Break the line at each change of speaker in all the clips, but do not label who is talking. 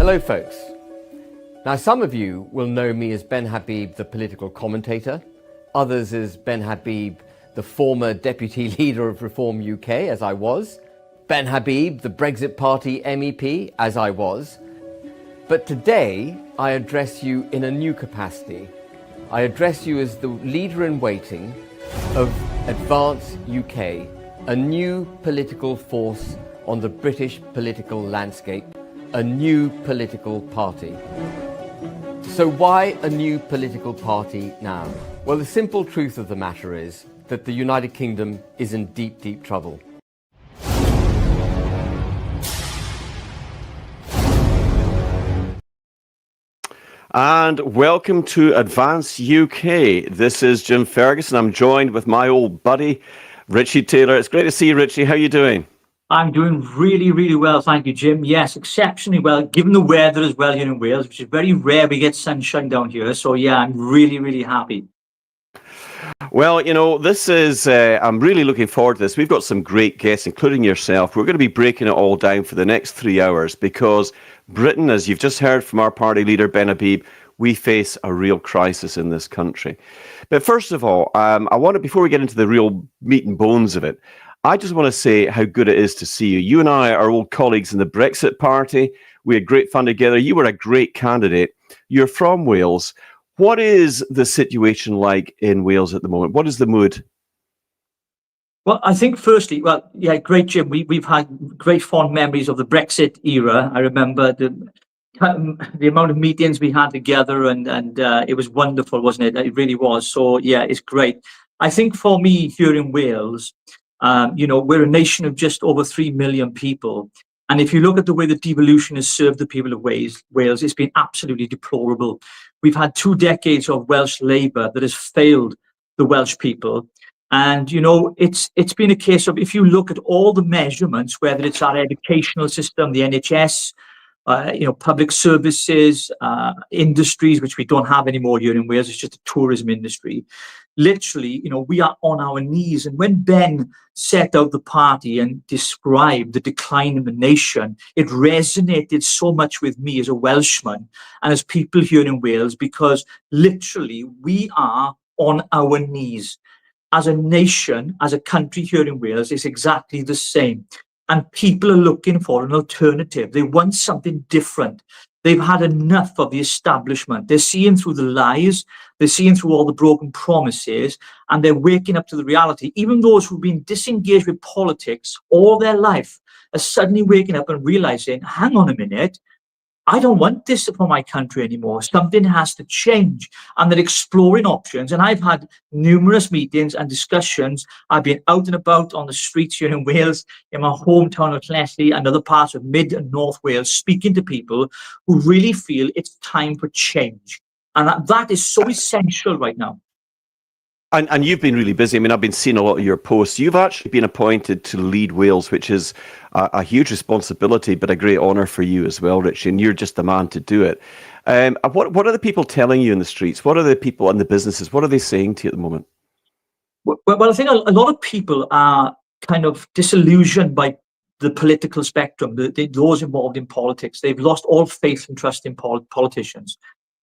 Hello folks. Now some of you will know me as Ben Habib, the political commentator, others as Ben Habib, the former deputy leader of Reform UK, as I was, Ben Habib, the Brexit Party MEP, as I was. But today I address you in a new capacity. I address you as the leader in waiting of Advance UK, a new political force on the British political landscape, a new political party. So why a new political party now? Well, the simple truth of the matter is that the United Kingdom is in deep, deep trouble.
And welcome to Advance UK. This is Jim Ferguson. I'm joined with my old buddy, Richie Taylor. It's great to see you, Richie. How are you doing?
I'm doing really, really well. Thank you, Jim. Yes, exceptionally well, given the weather as well here in Wales, which is very rare. We get sunshine down here. So, yeah, I'm really, really happy.
Well, you know, this is, I'm really looking forward to this. We've got some great guests, including yourself. We're going to be breaking it all down for the next 3 hours because Britain, as you've just heard from our party leader, Ben Habib, we face a real crisis in this country. But first of all, I want to, before we get into the real meat and bones of it, I just want to say how good it is to see you. You and I are old colleagues in the Brexit Party. We had great fun together. You were a great candidate. You're from Wales. What is the situation like in Wales at the moment? What is the mood?
Well, I think firstly, well, yeah, great, Jim. We've had great fond memories of the Brexit era. I remember the amount of meetings we had together, and it was wonderful, wasn't it? It really was. So, yeah, it's great. I think for me here in Wales, you know, we're a nation of just over 3 million people. And if you look at the way that devolution has served the people of Wales, it's been absolutely deplorable. We've had 2 decades of Welsh Labour that has failed the Welsh people. And, you know, it's been a case of, if you look at all the measurements, whether it's our educational system, the NHS, you know, public services, industries, which we don't have anymore here in Wales, it's just a tourism industry. Literally, you know, we are on our knees. And when Ben set out the party and described the decline in the nation, it resonated so much with me as a Welshman and as people here in Wales, because literally we are on our knees. As a nation, as a country here in Wales, it's exactly the same. And people are looking for an alternative. They want something different. They've had enough of the establishment. They're seeing through the lies. They're seeing through all the broken promises, and they're waking up to the reality. Even those who've been disengaged with politics all their life are suddenly waking up and realizing, hang on a minute, I don't want this for my country anymore. Something has to change. And they're exploring options. And I've had numerous meetings and discussions. I've been out and about on the streets here in Wales, in my hometown of Lleslie and other parts of mid and north Wales, speaking to people who really feel it's time for change. And that is so essential right now.
And you've been really busy. I mean, I've been seeing a lot of your posts. You've actually been appointed to lead Wales, which is a huge responsibility, but a great honour for you as well, Richie. And you're just the man to do it. What are the people telling you in the streets? What are the people and the businesses? What are they saying to you at the moment?
Well, I think a lot of people are kind of disillusioned by the political spectrum, those involved in politics. They've lost all faith and trust in politicians.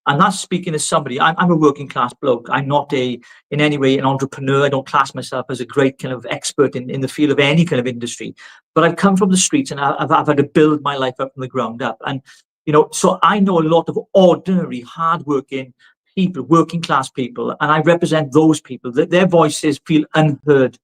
And that's speaking as somebody, I'm a working class bloke. I'm not in any way an entrepreneur. I don't class myself as a great kind of expert in the field of any kind of industry. But I've come from the streets and I've had to build my life up from the ground up. And, you know, so I know a lot of ordinary, hardworking people, working class people, and I represent those people, that their voices feel unheard.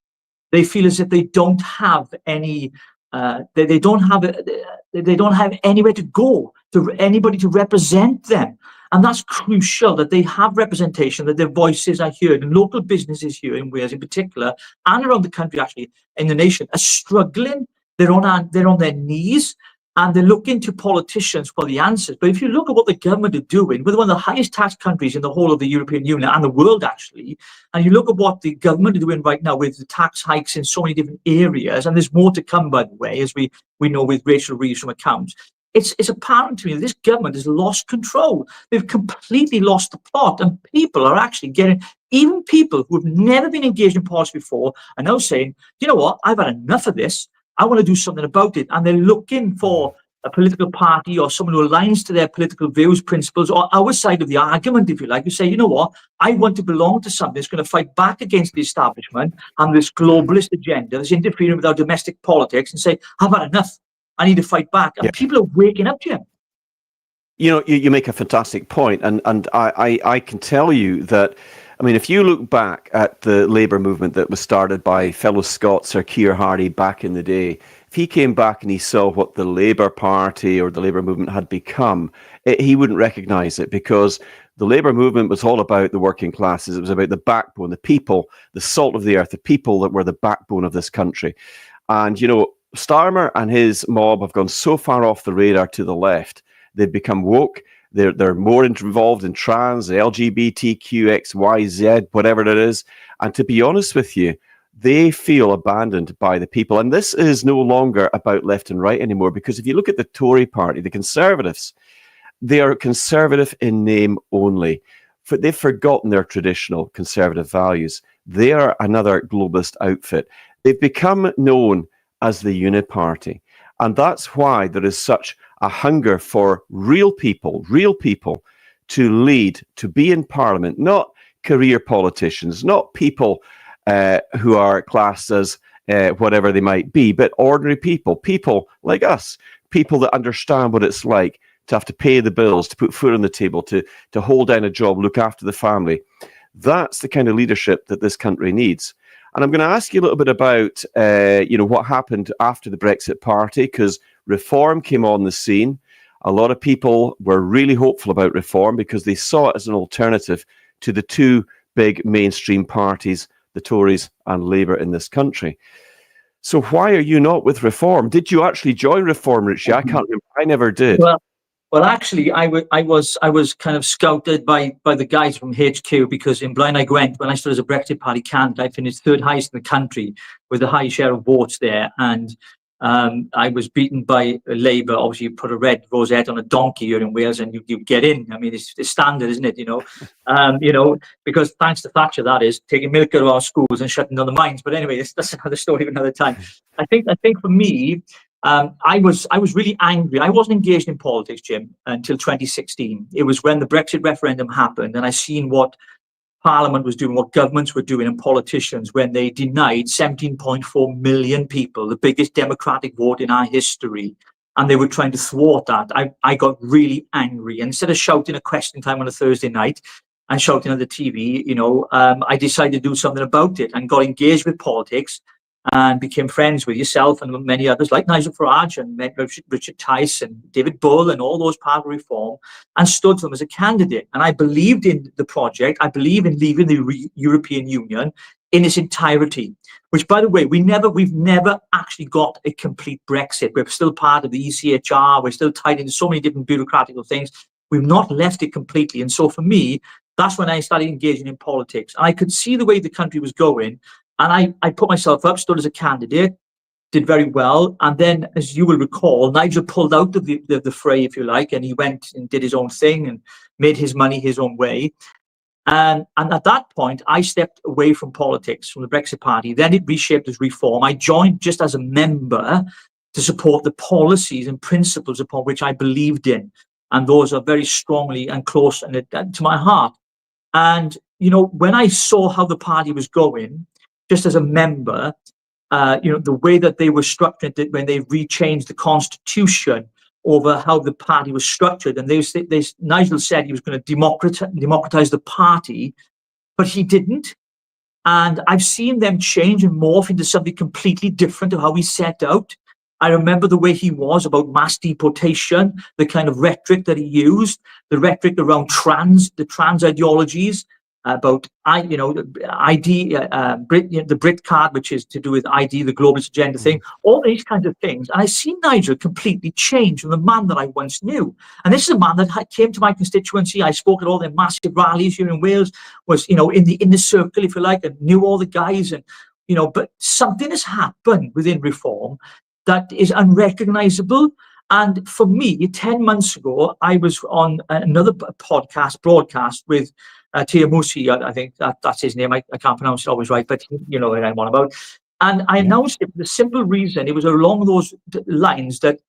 They feel as if they don't have any, they don't have anywhere to go, to anybody to represent them. And that's crucial, that they have representation, that their voices are heard. And local businesses here in Wales in particular, and around the country actually, in the nation, are struggling. They're on their knees, and they're looking to politicians for the answers. But if you look at what the government are doing, we're one of the highest tax countries in the whole of the European Union and the world actually, and you look at what the government are doing right now with the tax hikes in so many different areas, and there's more to come, by the way, as we know with Rachel Reeves from accounts. It's apparent to me that this government has lost control. They've completely lost the plot, and people are actually even people who have never been engaged in politics before are now saying, you know what, I've had enough of this. I want to do something about it. And they're looking for a political party or someone who aligns to their political views, principles, or our side of the argument, if you like. You say, you know what, I want to belong to something that's going to fight back against the establishment and this globalist agenda that's interfering with our domestic politics, and say, I've had enough. I need to fight back. And people are waking up, Jim.
You know, you make a fantastic point, and I can tell you that, I mean, if you look back at the Labour movement that was started by fellow Scots, Sir Keir Hardie, back in the day, if he came back and he saw what the Labour Party or the Labour movement had become, he wouldn't recognise it, because the Labour movement was all about the working classes. It was about the backbone, the people, the salt of the earth, the people that were the backbone of this country. And, you know, Starmer and his mob have gone so far off the radar to the left. They've become woke. They're more involved in trans, LGBTQ, XYZ, whatever it is. And to be honest with you, they feel abandoned by the people. And this is no longer about left and right anymore, because if you look at the Tory party, the Conservatives, they are conservative in name only. They've forgotten their traditional conservative values. They are another globalist outfit. They've become known as the Uniparty. And that's why there is such a hunger for real people to lead, to be in Parliament, not career politicians, not people who are classed as whatever they might be, but ordinary people like us, people that understand what it's like to have to pay the bills, to put food on the table, to hold down a job, look after the family. That's the kind of leadership that this country needs. And I'm going to ask you a little bit about, what happened after the Brexit Party, because Reform came on the scene. A lot of people were really hopeful about Reform because they saw it as an alternative to the two big mainstream parties, the Tories and Labour in this country. So why are you not with Reform? Did you actually join Reform, Richie? I can't remember. I never did.
Well, actually, I was kind of scouted by the guys from HQ, because in Blind I Gwent, when I started as a Brexit Party candidate, I finished third highest in the country with a high share of votes there, and I was beaten by Labour. Obviously, you put a red rosette on a donkey here in Wales, and you get in. I mean, it's standard, isn't it? Because thanks to Thatcher, that is taking milk out of our schools and shutting down the mines. But anyway, that's another story for another time. I think for me, I was really angry. I wasn't engaged in politics, Jim, until 2016. It was when the Brexit referendum happened, and I seen what Parliament was doing, what governments were doing, and politicians, when they denied 17.4 million people the biggest democratic vote in our history, and they were trying to thwart that. I got really angry. And instead of shouting at question time on a Thursday night and shouting at the TV, I decided to do something about it and got engaged with politics, and became friends with yourself and many others like Nigel Farage and Richard Tice and David Bull and all those part of Reform, and stood for them as a candidate. And I believed in the project. I believe in leaving the European Union in its entirety, which, by the way, we've never actually got a complete Brexit. We're still part of the ECHR. We're still tied into so many different bureaucratic things. We've not left it completely. And so for me, that's when I started engaging in politics. I could see the way the country was going. And I put myself up, stood as a candidate, did very well. And then, as you will recall, Nigel pulled out of the fray, if you like, and he went and did his own thing and made his money his own way. And at that point, I stepped away from politics, from the Brexit Party. Then it reshaped as Reform. I joined just as a member to support the policies and principles upon which I believed in. And those are very strongly and close to my heart. And, when I saw how the party was going, just as a member, the way that they were structured, when they rechanged the constitution over how the party was structured, and Nigel said he was going to democratize the party, but he didn't. And I've seen them change and morph into something completely different to how he set out. I remember the way he was about mass deportation, the kind of rhetoric that he used, the rhetoric around the trans ideologies, about ID, the Brit card, which is to do with ID, the globalist agenda thing, all these kinds of things. And I see Nigel completely change from the man that I once knew. And this is a man that came to my constituency. I spoke at all their massive rallies here in Wales, was in the circle, if you like, and knew all the guys. And but something has happened within Reform that is unrecognisable. And for me, 10 months ago, I was on another broadcast with Tia Musi, I think that's his name. I can't pronounce it always right, but you know what I'm on about. And I announced it for the simple reason, it was along those lines, that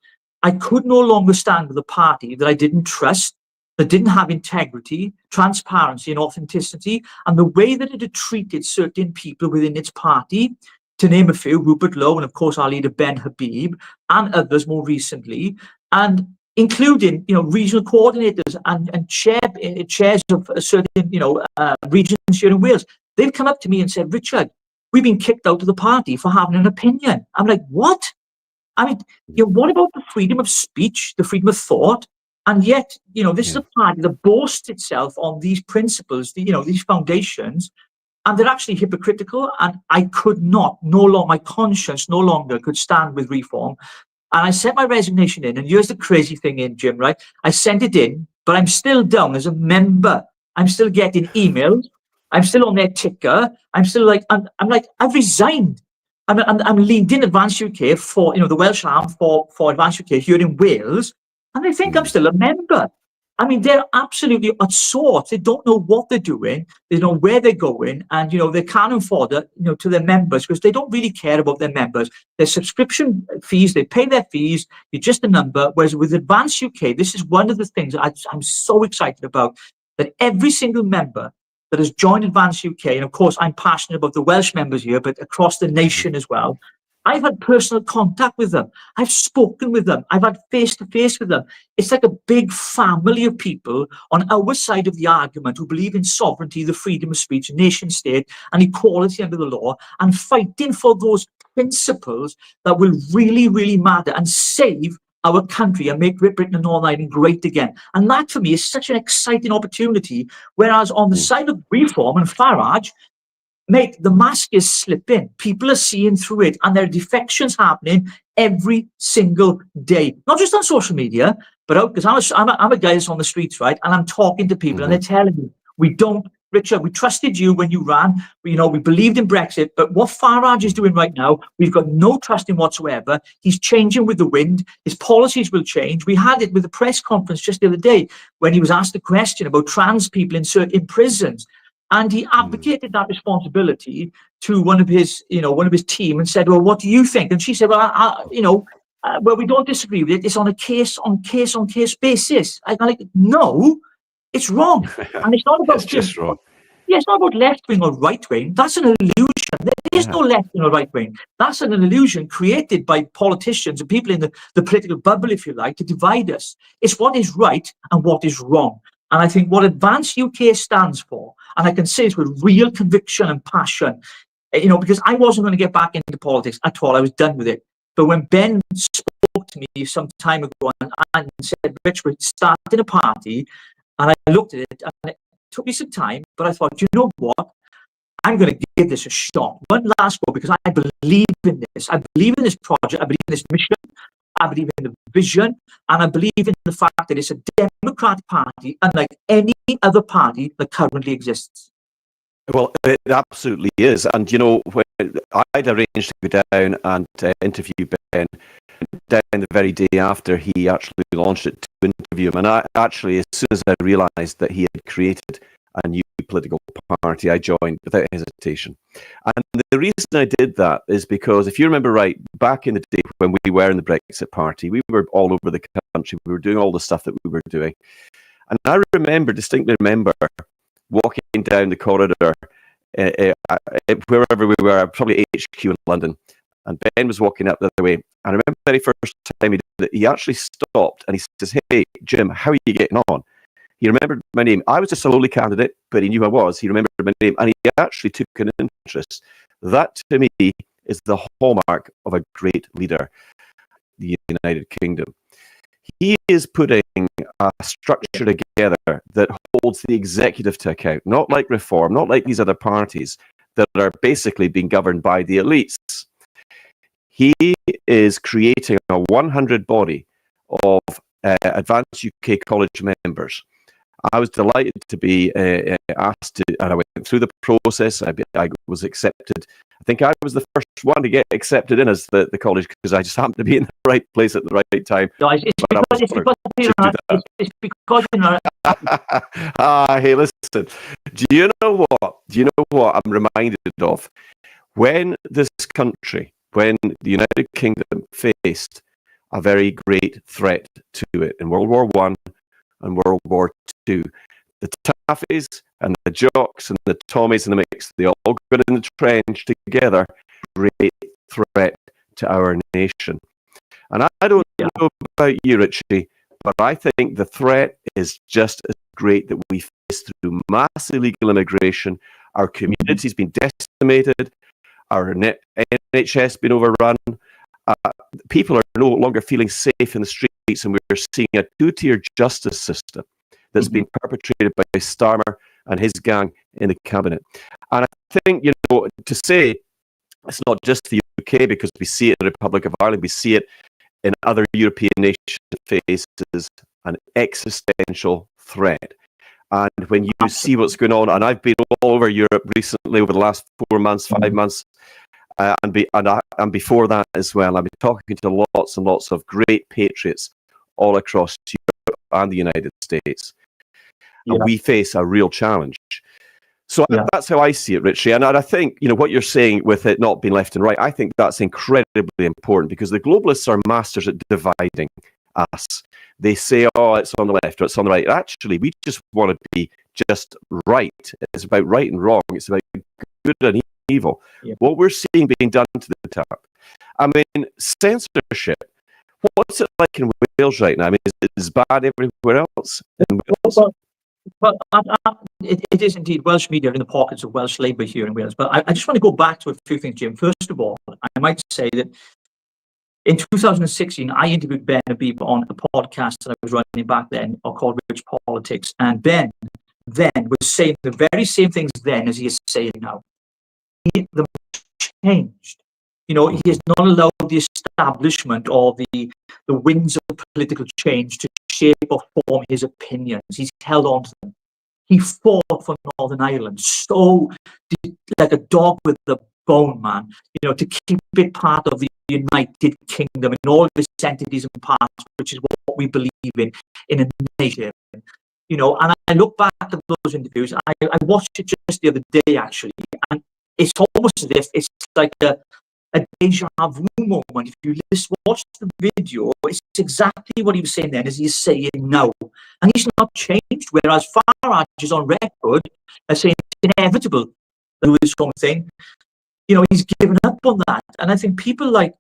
I could no longer stand with a party that I didn't trust, that didn't have integrity, transparency, and authenticity, and the way that it had treated certain people within its party, to name a few, Rupert Lowe, and of course our leader Ben Habib, and others more recently, and including, regional coordinators and chairs of certain, regions here in Wales. They've come up to me and said, Richard, we've been kicked out of the party for having an opinion. I'm like, what? I mean, what about the freedom of speech, the freedom of thought? And yet, this is a party that boasts itself on these principles, these foundations, and they're actually hypocritical. And I could no longer, my conscience no longer could stand with reform. And I sent my resignation in. And here's the crazy thing in, Jim, right? I sent it in, but I'm still down as a member. I'm still getting emails. I'm still on their ticker. I'm still like, I'm like, I've resigned. I'm leading Advance UK for, the Welsh arm for Advance UK here in Wales. And they think I'm still a member. I mean, they're absolutely at sorts. They don't know what they're doing. They don't know where they're going. And, they can't afford it, to their members, because they don't really care about their members. Their subscription fees, they pay their fees. You're just a number. Whereas with Advance UK, this is one of the things I'm so excited about, that every single member that has joined Advance UK, and of course, I'm passionate about the Welsh members here, but across the nation as well. I've had personal contact with them. I've spoken with them. I've had face-to-face with them. It's like a big family of people on our side of the argument who believe in sovereignty, the freedom of speech, nation state, and equality under the law, and fighting for those principles that will really, really matter and save our country and make Great Britain and Northern Ireland great again. And that, for me, is such an exciting opportunity. Whereas on the side of reform and Farage, mate, the mask is slipping. People are seeing through it, and there are defections happening every single day. Not just on social media, but out, because I'm a guy that's on the streets, right? And I'm talking to people, and they're telling me, Richard, we trusted you when you ran. We believed in Brexit, but what Farage is doing right now, we've got no trust in whatsoever. He's changing with the wind. His policies will change. We had it with the press conference just the other day when he was asked a question about trans people in prisons. And he abdicated that responsibility to one of his team and said, well, what do you think? And she said, well, well, we don't disagree with it. It's on a case basis. I'm like, no, it's wrong. And it's not about
it's just wrong.
Yeah, it's not about left wing or right wing. That's an illusion. There is no left wing or right wing. That's an illusion created by politicians and people in the political bubble, if you like, to divide us. It's what is right and what is wrong. And I think what Advance UK stands for, and I can say this with real conviction and passion, because I wasn't going to get back into politics at all. I was done with it. But when Ben spoke to me some time ago and said, Rich, we're starting a party, and I looked at it, and it took me some time, but I thought, you know what? I'm going to give this a shot. One last go, because I believe in this. I believe in this project. I believe in this mission. I believe in the vision, and I believe in the fact that it's a democratic party, unlike any other party that currently exists.
Well, it absolutely is. And, when I'd arranged to go down and interview Ben, down the very day after he actually launched it to interview him. And I actually, as soon as I realised that he had created a new political party, I joined without hesitation. And the reason I did that is because, if you remember right, back in the day when we were in the Brexit Party, we were all over the country. We were doing all the stuff that we were doing. And I distinctly remember walking down the corridor, wherever we were, probably HQ in London, and Ben was walking up the other way. And I remember the very first time he did it, he actually stopped and he says, hey, Jim, how are you getting on? He remembered my name. I was just a lowly candidate, but he knew I was. He remembered my name, and he actually took an interest. That, to me, is the hallmark of a great leader, the United Kingdom. He is putting a structure together that holds the executive to account, not like Reform, not like these other parties that are basically being governed by the elites. He is creating a 100 body of Advanced UK College members. I was delighted to be asked to, and I went through the process. I was accepted. I think I was the first one to get accepted in as the college, because I just happened to be in the right place at the right time.
No, it's because
hey, listen. Do you know what I'm reminded of? When this country, when the United Kingdom faced a very great threat to it. In World War One and World War Two, the toughies and the jocks and the Tommies in the mix, they all got in the trench together. Great threat to our nation. And I don't know about you, Richie, but I think the threat is just as great that we face through mass illegal immigration. Our community's been decimated. Our NHS been overrun. People are no longer feeling safe in the streets, and we're seeing a two-tier justice system that's been perpetrated by Starmer and his gang in the cabinet. And I think, to say it's not just the UK, because we see it in the Republic of Ireland, we see it in other European nations, faces an existential threat. And when you see what's going on, and I've been all over Europe recently over the last 4 months, 5 months, and before that as well, I've been talking to lots and lots of great patriots all across Europe and the United States. And we face a real challenge. So that's how I see it, Richie. And I think, what you're saying with it not being left and right, I think that's incredibly important, because the globalists are masters at dividing us. They say, oh, it's on the left or it's on the right. Actually, we just want to be just right. It's about right and wrong. It's about good and evil. Yeah. What we're seeing being done to the top. I mean, censorship. What's it like in Wales right now? I mean, is it as bad everywhere else in Wales?
Well, it is indeed. Welsh media are in the pockets of Welsh Labour here in Wales. But I just want to go back to a few things, Jim. First of all, I might say that in 2016, I interviewed Ben Habib on a podcast that I was running back then, called Rich Politics. And Ben then was saying the very same things then as he is saying now. The changed. He has not allowed the establishment or the winds of political change to shape or form his opinions. He's held on to them. He fought for Northern Ireland so like a dog with a bone, man, to keep it part of the United Kingdom and all of its entities and parts, which is what we believe in a nation. And I look back at those interviews. I watched it just the other day, actually, and it's almost as if it's like a deja vu moment. If you watch the video, it's exactly what he was saying then as he's saying now. And he's not changed, whereas Farage is on record as saying it's inevitable to do this kind of thing. He's given up on that. And I think people like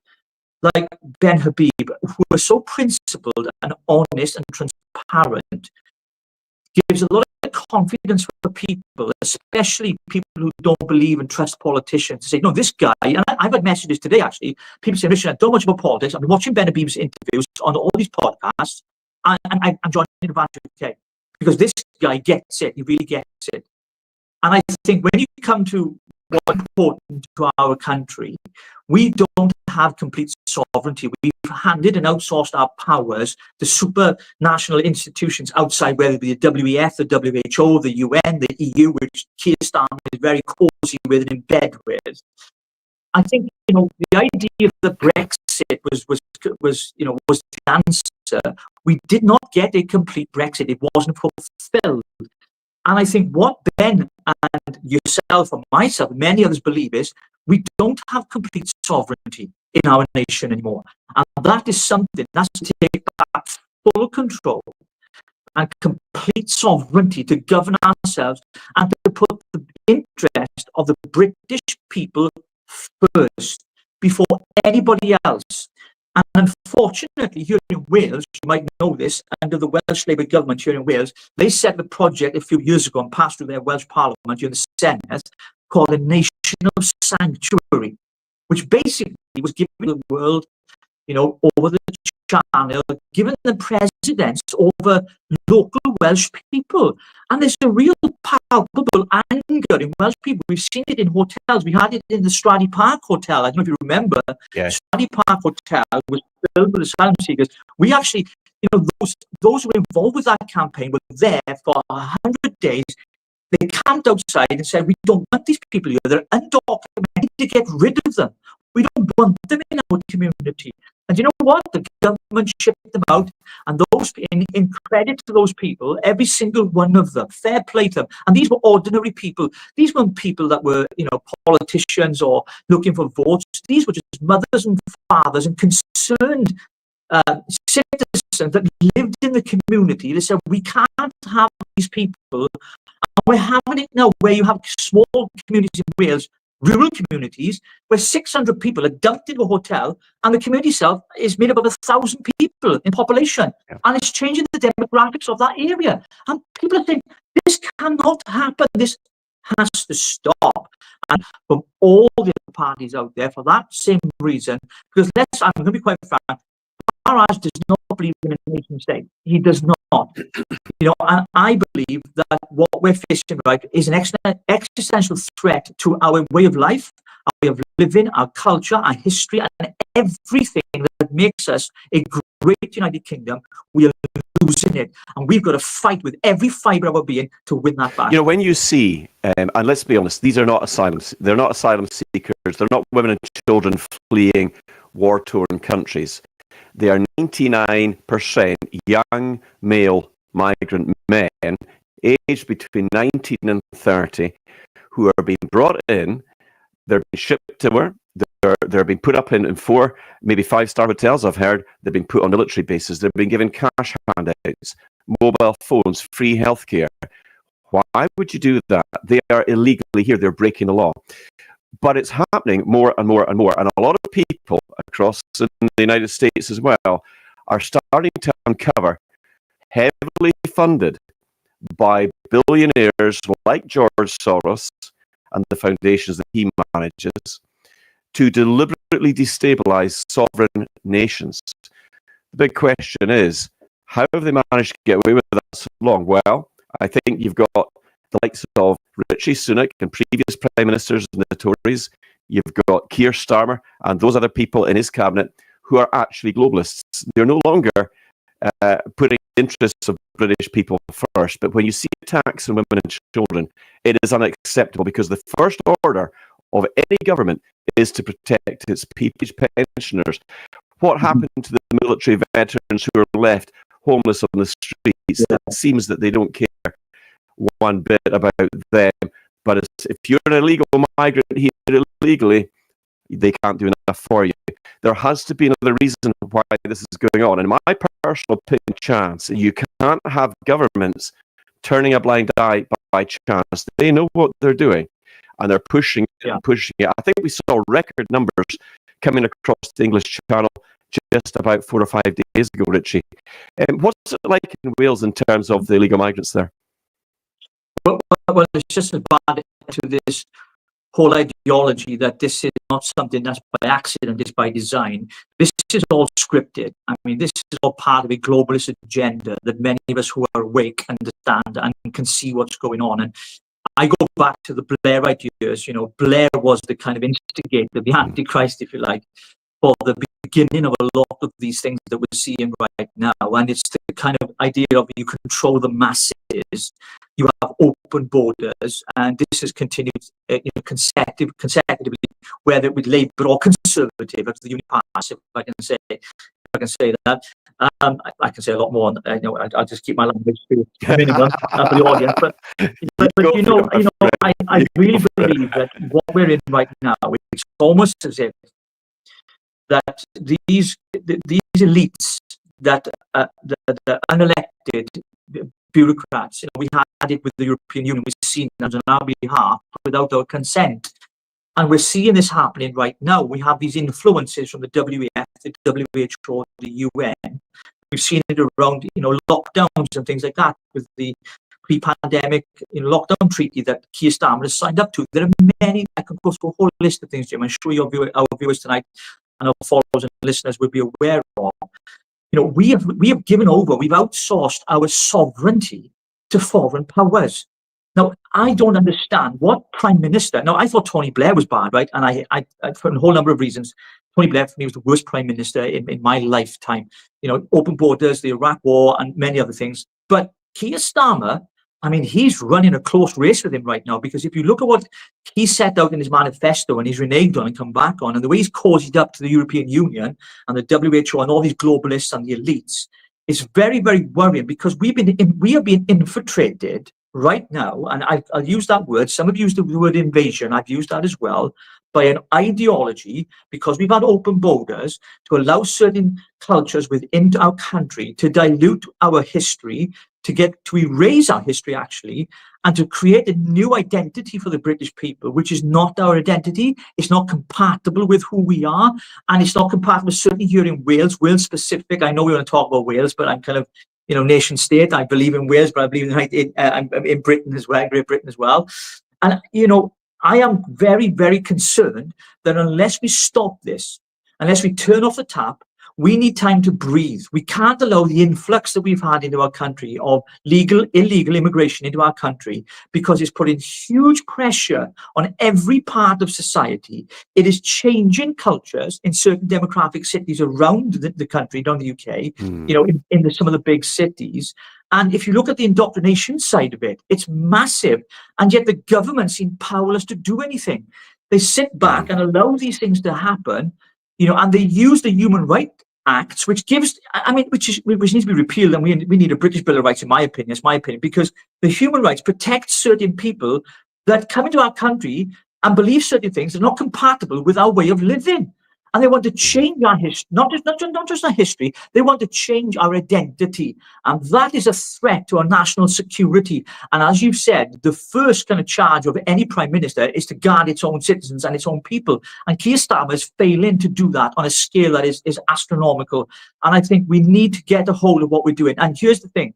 Ben Habib, who are so principled and honest and transparent, gives a lot of confidence for people, especially people who don't believe and trust politicians, to say, no, this guy, and I've had messages today, actually, people saying, Richard, I don't know much about politics. I've been watching Ben Habib's interviews on all these podcasts, and I'm joining the Advantage UK, because this guy gets it. He really gets it. And I think when you come to what's important to our country, we don't have complete sovereignty. We've handed and outsourced our powers to supranational institutions outside, whether it be the WEF, the WHO, the UN, the EU, which Keir Starmer is very cozy with and in bed with. I think the idea of the Brexit was the answer. We did not get a complete Brexit. It wasn't fulfilled. And I think what Ben and yourself and myself and many others believe is we don't have complete sovereignty in our nation anymore. And that is something that's to take back full control and complete sovereignty to govern ourselves and to put the interest of the British people first before anybody else. And unfortunately, here in Wales, you might know this, under the Welsh Labour government here in Wales, they set the project a few years ago and passed through their Welsh Parliament here in the Senedd called a Nation of Sanctuary, which basically was giving the world, over the channel, giving the precedence over local Welsh people. And there's a real palpable anger in Welsh people. We've seen it in hotels. We had it in the Stradey Park Hotel. I don't know if you remember. Yes. Stradey Park Hotel was filled with asylum seekers. We actually, those who were involved with that campaign were there for 100 days. They camped outside and said, we don't want these people here. They're undocumented. To get rid of them. We don't want them in our community. And you know what? The government shipped them out. And those, in credit to those people, every single one of them, fair play to them. And these were ordinary people. These weren't people that were, politicians or looking for votes. These were just mothers and fathers and concerned citizens that lived in the community. They said, we can't have these people. We're having it now where you have small communities in Wales, rural communities, where 600 people are dumped into a hotel, and the community itself is made up of 1,000 people in population. Yeah. And it's changing the demographics of that area. And people are saying, this cannot happen. This has to stop. And from all the other parties out there, for that same reason, because I'm going to be quite frank, Farage does not believe in a nation state. He does not. And I believe that what we're facing right is an existential threat to our way of life, our way of living, our culture, our history, and everything that makes us a great United Kingdom. We are losing it, and we've got to fight with every fibre of our being to win that battle.
When you see, and let's be honest, these are not asylums. They're not asylum seekers. They're not women and children fleeing war-torn countries. They are 99% young male migrant men aged between 19 and 30 who are being brought in. They're being shipped to where they're being put up in 4, maybe 5-star hotels. I've heard they've been put on military bases. They're being given cash handouts, mobile phones, free healthcare. Why would you do that? They are illegally here. They're breaking the law. But it's happening more and more and more. And a lot of people across the United States as well are starting to uncover, heavily funded by billionaires like George Soros and the foundations that he manages, to deliberately destabilize sovereign nations. The big question is, how have they managed to get away with that so long? Well, I think you've got the likes of Richie Sunak and previous prime ministers in the Tories. You've got Keir Starmer and those other people in his cabinet who are actually globalists. They're no longer putting the interests of British people first. But when you see attacks on women and children, it is unacceptable, because the first order of any government is to protect its pensioners. What happened to the military veterans who are left homeless on the streets? It seems that they don't care one bit about them. But if you're an illegal migrant here illegally, they can't do enough for you. There has to be another reason why this is going on. And my personal opinion, chance, you can't have governments turning a blind eye by chance. They know what they're doing, and they're pushing it and pushing it. I think we saw record numbers coming across the English Channel just about 4 or 5 days ago, Richie. What's it like in Wales in terms of the illegal migrants there?
Well, it's just as bad to this whole ideology that this is not something that's by accident, it's by design. This is all scripted. I mean, this is all part of a globalist agenda that many of us who are awake understand and can see what's going on. And I go back to the Blairite years. Blair was the kind of instigator, the Antichrist, if you like, for the beginning of a lot of these things that we're seeing right now. And it's the kind of idea of you control the masses, you have open borders, and this has continued consecutively, whether with Labour or Conservative, as the Unipass, if I can say that. I can say a lot more. I'll just keep my language to minimum for the audience. But I really believe that what we're in right now, it's almost as if that these elites, that the unelected bureaucrats, we had it with the European Union, we've seen it on our behalf without our consent. And we're seeing this happening right now. We have these influences from the WEF, the WHO, the UN. We've seen it around, lockdowns and things like that, with the pre-pandemic lockdown treaty that Keir Starmer has signed up to. There are many. I can go through a whole list of things, Jim. I'm sure our viewers tonight and our followers and listeners will be aware of. We have given over. We've outsourced our sovereignty to foreign powers. Now, I don't understand what prime minister. Now, I thought Tony Blair was bad, right? And I for a whole number of reasons, Tony Blair for me was the worst prime minister in my lifetime. Open borders, the Iraq War, and many other things. But Keir Starmer, I mean, he's running a close race with him right now, because if you look at what he set out in his manifesto and he's reneged on and come back on, and the way he's cozied up to the European Union and the WHO and all these globalists and the elites, it's very, very worrying, because we are being infiltrated right now. And I'll use that word. Some have used the word invasion. I've used that as well, by an ideology, because we've had open borders, to allow certain cultures within our country to dilute our history, to erase our history, actually, and to create a new identity for the British people, which is not our identity. It's not compatible with who we are, and it's not compatible, certainly here in Wales, Wales specific. I know we want to talk about Wales, but I'm kind of, nation state. I believe in Wales, but I believe in Britain as well, Great Britain as well. And, I am very, very concerned that unless we stop this, unless we turn off the tap, we need time to breathe. We can't allow the influx that we've had into our country of illegal immigration into our country, because it's putting huge pressure on every part of society. It is changing cultures in certain demographic cities around the country, not the UK, in some of the big cities. And if you look at the indoctrination side of it, it's massive. And yet the government seem powerless to do anything. They sit back and allow these things to happen, and they use the Human Rights Acts, which needs to be repealed. And we need a British Bill of Rights, in my opinion. It's my opinion, because the human rights protect certain people that come into our country and believe certain things that are not compatible with our way of living. And they want to change our history, not just our history. They want to change our identity, and that is a threat to our national security. And as you've said, the first kind of charge of any prime minister is to guard its own citizens and its own people. And Keir Starmer is failing to do that on a scale that is astronomical. And I think we need to get a hold of what we're doing. And here's the thing: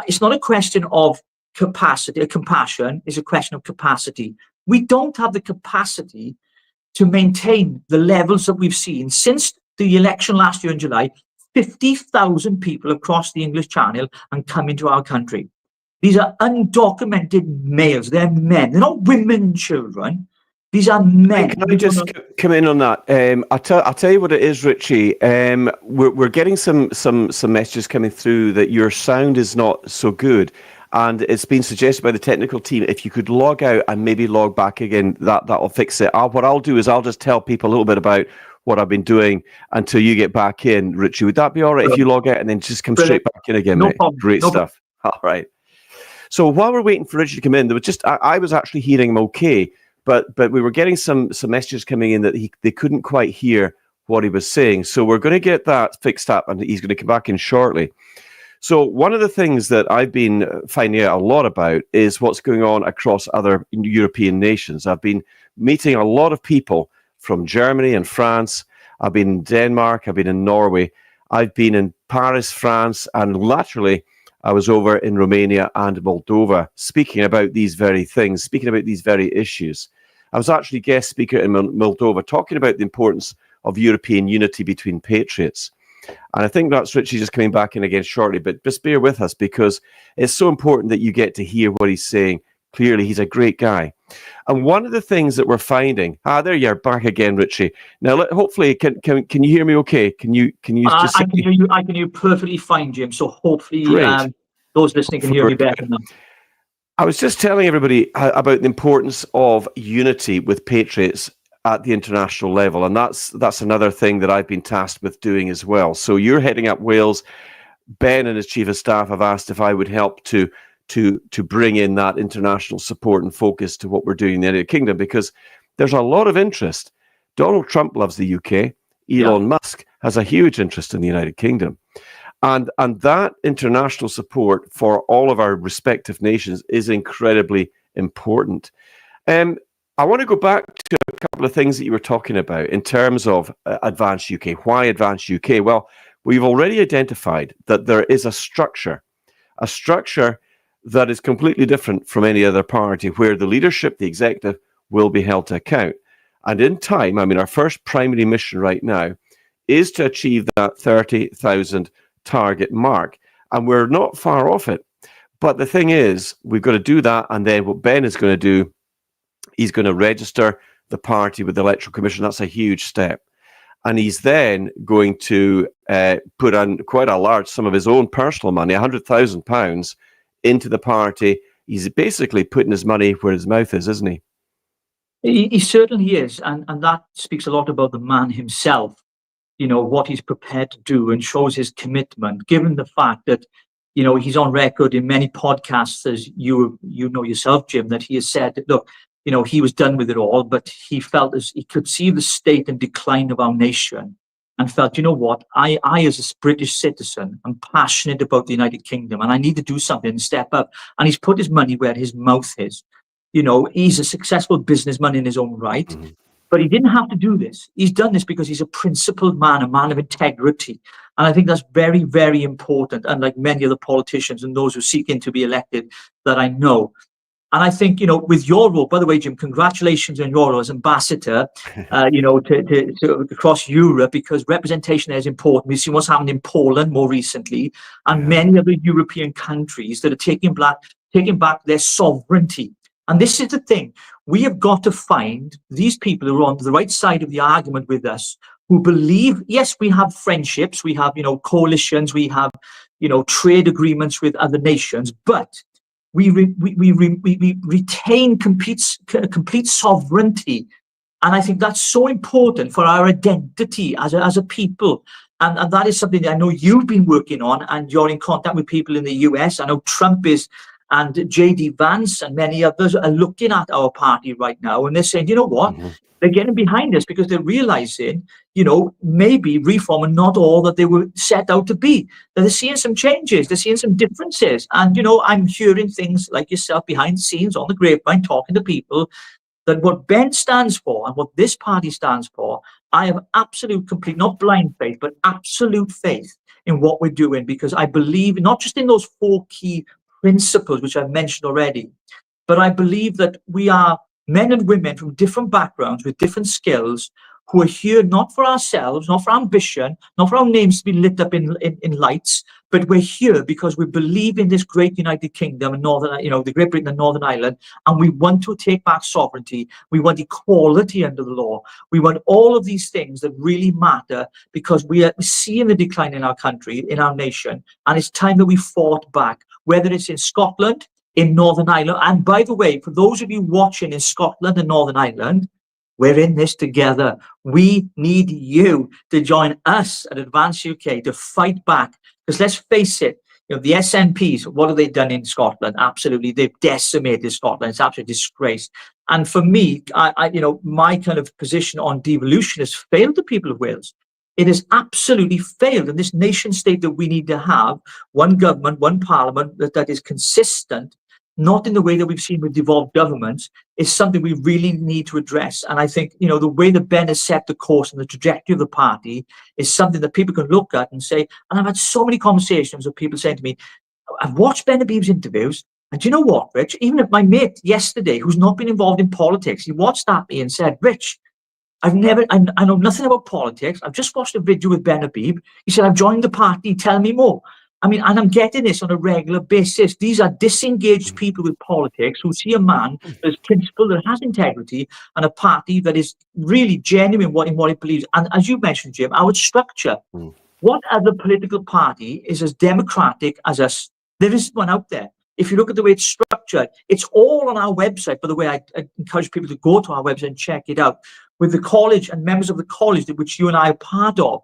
it's not a question of capacity. Compassion is a question of capacity. We don't have the capacity to maintain the levels that we've seen since the election last year in July. 50,000 people have crossed the English Channel and come into our country. These are undocumented males. They're men. They're not women and children. These are men.
Can I just come in on that? I'll tell you what it is, Richie. We're getting some messages coming through that your sound is not so good. And it's been suggested by the technical team, if you could log out and maybe log back again, that'll fix it. What I'll do is I'll just tell people a little bit about what I've been doing until you get back in, Richie. Would that be all right if you log out and then just come straight back in again, mate?
Problem.
Great stuff. All right. So while we're waiting for Richie to come in, there was I was actually hearing him okay, but we were getting some messages coming in that they couldn't quite hear what he was saying. So we're going to get that fixed up, and he's going to come back in shortly. So one of the things that I've been finding out a lot about is what's going on across other European nations. I've been meeting a lot of people from Germany and France. I've been in Denmark. I've been in Norway. I've been in Paris, France, and laterally I was over in Romania and Moldova speaking about these very things, speaking about these very issues. I was actually guest speaker in Moldova talking about the importance of European unity between patriots. And I think that's Richie just coming back in again shortly, but just bear with us because it's so important that you get to hear what he's saying. Clearly, he's a great guy. And one of the things that we're finding, there you're back again, Richie. Now, hopefully, can you hear me okay? Can you just
I can hear you. I can hear you perfectly fine, Jim. So hopefully those listening can hear me better now.
I was just telling everybody about the importance of unity with patriots at the international level, and that's another thing that I've been tasked with doing as well. So you're heading up Wales. Ben and his chief of staff have asked if I would help to bring in that international support and focus to what we're doing in the United Kingdom, because there's a lot of interest. Donald Trump loves the UK. Elon Musk has a huge interest in the United Kingdom. And that international support for all of our respective nations is incredibly important. I want to go back to a couple of things that you were talking about in terms of Advance UK. Why Advance UK? Well, we've already identified that there is a structure that is completely different from any other party, where the leadership, the executive, will be held to account. And in time, our first primary mission right now is to achieve that 30,000 target mark. And we're not far off it. But the thing is, we've got to do that. And then what Ben is going to do, he's going to register the party with the Electoral Commission. That's a huge step. And he's then going to put on quite a large sum of his own personal money, £100,000, into the party. He's basically putting his money where his mouth is, isn't he?
He certainly is. And that speaks a lot about the man himself, what he's prepared to do, and shows his commitment, given the fact that, he's on record in many podcasts, as you know yourself, Jim, that he has said that, look, he was done with it all, but he felt as he could see the state and decline of our nation and felt, you know what, I as a British citizen, I'm passionate about the United Kingdom and I need to do something and step up. And he's put his money where his mouth is. He's a successful businessman in his own right, but he didn't have to do this. He's done this because he's a principled man, a man of integrity. And I think that's very, very important, unlike many of the politicians and those who seek in to be elected that I know. And I think, with your role, by the way, Jim, congratulations on your role as ambassador, to across Europe, because representation there is important. We've seen what's happened in Poland more recently, and many other European countries that are taking back their sovereignty. And this is the thing. We have got to find these people who are on the right side of the argument with us, who believe, yes, we have friendships, we have, coalitions, we have, trade agreements with other nations, but we retain complete sovereignty. And I think that's so important for our identity as a people. And that is something that I know you've been working on, and you're in contact with people in the US. I know Trump is, and JD Vance and many others are looking at our party right now, and they're saying, you know what? They're getting behind us because they're realizing, maybe reform are not all that they were set out to be. They're seeing some changes, they're seeing some differences. And, I'm hearing things like yourself behind the scenes on the grapevine, talking to people, that what Ben stands for and what this party stands for, I have absolute, complete, not blind faith, but absolute faith in what we're doing, because I believe not just in those 4 key principles, which I've mentioned already, but I believe that we are men and women from different backgrounds with different skills who are here not for ourselves, not for ambition, not for our names to be lit up in lights, but we're here because we believe in this great United Kingdom and the Great Britain and Northern Ireland, and we want to take back sovereignty. We want equality under the law. We want all of these things that really matter, because we are seeing the decline in our country, in our nation, and it's time that we fought back, whether it's in Scotland, in Northern Ireland. And by the way, for those of you watching in Scotland and Northern Ireland, we're in this together. We need you to join us at Advance UK to fight back. Because let's face it, the SNPs, what have they done in Scotland? Absolutely, they've decimated Scotland. It's absolutely disgrace. And for me, my kind of position on devolution has failed the people of Wales. It has absolutely failed. And this nation state that we need to have, one government, one parliament that is consistent, not in the way that we've seen with devolved governments, is something we really need to address. And I think, the way that Ben has set the course and the trajectory of the party is something that people can look at and say, and I've had so many conversations with people saying to me, I've watched Ben Habib's interviews, and do you know what, Rich? Even if my mate yesterday, who's not been involved in politics, he watched at me and said, Rich, I know nothing about politics. I've just watched a video with Ben Habib. He said, I've joined the party, tell me more. And I'm getting this on a regular basis. These are disengaged people with politics who see a man that is principled, that has integrity, and a party that is really genuine in what it believes. And as you mentioned, Jim, our structure. What other political party is as democratic as us? There isn't one out there. If you look at the way it's structured, it's all on our website. By the way, I encourage people to go to our website and check it out. With the college and members of the college, which you and I are part of,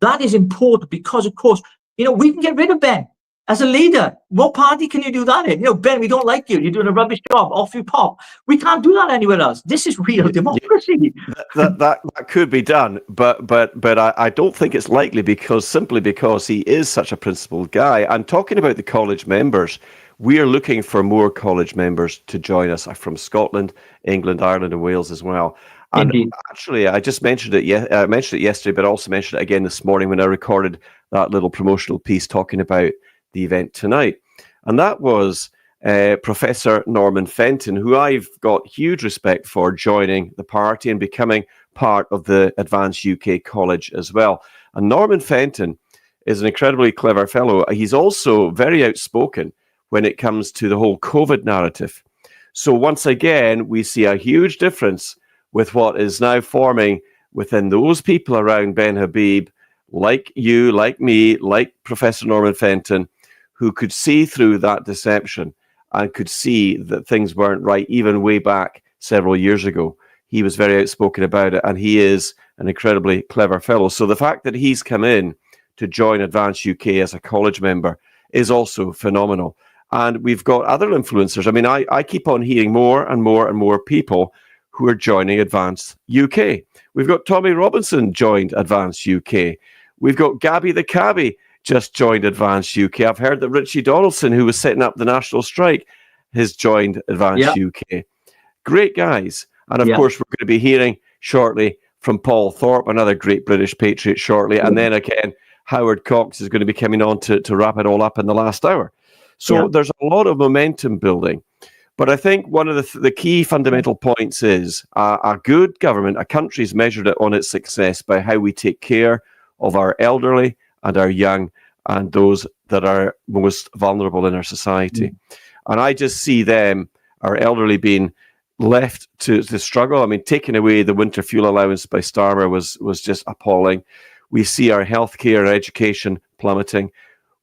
that is important because, of course, we can get rid of Ben as a leader. What party can you do that in? Ben, we don't like you. You're doing a rubbish job. Off you pop. We can't do that anywhere else. This is real democracy.
That could be done, but I don't think it's likely, simply because he is such a principled guy. And talking about the college members, we are looking for more college members to join us from Scotland, England, Ireland, and Wales as well. And
Indeed.
actually, I just mentioned it. I mentioned it yesterday, but also mentioned it again this morning when I recorded that little promotional piece talking about the event tonight. And that was Professor Norman Fenton, who I've got huge respect for, joining the party and becoming part of the Advance UK College as well. And Norman Fenton is an incredibly clever fellow. He's also very outspoken when it comes to the whole COVID narrative. So once again, we see a huge difference with what is now forming within those people around Ben Habib, like you, like me, like Professor Norman Fenton, who could see through that deception and could see that things weren't right even way back several years ago. He was very outspoken about it, and he is an incredibly clever fellow. So the fact that he's come in to join Advance UK as a college member is also phenomenal. And we've got other influencers. I mean, I keep on hearing more and more and more people who are joining Advance UK. We've got Tommy Robinson joined Advance UK. We've got Gabby the Cabbie just joined Advance UK. I've heard that Richie Donaldson, who was setting up the national strike, has joined Advance UK. Great guys. And of course, we're going to be hearing shortly from Paul Thorp, another great British patriot shortly. And then again, Howard Cox is going to be coming on to wrap it all up in the last hour. So there's a lot of momentum building. But I think one of the key fundamental points is a good government, a country's measured it on its success by how we take care of our elderly and our young and those that are most vulnerable in our society. And I just see them, our elderly, being left to struggle. I mean, taking away the winter fuel allowance by Starmer was just appalling. We see our healthcare and education plummeting.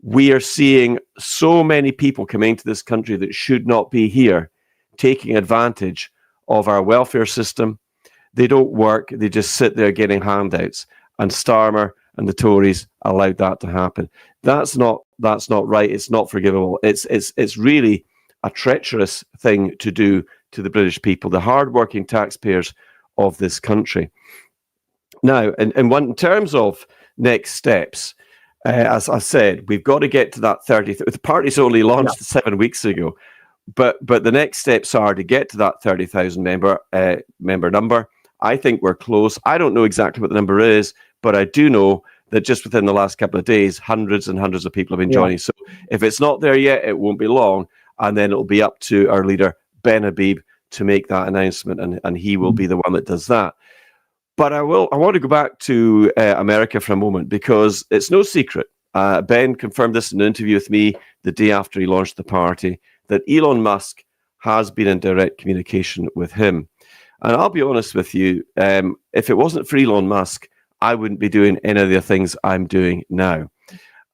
We are seeing so many people coming to this country that should not be here, taking advantage of our welfare system. They don't work. They just sit there getting handouts. And Starmer and the Tories allowed that to happen. That's not right. It's not forgivable. It's really a treacherous thing to do to the British people, the hard-working taxpayers of this country. Now, in terms of next steps, as I said, we've got to get to that 30. The party's only launched 7 weeks ago, but the next steps are to get to that 30,000 member number. I think we're close. I don't know exactly what the number is, but I do know that just within the last couple of days, hundreds and hundreds of people have been joining. So if it's not there yet, it won't be long, and then it'll be up to our leader, Ben Habib, to make that announcement, and he will be the one that does that. But I want to go back to America for a moment, because it's no secret. Ben confirmed this in an interview with me the day after he launched the party, that Elon Musk has been in direct communication with him. And I'll be honest with you, if it wasn't for Elon Musk, I wouldn't be doing any of the things I'm doing now.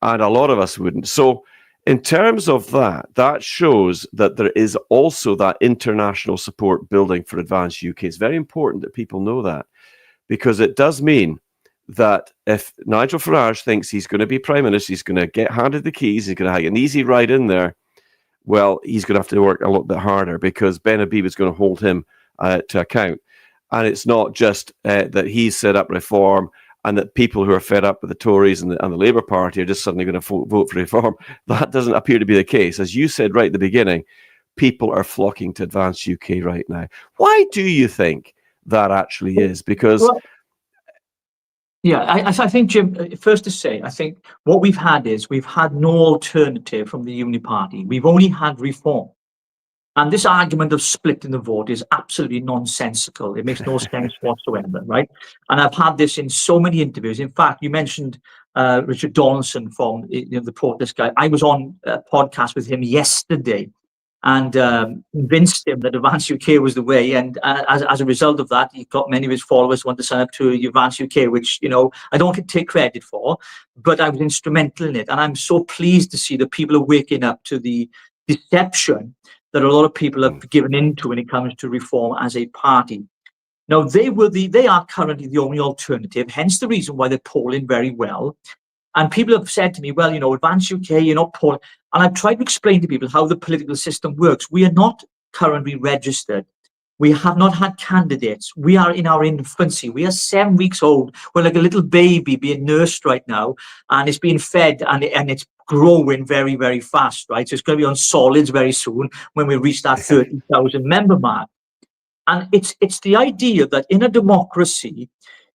And a lot of us wouldn't. So in terms of that shows that there is also that international support building for Advance UK. It's very important that people know that, because it does mean that if Nigel Farage thinks he's going to be Prime Minister, he's going to get handed the keys, he's going to have an easy ride in there, well, he's going to have to work a little bit harder, because Ben Habib is going to hold him to account. And it's not just that he's set up reform and that people who are fed up with the Tories and the Labour Party are just suddenly going to vote for reform. That doesn't appear to be the case. As you said right at the beginning, people are flocking to Advance UK right now. Why do you think that actually is? Because...
I think, Jim, first to say, I think what we've had no alternative from the Union Party. We've only had reform. And this argument of splitting the vote is absolutely nonsensical. It makes no sense whatsoever, right? And I've had this in so many interviews. In fact, you mentioned Richard Donaldson from the protest guy. I was on a podcast with him yesterday and convinced him that Advance UK was the way. And as a result of that, he got many of his followers want to sign up to Advance UK, which, I don't take credit for, but I was instrumental in it. And I'm so pleased to see that people are waking up to the deception that a lot of people have given into when it comes to reform as a party. Now, they are currently the only alternative, hence the reason why they're polling very well. And people have said to me, well, Advance UK, you're not polling. And I've tried to explain to people how the political system works. We are not currently registered. We have not had candidates. We are in our infancy. We are 7 weeks old. We're like a little baby being nursed right now, and it's being fed, and it's growing very, very fast, right? So it's going to be on solids very soon when we reach that 30,000 member mark. And it's the idea that in a democracy,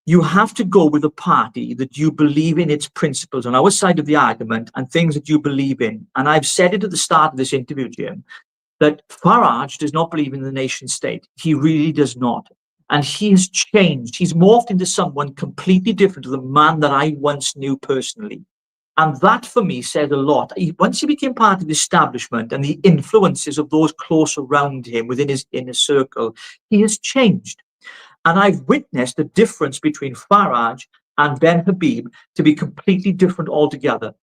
you have to go with a party that you believe in its principles on our side of the argument and things that you believe in. And I've said it at the start of this interview, Jim, that Farage does not believe in the nation state. He really does not. And he has changed. He's morphed into someone completely different to the man that I once knew personally. And that, for me, said a lot. Once he became part of the establishment and the influences of those close around him within his inner circle, he has changed. And I've witnessed the difference between Farage and Ben Habib to be completely different altogether.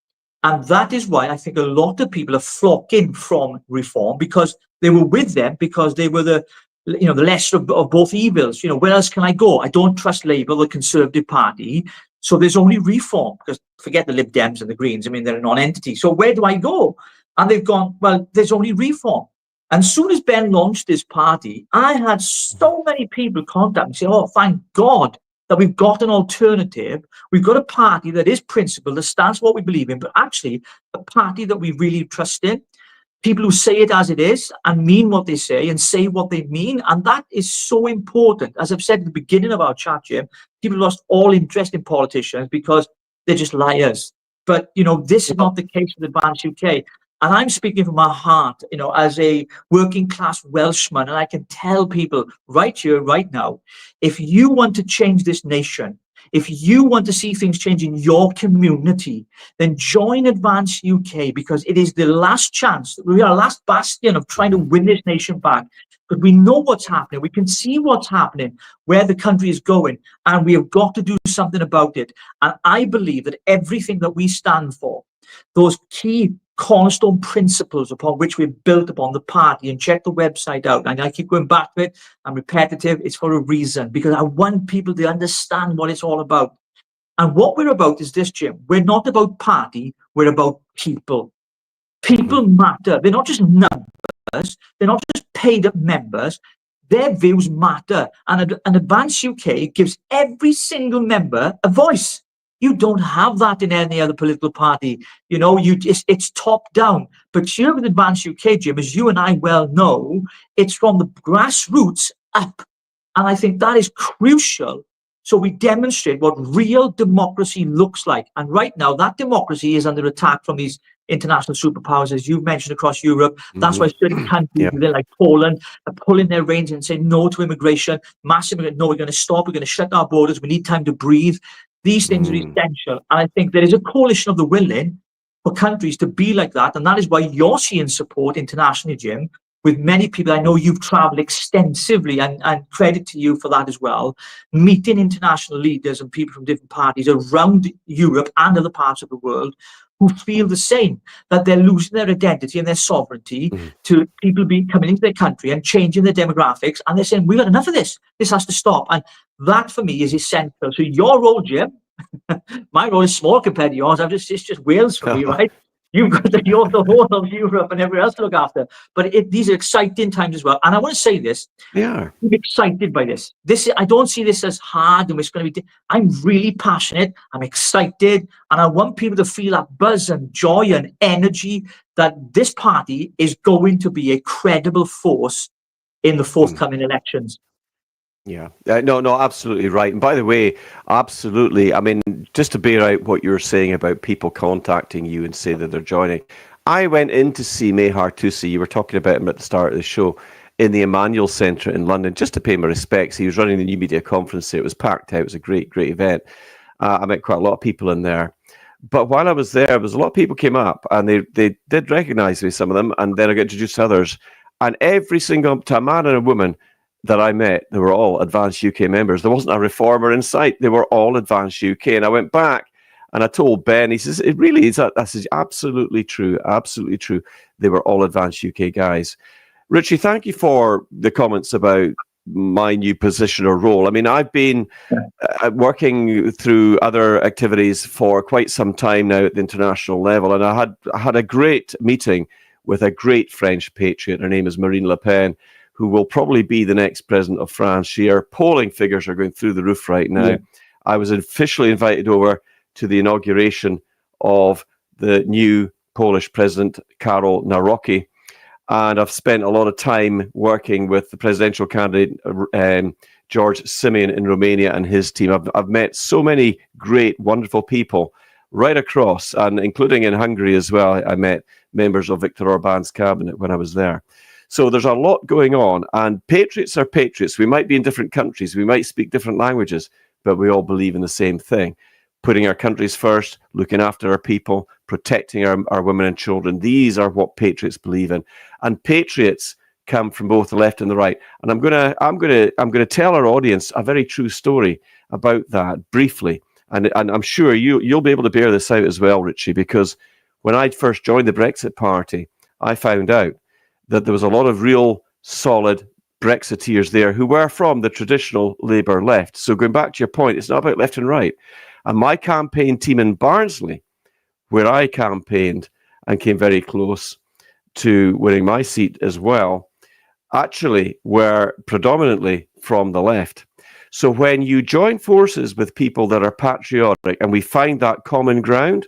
And that is why I think a lot of people are flocking from reform, because they were with them, because they were the lesser of both evils. Where else can I go? I don't trust Labour, the Conservative Party. So there's only reform, because forget the Lib Dems and the Greens. I mean, they're a non-entity. So where do I go? And they've gone, well, there's only reform. And as soon as Ben launched this party, I had so many people contact me saying, oh, thank God that we've got an alternative. We've got a party that is principled, that stands for what we believe in, but actually a party that we really trust in. People who say it as it is and mean what they say and say what they mean. And that is so important. As I've said at the beginning of our chat, Jim, people lost all interest in politicians because they're just liars. But, this is not the case with Advance UK. And I'm speaking from my heart, as a working class Welshman. And I can tell people right here, right now, if you want to change this nation, if you want to see things change in your community, then join Advance UK, because it is the last chance. We are the last bastion of trying to win this nation back. But we know what's happening. We can see what's happening, where the country is going, and we have got to do something about it. And I believe that everything that we stand for, those key cornerstone principles upon which we've built upon the party, and check the website out. And I keep going back to it. I'm repetitive. It's for a reason, because I want people to understand what it's all about. And what we're about is this, Jim. We're not about party. We're about people. People matter. They're not just numbers. They're not just paid up members. Their views matter. And Advance UK gives every single member a voice. You don't have that in any other political party. It's top down. But here with Advance UK, Jim, as you and I well know, it's from the grassroots up. And I think that is crucial. So we demonstrate what real democracy looks like. And right now, that democracy is under attack from these international superpowers, as you've mentioned, across Europe. That's why certain countries, like Poland, are pulling their reins and saying no to immigration, massive immigration. No, we're going to stop. We're going to shut our borders. We need time to breathe. These things are essential. And I think there is a coalition of the willing for countries to be like that. And that is why you're seeing support internationally, Jim, with many people. I know you've traveled extensively, and credit to you for that as well, meeting international leaders and people from different parties around Europe and other parts of the world who feel the same, that they're losing their identity and their sovereignty to people coming into their country and changing their demographics. And they're saying, we've got enough of this. This has to stop. And that for me is essential. So your role, Jim, my role is small compared to yours. It's just Wales for me, right? You've got you're the whole of Europe and everywhere else to look after. But these are exciting times as well. And I want to say this. I'm excited by this. I don't see this as hard and it's going to be. I'm really passionate. I'm excited. And I want people to feel that buzz and joy and energy that this party is going to be a credible force in the forthcoming elections.
No, absolutely right. And by the way, absolutely. I mean, just to bear out what you're saying about people contacting you and say that they're joining. I went in to see Mehar Tusi. You were talking about him at the start of the show in the Emmanuel Centre in London, just to pay my respects. He was running the New Media Conference. It was packed out. It was a great, great event. I met quite a lot of people in there. But while I was there was a lot of people came up and they did recognise me, some of them, and then I got introduced to others. And every single, to a man and a woman that I met, they were all Advance UK members. There wasn't a reformer in sight. They were all Advance UK. And I went back and I told Ben, he says, it really is, that's absolutely true, absolutely true. They were all Advance UK guys. Richie, thank you for the comments about my new position or role. I mean, I've been working through other activities for quite some time now at the international level. And I had a great meeting with a great French patriot. Her name is Marine Le Pen, who will probably be the next president of France. Her polling figures are going through the roof right now. I was officially invited over to the inauguration of the new Polish president, Karol Nawrocki. And I've spent a lot of time working with the presidential candidate, George Simeon in Romania and his team. I've met so many great, wonderful people right across, and including in Hungary as well. I met members of Viktor Orban's cabinet when I was there. So there's a lot going on, and patriots are patriots. We might be in different countries, we might speak different languages, but we all believe in the same thing. Putting our countries first, looking after our people, protecting our women and children. These are what patriots believe in. And patriots come from both the left and the right. And I'm gonna tell our audience a very true story about that briefly. And I'm sure you'll be able to bear this out as well, Richie, because when I first joined the Brexit Party, I found out that there was a lot of real solid Brexiteers there who were from the traditional Labour left. So going back to your point, it's not about left and right. And my campaign team in Barnsley, where I campaigned and came very close, to winning my seat as well actually were predominantly from the left. So when you join forces with people that are patriotic and we find that common ground,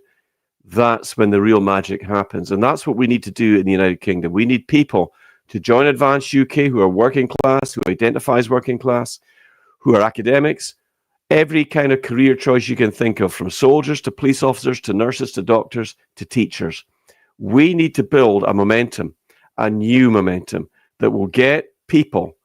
that's when the real magic happens. And that's what we need to do in the United Kingdom. We need people to join Advance UK who are working class, who identify as working class, who are academics, every kind of career choice you can think of, from soldiers to police officers to nurses to doctors to teachers. We need to build a momentum, a new momentum that will get people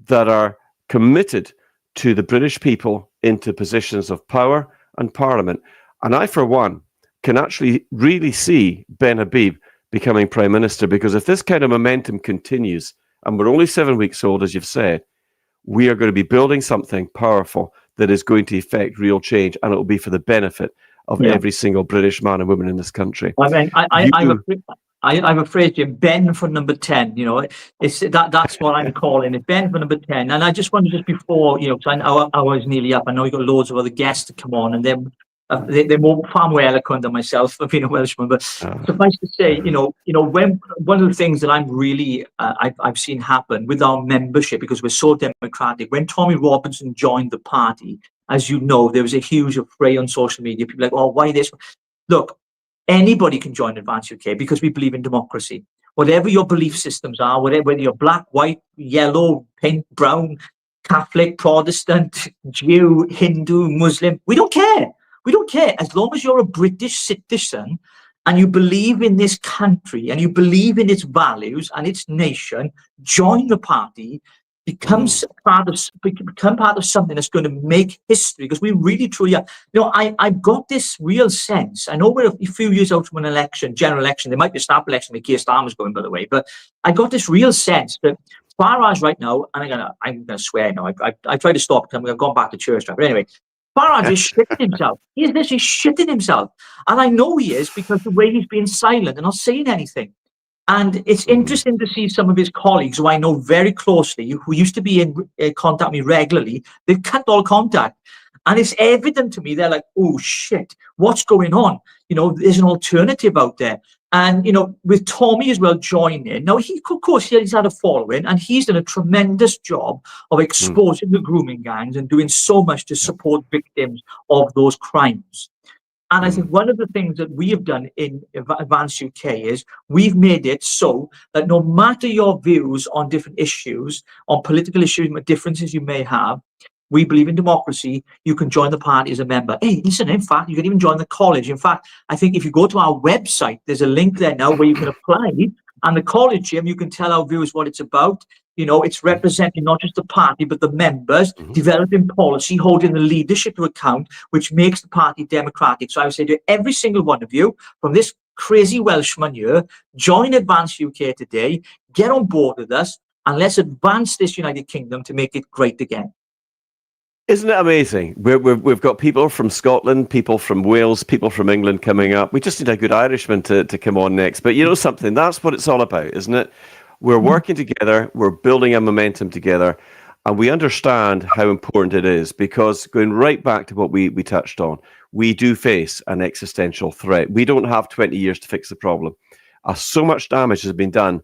that are committed to the British people into positions of power and parliament. And I, for one, can actually really see Ben Habib becoming Prime Minister, because if this kind of momentum continues, and we're only 7 weeks old, as you've said, we are going to be building something powerful that is going to effect real change, and it will be for the benefit of every single British man and woman in this country.
I mean, I'm afraid, Jim, Ben for number 10, you know, that's what I'm calling it, Ben for number 10. And I just wonder, just before, you know, because I know our hour is nearly up, I know you've got loads of other guests to come on, and they're far more eloquent than myself for being a Welshman. But suffice to say, you know, when one of the things that I'm really I've seen happen with our membership, because we're so democratic, when Tommy Robinson joined the party, as you know, there was a huge affray on social media. People like, oh, why this? Look, anybody can join Advance UK because we believe in democracy. Whatever your belief systems are, whether you're black, white, yellow, pink, brown, Catholic, Protestant, Jew, Hindu, Muslim, we don't care. We don't care. As long as you're a British citizen and you believe in this country and you believe in its values and its nation, join the party, become part of something that's going to make history, because we really truly are. You know, I've got this real sense. I know we're a few years out from an election, general election. There might be a snap election with Keir Starmer's going, by the way, but I got this real sense that Farage right now, and I'm gonna swear now. I tried to stop because I've gone back to church, but anyway. Farage is shitting himself. He is literally shitting himself. And I know he is, because the way he's being silent and not saying anything. And it's interesting to see some of his colleagues, who I know very closely, who used to be in contact with me regularly, they've cut all contact. And it's evident to me, they're like, oh shit, what's going on? You know, there's an alternative out there. And, you know, with Tommy as well joining, now of course, he's had a following, and he's done a tremendous job of exposing the grooming gangs and doing so much to support victims of those crimes. And I think one of the things that we have done in Advance UK is we've made it so that no matter your views on different issues, on political issues, differences you may have, we believe in democracy. You can join the party as a member. Hey, listen, in fact, you can even join the college. In fact, I think if you go to our website, there's a link there now where you can apply. And the college, Jim, you can tell our viewers what it's about. You know, it's representing not just the party, but the members, developing policy, holding the leadership to account, which makes the party democratic. So I would say to every single one of you, from this crazy Welshman here, join Advance UK today, get on board with us, and let's advance this United Kingdom to make it great again.
Isn't it amazing? We've got people from Scotland, people from Wales, people from England coming up. We just need a good Irishman to come on next. But you know something? That's what it's all about, isn't it? We're working together. We're building a momentum together. And we understand how important it is, because going right back to what we touched on, we do face an existential threat. We don't have 20 years to fix the problem. So much damage has been done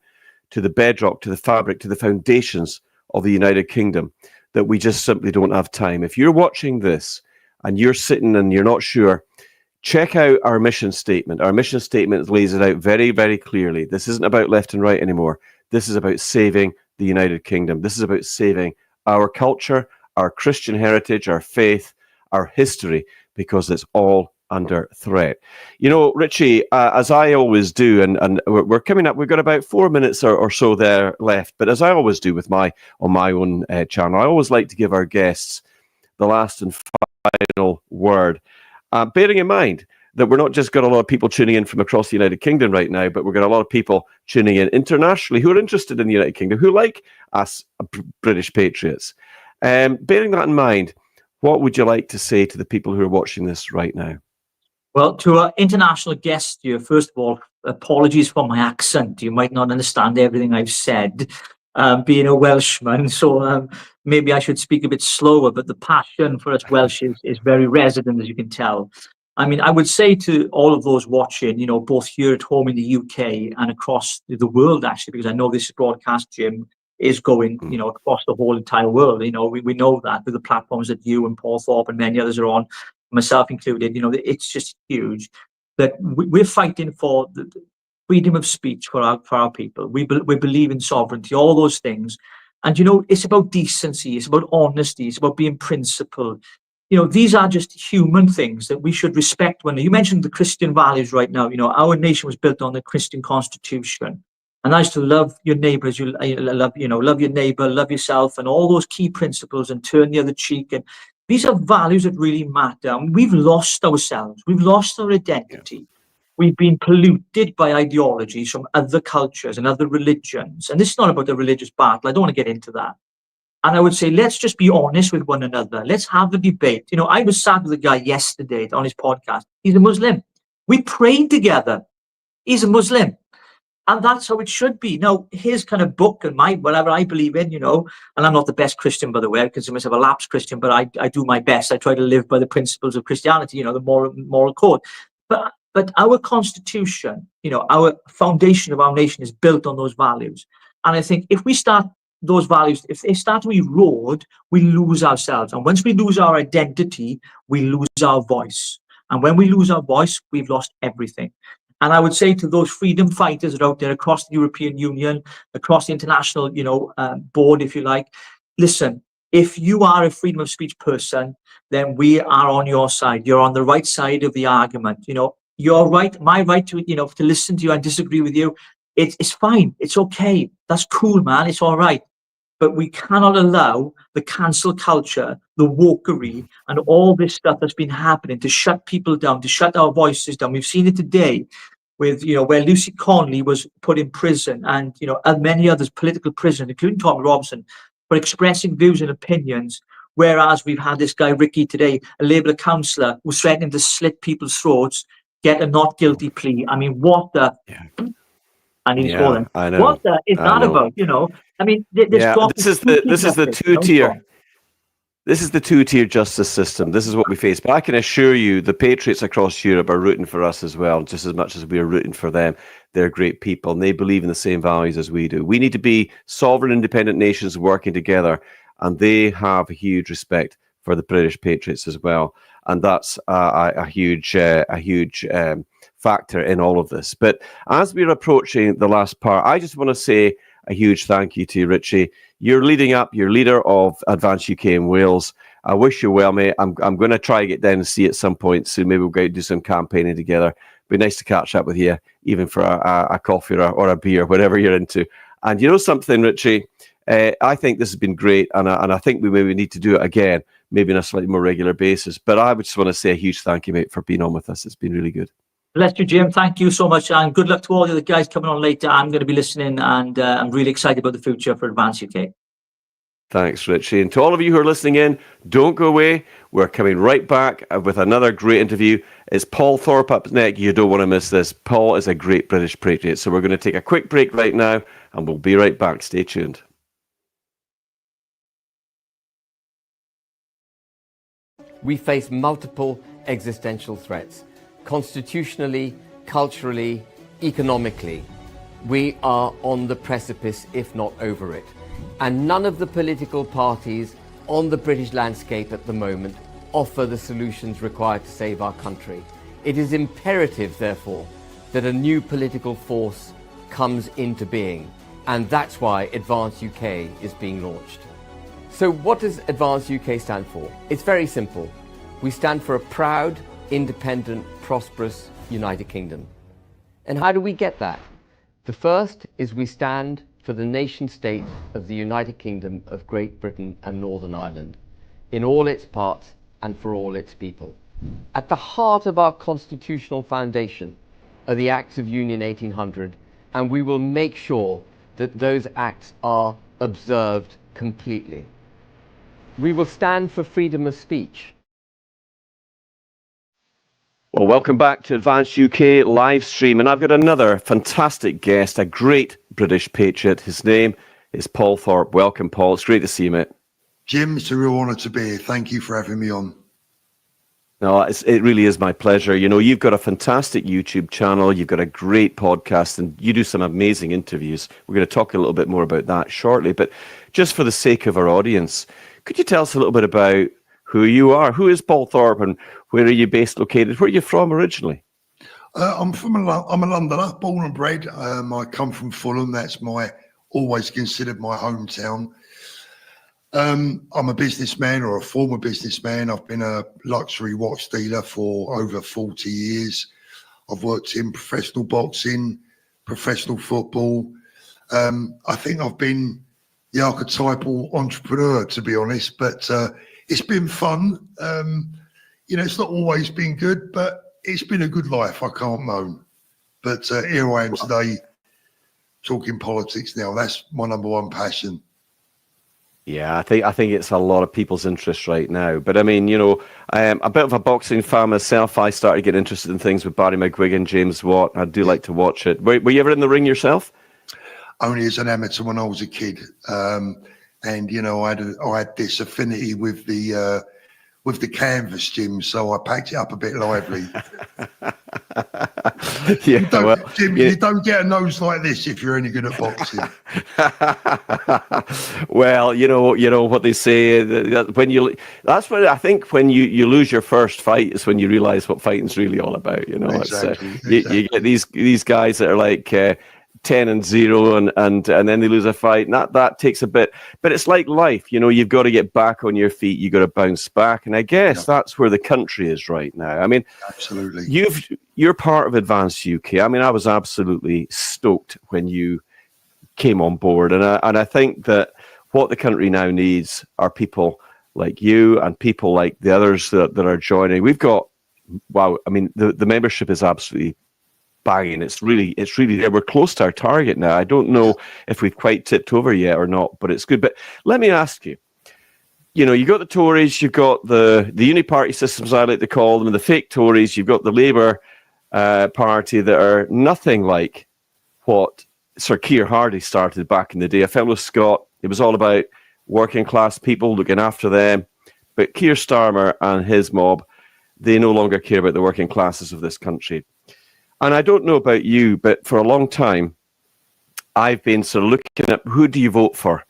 to the bedrock, to the fabric, to the foundations of the United Kingdom, that we just simply don't have time. If you're watching this and you're sitting and you're not sure, check out our mission statement. Our mission statement lays it out very, very clearly. This isn't about left and right anymore. This is about saving the United Kingdom. This is about saving our culture, our Christian heritage, our faith, our history, because it's all under threat. You know, Richie, as I always do, and we're coming up, we've got about 4 minutes or so there left, but as I always do on my own channel, I always like to give our guests the last and final word, bearing in mind that we're not just got a lot of people tuning in from across the United Kingdom right now, but we've got a lot of people tuning in internationally who are interested in the United Kingdom, who like us British patriots. Bearing that in mind, what would you like to say to the people who are watching this right now?
Well, to our international guests here, first of all, apologies for my accent. You might not understand everything I've said, being a Welshman, so maybe I should speak a bit slower, but the passion for us Welsh is very resident, as you can tell. I mean, I would say to all of those watching, you know, both here at home in the UK and across the world, actually, because I know this broadcast, Jim, is going, you know, across the whole entire world. You know, we know that with the platforms that you and Paul Thorp and many others are on, myself included, you know, it's just huge that we're fighting for the freedom of speech for our people. We believe in sovereignty, all those things. And, you know, it's about decency, it's about honesty, it's about being principled. You know, these are just human things that we should respect. When you mentioned the Christian values right now, you know, our nation was built on the Christian constitution. And I used to love your neighbors, love your neighbor, love yourself, and all those key principles, and turn the other cheek. And these are values that really matter. And we've lost ourselves. We've lost our identity. We've been polluted by ideologies from other cultures and other religions. And this is not about a religious battle. I don't want to get into that. And I would say, let's just be honest with one another. Let's have a debate. You know, I was sat with a guy yesterday on his podcast. He's a Muslim. We prayed together. He's a Muslim. And that's how it should be. Now, his kind of book and whatever I believe in, you know, and I'm not the best Christian, by the way. I consider myself a lapsed Christian, but I do my best. I try to live by the principles of Christianity, you know, the moral code. But our constitution, you know, our foundation of our nation is built on those values. And I think if we start those values, if they start to erode, we lose ourselves. And once we lose our identity, we lose our voice. And when we lose our voice, we've lost everything. And I would say to those freedom fighters that are out there across the European Union, across the international, you know, board, if you like, listen, if you are a freedom of speech person, then we are on your side. You're on the right side of the argument. You know, your right, my right to, you know, to listen to you and disagree with you. It's fine. It's okay. That's cool, man. It's all right. But we cannot allow the cancel culture, the wokery, and all this stuff that's been happening to shut people down, to shut our voices down. We've seen it today with, you know, where Lucy Conley was put in prison, and, you know, and many others, political prisoners, including Tommy Robinson, for expressing views and opinions. Whereas we've had this guy, Ricky, today, a Labour councillor, who's threatening to slit people's throats, get a not guilty plea. I mean, what the... I need to call them.
I know.
What is that about? You know, I mean, this
is the two-tier. This is the two-tier justice system. This is what we face. But I can assure you, the patriots across Europe are rooting for us as well, just as much as we are rooting for them. They're great people, and they believe in the same values as we do. We need to be sovereign, independent nations working together, and they have a huge respect for the British patriots as well. And that's a huge factor in all of this. But as we're approaching the last part, I just want to say a huge thank you to you, Richie. You're leader of Advance UK in Wales. I wish you well, mate. I'm going to try to get down and see you at some point soon. Maybe we'll go do some campaigning together. It'd be nice to catch up with you, even for a coffee or a beer, whatever you're into. And you know something, Richie? I think this has been great, and I think we maybe need to do it again, maybe on a slightly more regular basis. But I would just want to say a huge thank you, mate, for being on with us. It's been really good.
Bless you, Jim. Thank you so much, and good luck to all the other guys coming on later. I'm going to be listening, and I'm really excited about the future for Advance UK.
Thanks, Richie. And to all of you who are listening in, don't go away. We're coming right back with another great interview. It's Paul Thorp up next. You don't want to miss this. Paul is a great British patriot. So we're going to take a quick break right now, and we'll be right back. Stay tuned.
We face multiple existential threats. Constitutionally, culturally, economically, we are on the precipice, if not over it. And none of the political parties on the British landscape at the moment offer the solutions required to save our country. It is imperative, therefore, that a new political force comes into being. And that's why Advance UK is being launched. So what does Advance UK stand for? It's very simple. We stand for a proud, independent, prosperous United Kingdom. And how do we get that? The first is we stand for the nation state of the United Kingdom of Great Britain and Northern Ireland, in all its parts and for all its people. At the heart of our constitutional foundation are the Acts of Union 1800, and we will make sure that those acts are observed completely. We will stand for freedom of speech.
Well, welcome back to Advance UK live stream, and I've got another fantastic guest, a great British patriot. His name is Paul Thorp. Welcome, Paul. It's great to see you, mate.
Jim, it's a real honour to be here. Thank you for having me on.
No, it really is my pleasure. You know, you've got a fantastic YouTube channel, you've got a great podcast, and you do some amazing interviews. We're going to talk a little bit more about that shortly. But just for the sake of our audience, could you tell us a little bit about who you are? Who is Paul Thorp, and where are you based, located? Where are you from originally?
I'm a Londoner, born and bred. I come from Fulham. That's always considered my hometown. I'm a businessman, or a former businessman. I've been a luxury watch dealer for over 40 years. I've worked in professional boxing, professional football. I think I've been the archetypal entrepreneur, to be honest, but it's been fun. It's not always been good, but it's been a good life. I can't moan. But here I am today talking politics now. That's my number one passion.
Yeah, I think it's a lot of people's interest right now. But I mean, I'm a bit of a boxing fan myself. I started getting interested in things with Barry McGuigan, James Watt. I do like to watch it. Were you ever in the ring yourself?
Only as an amateur when I was a kid. And I had this affinity with the canvas gym, so I packed it up a bit lively.
Yeah,
Jim, you don't get a nose like this if you're any good at boxing.
Well, you know what they say. That's what I think. When you lose your first fight is when you realize what fighting's really all about.
Exactly.
You get these guys that are like 10-0 and then they lose a fight. And that takes a bit, but it's like life. You've got to get back on your feet. You got to bounce back, and I guess that's where the country is right now. I mean,
absolutely.
You're part of Advance UK. I mean, I was absolutely stoked when you came on board, and I think that what the country now needs are people like you and people like the others that are joining. We've got, wow, I mean, the membership is absolutely banging. It's really there. We're close to our target now. I don't know if we've quite tipped over yet or not, but it's good. But let me ask you, you got the Tories, you've got the uni-party systems, I like to call them, the fake Tories, you've got the Labour Party that are nothing like what Sir Keir Hardie started back in the day. A fellow Scot, it was all about working class people, looking after them. But Keir Starmer and his mob, they no longer care about the working classes of this country. And I don't know about you, but for a long time, I've been sort of looking at who do you vote for,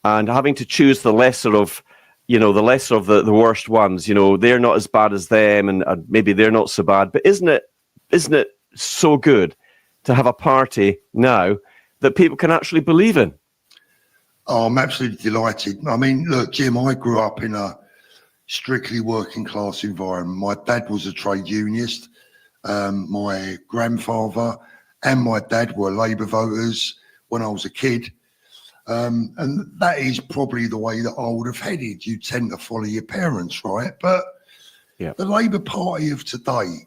and having to choose the lesser of, the worst ones. They're not as bad as them, and maybe they're not so bad. But isn't it so good to have a party now that people can actually believe in?
Oh, I'm absolutely delighted. I mean, look, Jim, I grew up in a strictly working class environment. My dad was a trade unionist. My grandfather and my dad were Labour voters when I was a kid. And that is probably the way that I would have headed. You tend to follow your parents, right? But the Labour Party of today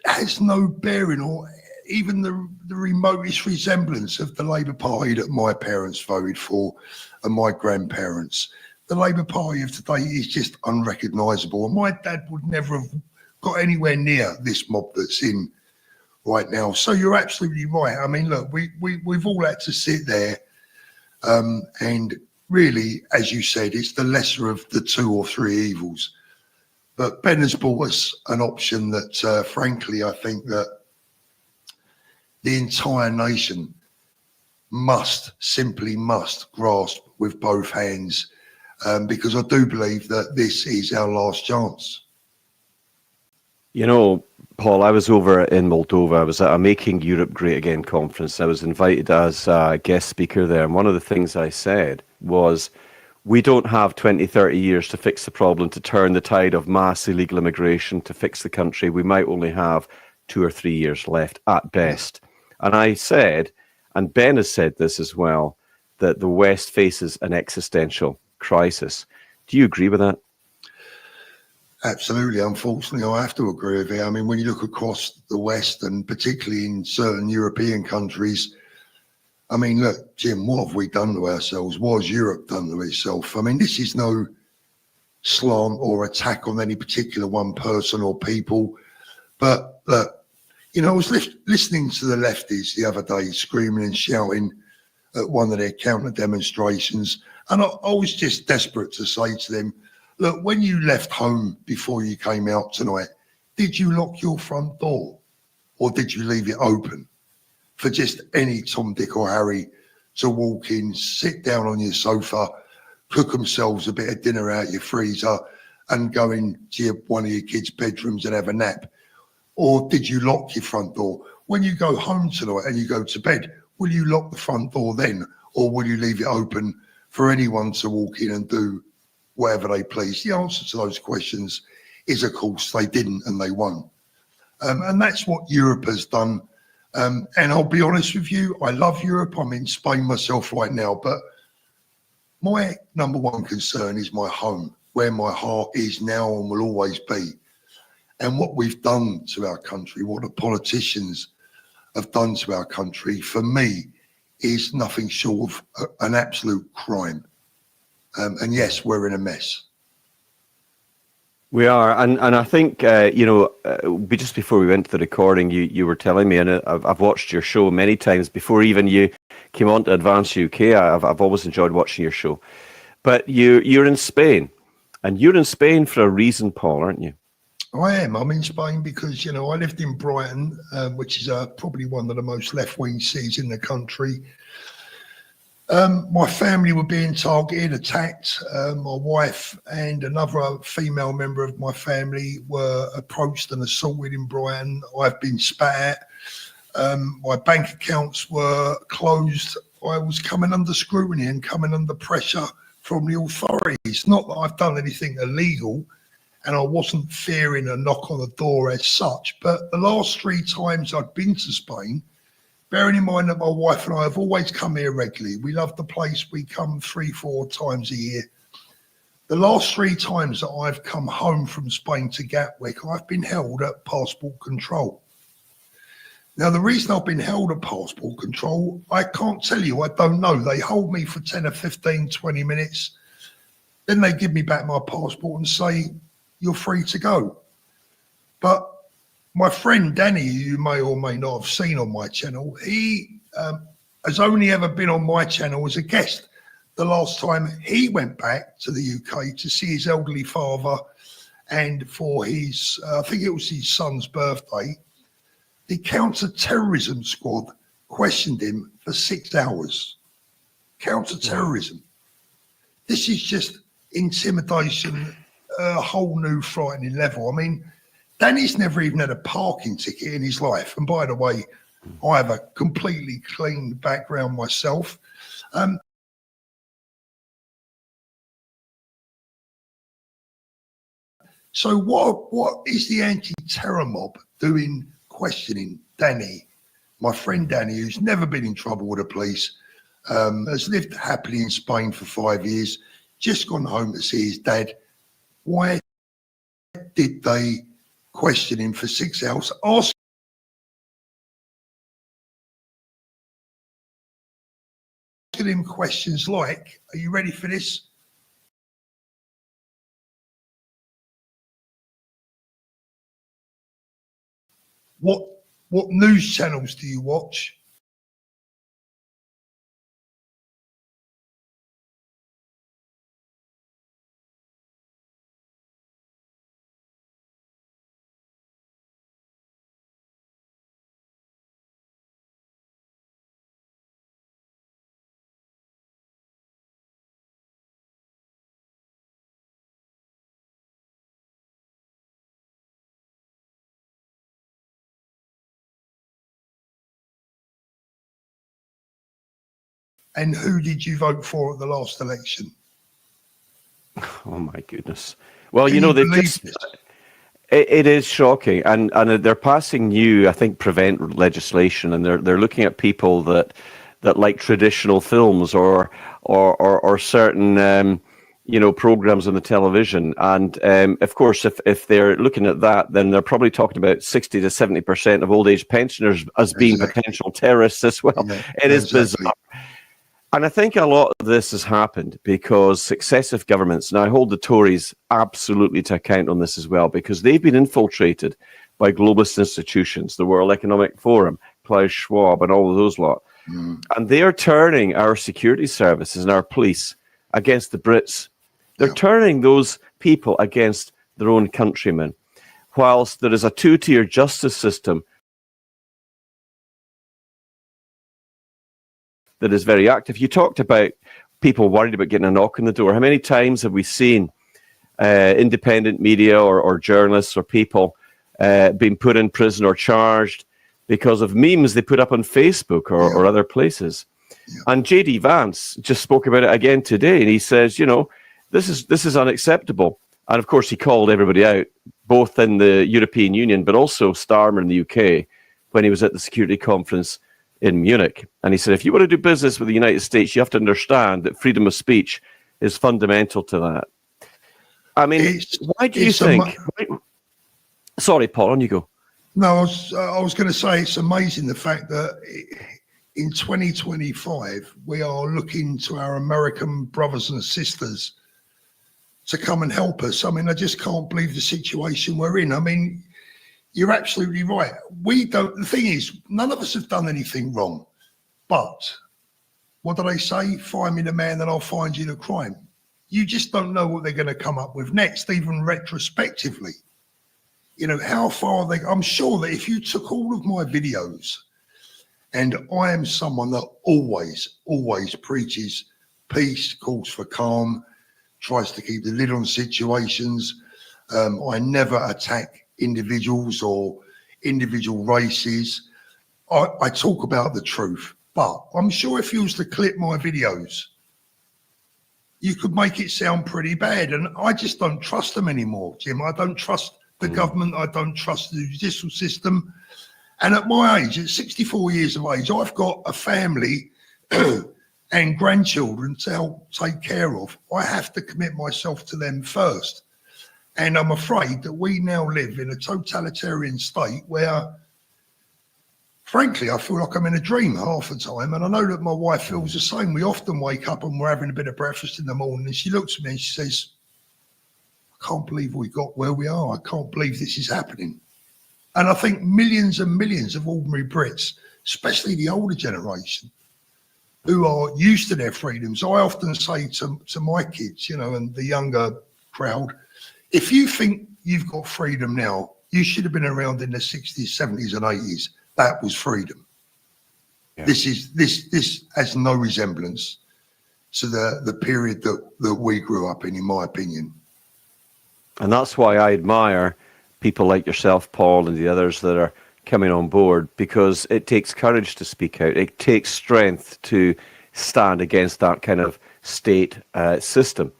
has no bearing or even the remotest resemblance of the Labour Party that my parents voted for and my grandparents. The Labour Party of today is just unrecognisable. And my dad would never have got anywhere near this mob that's in right now. So you're absolutely right. I mean, look, we've all had to sit there and really, as you said, it's the lesser of the two or three evils. But Ben has brought us an option that, frankly, I think that the entire nation simply must grasp with both hands, because I do believe that this is our last chance.
Paul, I was over in Moldova. I was at a Making Europe Great Again conference. I was invited as a guest speaker there. And one of the things I said was, we don't have 20, 30 years to fix the problem, to turn the tide of mass illegal immigration, to fix the country. We might only have 2 or 3 years left at best. And I said, and Ben has said this as well, that the West faces an existential crisis. Do you agree with that?
Absolutely. Unfortunately, I have to agree with you. I mean, when you look across the West, and particularly in certain European countries, I mean, look, Jim, what have we done to ourselves? What has Europe done to itself? I mean, this is no slant or attack on any particular one person or people. But look, I was listening to the lefties the other day screaming and shouting at one of their counter demonstrations. And I was just desperate to say to them, look, when you left home before you came out tonight, did you lock your front door or did you leave it open for just any Tom, Dick or Harry to walk in, sit down on your sofa, cook themselves a bit of dinner out your freezer and go into one of your kids' bedrooms and have a nap? Or did you lock your front door? When you go home tonight and you go to bed, will you lock the front door then? Or will you leave it open for anyone to walk in and do whatever they please? The answer to those questions is, of course, they didn't and they won't. And that's what Europe has done. And I'll be honest with you, I love Europe. I'm in Spain myself right now, but my number one concern is my home, where my heart is now and will always be. And what we've done to our country, what the politicians have done to our country, for me, is nothing short of an absolute crime. And yes, we're in a mess.
We are, and I think just before we went to the recording, you were telling me, and I've watched your show many times before even you came on to Advance UK. I've always enjoyed watching your show, but you're in Spain, and you're in Spain for a reason, Paul, aren't you?
I am. I'm in Spain because I lived in Brighton, which is probably one of the most left-wing cities in the country. My family were being targeted, attacked. My wife and another female member of my family were approached and assaulted in Brighton. I've been spat at. My bank accounts were closed. I was coming under scrutiny and coming under pressure from the authorities. Not that I've done anything illegal and I wasn't fearing a knock on the door as such, but the last 3 times I'd been to Spain, bearing in mind that my wife and I have always come here regularly. We love the place. We come 3-4 times a year. The last 3 times that I've come home from Spain to Gatwick, I've been held at passport control. Now, the reason I've been held at passport control, I can't tell you. I don't know. They hold me for 10 or 15, 20 minutes. Then they give me back my passport and say, you're free to go. But my friend Danny, who you may or may not have seen on my channel, he has only ever been on my channel as a guest. The last time he went back to the UK to see his elderly father and for his, I think it was his son's birthday, the counter-terrorism squad questioned him for 6 hours. Counter-terrorism. This is just intimidation, a whole new frightening level. I mean, Danny's never even had a parking ticket in his life. And by the way, I have a completely clean background myself. So what is the anti-terror mob doing questioning Danny, my friend Danny, who's never been in trouble with the police, has lived happily in Spain for 5 years, just gone home to see his dad. Why did they question him for 6 hours, asking him questions like, are you ready for this? What news channels do you watch? And who did you vote for at the last election?
Oh my goodness. Well,
Can you
they
believe
just
this?
it is shocking, and they're passing new, I think, prevent legislation, and they're looking at people that like traditional films or certain programs on the television, and of course, if they're looking at that, then they're probably talking about 60 to 70% of old age pensioners as being potential terrorists as well.
Yeah,
it is
exactly.
bizarre. And I think a lot of this has happened because successive governments, and I hold the Tories absolutely to account on this as well, because they've been infiltrated by globalist institutions, the World Economic Forum, Klaus Schwab, and all of those lot. And they are turning our security services and our police against the Brits They're turning those people against their own countrymen, whilst there is a two-tier justice system that is very active. You talked about people worried about getting a knock on the door. How many times have we seen independent media or journalists or people being put in prison or charged because of memes they put up on Facebook or other places? And J.D. Vance just spoke about it again today, and he says, you know, this is unacceptable. And of course, he called everybody out, both in the European Union, but also Starmer in the UK, when he was at the security conference in Munich. And he said, if you want to do business with the United States, you have to understand that freedom of speech is fundamental to that. I mean, why do you think... Sorry, Paul, on you go.
No, I was going to say it's amazing the fact that in 2025, we are looking to our American brothers and sisters to come and help us. I mean, I just can't believe the situation we're in. I mean, you're absolutely right. The thing is, none of us have done anything wrong. But what do they say? Find me the man and I'll find you the crime. You just don't know what they're going to come up with next, even retrospectively. You know, how far I'm sure that if you took all of my videos, and I am someone that always preaches peace, calls for calm, tries to keep the lid on situations. I never attack individuals or individual races. I talk about the truth, but I'm sure if you was to clip my videos, you could make it sound pretty bad. And I just don't trust them anymore, Jim. I don't trust the government. I don't trust the judicial system. And at my age, at 64 years of age, I've got a family and grandchildren to help take care of. I have to commit myself to them first. And I'm afraid that we now live in a totalitarian state where, frankly, I feel like I'm in a dream half the time. And I know that my wife feels the same. We often wake up and we're having a bit of breakfast in the morning and she looks at me and she says, I can't believe we got where we are. I can't believe this is happening. And I think millions and millions of ordinary Brits, especially the older generation, who are used to their freedoms. I often say to my kids, you know, and the younger crowd, if you think you've got freedom now, you should have been around in the 60s, 70s and 80s. That was freedom. Yeah. This has no resemblance to the period that we grew up in my opinion.
And that's why I admire people like yourself, Paul, and the others that are coming on board, because it takes courage to speak out. It takes strength to stand against that kind of state system.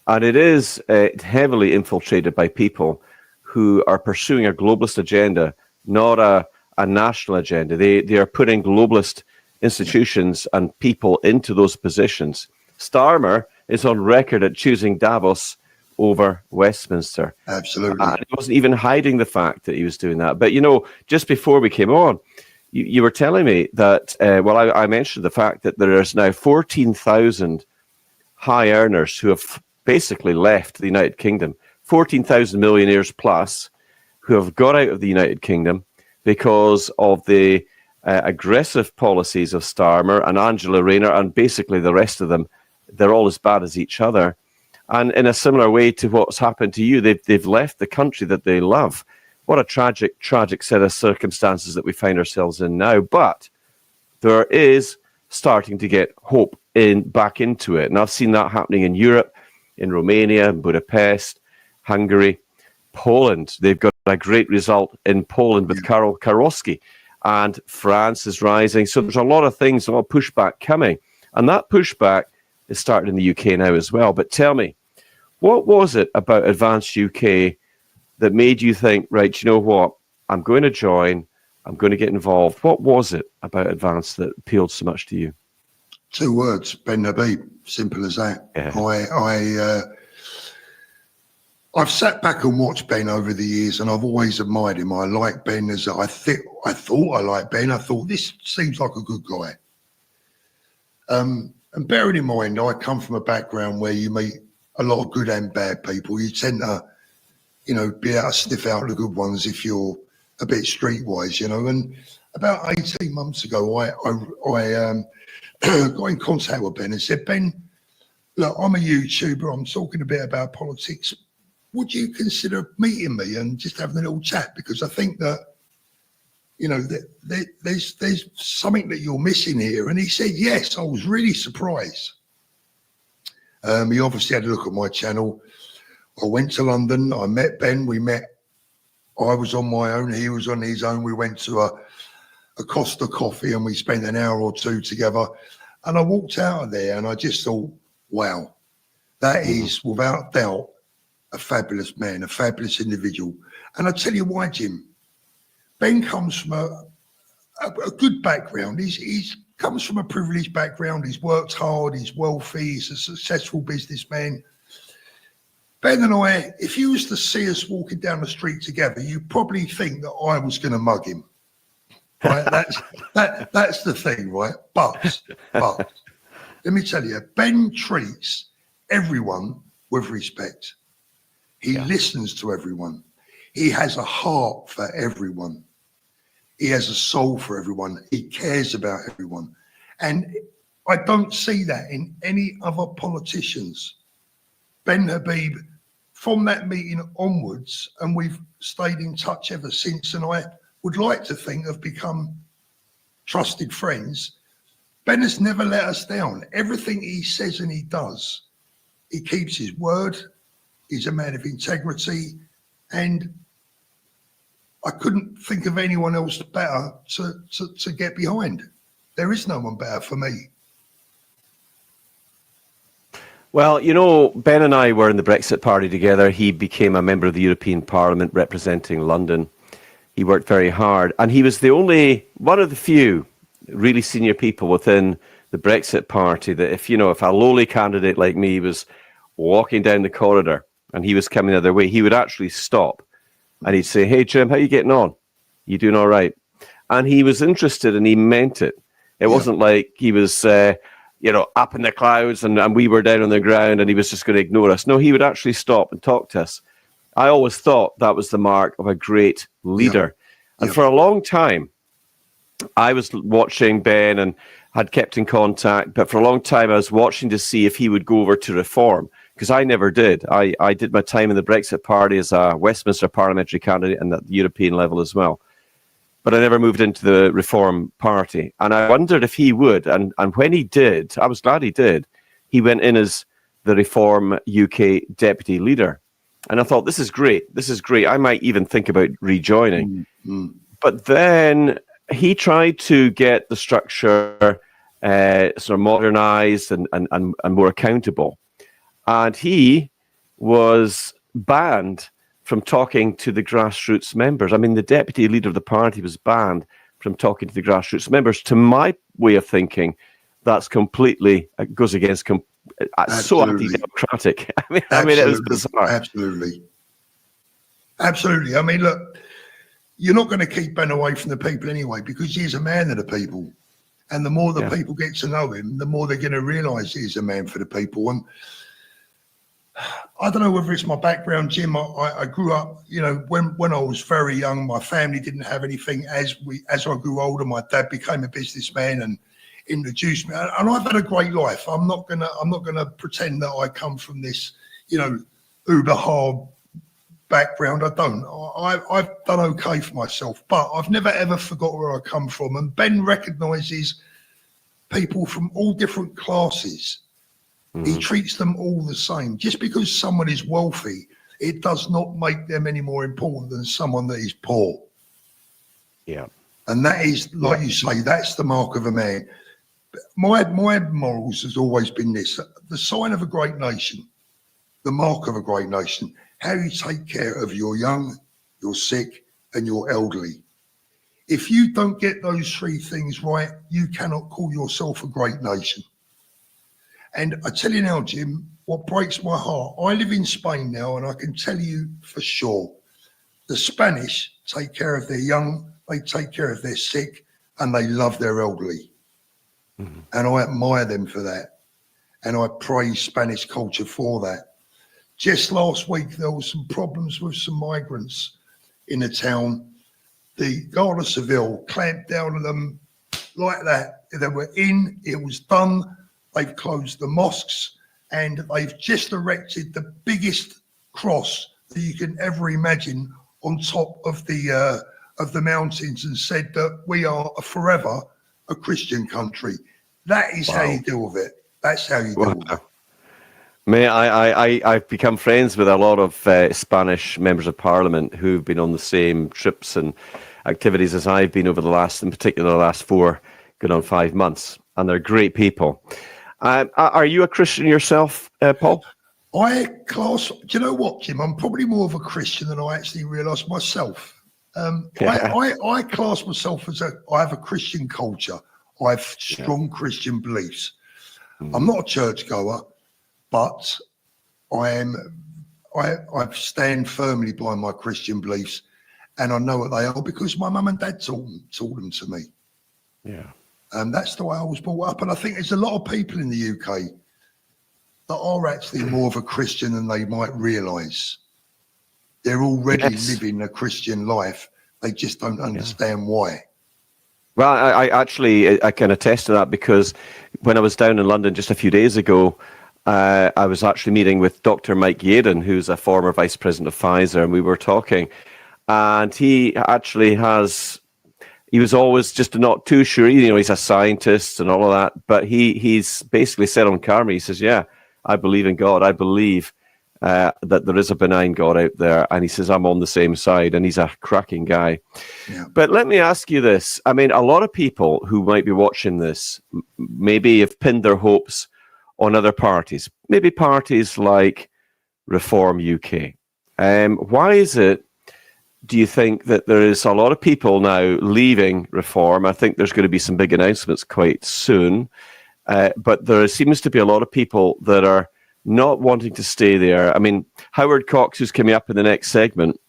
And it is heavily infiltrated by people who are pursuing a globalist agenda, not a national agenda. They are putting globalist institutions and people into those positions. Starmer is on record at choosing Davos over Westminster.
Absolutely.
And he wasn't even hiding the fact that he was doing that. But, you know, just before we came on, you were telling me that, I mentioned the fact that there is now 14,000 high earners who have basically left the United Kingdom, 14,000 millionaires plus who have got out of the United Kingdom because of the aggressive policies of Starmer and Angela Rayner and basically the rest of them. They're all as bad as each other. And in a similar way to what's happened to you, they've left the country that they love. What a tragic set of circumstances that we find ourselves in now. But there is starting to get hope back into it. And I've seen that happening in Europe, in Romania, Budapest, Hungary, Poland. They've got a great result in Poland with Karol Karowski. And France is rising. So there's a lot of things, a lot of pushback coming. And that pushback is starting in the UK now as well. But tell me, what was it about Advance UK that made you think, right, you know what, I'm going to join, I'm going to get involved? What was it about Advance that appealed so much to you?
2 words, Ben Habib, simple as that. Yeah. I've sat back and watched Ben over the years and I've always admired him. I like Ben I thought I liked Ben. I thought this seems like a good guy. And bearing in mind, I come from a background where you meet a lot of good and bad people. You tend to, you know, be able to sniff out the good ones if you're a bit streetwise, you know. And about 18 months ago, I got in contact with Ben and said, Ben, look, I'm a YouTuber. I'm talking a bit about politics. Would you consider meeting me and just having a little chat? Because I think that, you know, there's something that you're missing here. And he said, yes. I was really surprised. He obviously had a look at my channel. I went to London. I met Ben. We met. I was on my own. He was on his own. We went to a Costa Coffee and we spent an hour or two together. And I walked out of there and I just thought, wow, that is without doubt a fabulous man, a fabulous individual. And I'll tell you why, Jim. Ben comes from a good background. He's comes from a privileged background. He's worked hard. He's wealthy. He's a successful businessman. Ben and I, if you was to see us walking down the street together, you probably think that I was going to mug him. Right? That's the thing, right? But let me tell you, Ben treats everyone with respect. He listens to everyone. He has a heart for everyone. He has a soul for everyone. He cares about everyone. And I don't see that in any other politicians. Ben Habib, from that meeting onwards, and we've stayed in touch ever since, and I would like to think have become trusted friends. Ben has never let us down. Everything he says and he does, he keeps his word. He's a man of integrity, and I couldn't think of anyone else better to get behind. There is no one better for me.
Well, you know, Ben and I were in the Brexit Party together. He became a member of the European Parliament representing London. He worked very hard, and he was one of the few really senior people within the Brexit Party that if a lowly candidate like me was walking down the corridor and he was coming the other way, he would actually stop and he'd say, "Hey, Jim, how you getting on? You doing all right?" And he was interested and he meant it. It wasn't like he was, up in the clouds and we were down on the ground and he was just going to ignore us. No, he would actually stop and talk to us. I always thought that was the mark of a great leader. And for a long time, I was watching Ben and had kept in contact, but for a long time I was watching to see if he would go over to Reform, because I never did. I did my time in the Brexit Party as a Westminster parliamentary candidate and at the European level as well. But I never moved into the Reform Party. And I wondered if he would. And when he did, I was glad he did. He went in as the Reform UK deputy leader. And I thought, this is great. This is great. I might even think about rejoining. But then he tried to get the structure sort of modernized and more accountable. And he was banned from talking to the grassroots members. I mean, the deputy leader of the party was banned from talking to the grassroots members. To my way of thinking, that's completely goes against so anti-democratic. I mean, it was bizarre.
Absolutely. I mean, look, you're not going to keep Ben away from the people anyway, because he's a man of the people. And the more the people get to know him, the more they're going to realise he's a man for the people. And I don't know whether it's my background, Jim. I grew up, when I was very young, my family didn't have anything. As I grew older, my dad became a businessman and introduced me, and I've had a great life. I'm not gonna pretend that I come from this, uber hard background. I don't. I've done okay for myself, but I've never ever forgot where I come from. And Ben recognises people from all different classes. He treats them all the same. Just because someone is wealthy, it does not make them any more important than someone that is poor.
Yeah.
And that is, like you say, that's the mark of a man. My morals has always been this: the sign of a great nation, the mark of a great nation, how you take care of your young, your sick, and your elderly. If you don't get those three things right, you cannot call yourself a great nation. And I tell you now, Jim, what breaks my heart, I live in Spain now, and I can tell you for sure, the Spanish take care of their young, they take care of their sick, and they love their elderly. And I admire them for that. And I praise Spanish culture for that. Just last week, there was some problems with some migrants in the town. The Guardia Civil clamped down on them like that. They were in, it was done. They've closed the mosques and they've just erected the biggest cross that you can ever imagine on top of the mountains, and said that we are forever a Christian country. That is how you deal with it. That's how you deal with it.
I've become friends with a lot of Spanish members of parliament who've been on the same trips and activities as I've been over the last, in particular, the last 4, going on 5 months. And they're great people. Are you a Christian yourself, Paul?
Do you know what, Jim? I'm probably more of a Christian than I actually realise myself. I class myself as I have a Christian culture. I have strong Christian beliefs. I'm not a churchgoer, but I stand firmly by my Christian beliefs, and I know what they are because my mum and dad taught them to me.
Yeah.
That's the way I was brought up. And I think there's a lot of people in the UK that are actually more of a Christian than they might realise. They're already living a Christian life. They just don't understand why.
Well, I can attest to that, because when I was down in London just a few days ago, I was actually meeting with Dr. Mike Yaden, who's a former vice president of Pfizer, and we were talking. And he actually he was always just not too sure. You know, he's a scientist and all of that, but he's basically said on camera, he says, yeah, I believe in God. I believe that there is a benign God out there. And he says, I'm on the same side. And he's a cracking guy. Yeah. But let me ask you this. I mean, a lot of people who might be watching this maybe have pinned their hopes on other parties, maybe parties like Reform UK. Why is it, do you think, that there is a lot of people now leaving Reform? I think there's going to be some big announcements quite soon. But there seems to be a lot of people that are not wanting to stay there. I mean, Howard Cox, who's coming up in the next segment,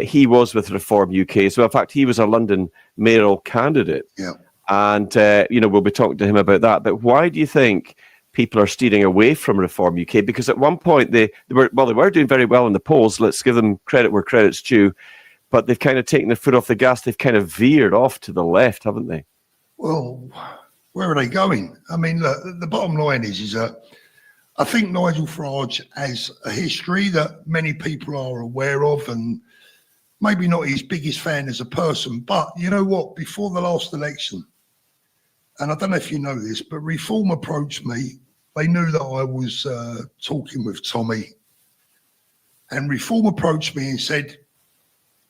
he was with Reform UK. So, in fact, he was a London mayoral candidate. Yeah. And, we'll be talking to him about that. But why do you think people are steering away from Reform UK? Because at one point they were doing very well in the polls. Let's give them credit where credit's due. But they've kind of taken their foot off the gas. They've kind of veered off to the left, haven't they?
Well, where are they going? I mean, look, the bottom line is that I think Nigel Farage has a history that many people are aware of, and maybe not his biggest fan as a person. But you know what? Before the last election, and I don't know if you know this, but Reform approached me. They knew that I was talking with Tommy, and Reform approached me and said,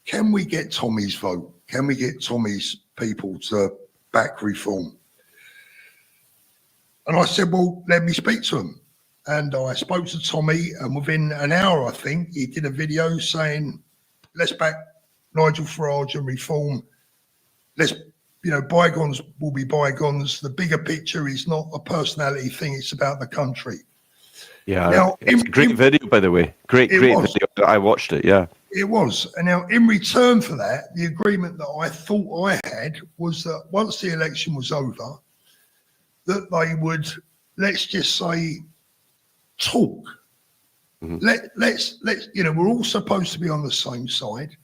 can we get Tommy's vote? Can we get Tommy's people to back Reform? And I said, well, let me speak to him. And I spoke to Tommy, and within an hour, I think, he did a video saying, let's back Nigel Farage and Reform. Bygones will be bygones. The bigger picture is not a personality thing, it's about the country.
Yeah, now, it's a great video, by the way. Great video. I watched it, yeah.
It was. And now, in return for that, the agreement that I thought I had was that once the election was over, that they would, let's just say, talk. Mm-hmm. Let's we're all supposed to be on the same side.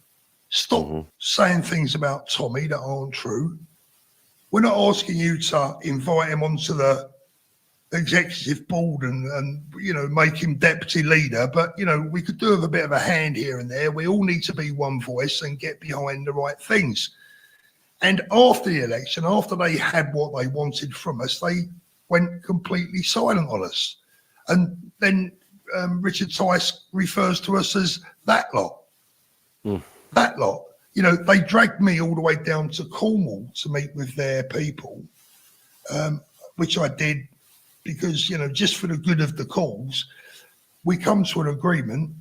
Stop saying things about Tommy that aren't true. We're not asking you to invite him onto the executive board and make him deputy leader, but we could do with a bit of a hand here and there. We all need to be one voice and get behind the right things. And after the election, after they had what they wanted from us, they went completely silent on us. And then Richard Tice refers to us as that lot. That lot. They dragged me all the way down to Cornwall to meet with their people, which I did because, just for the good of the cause. We come to an agreement.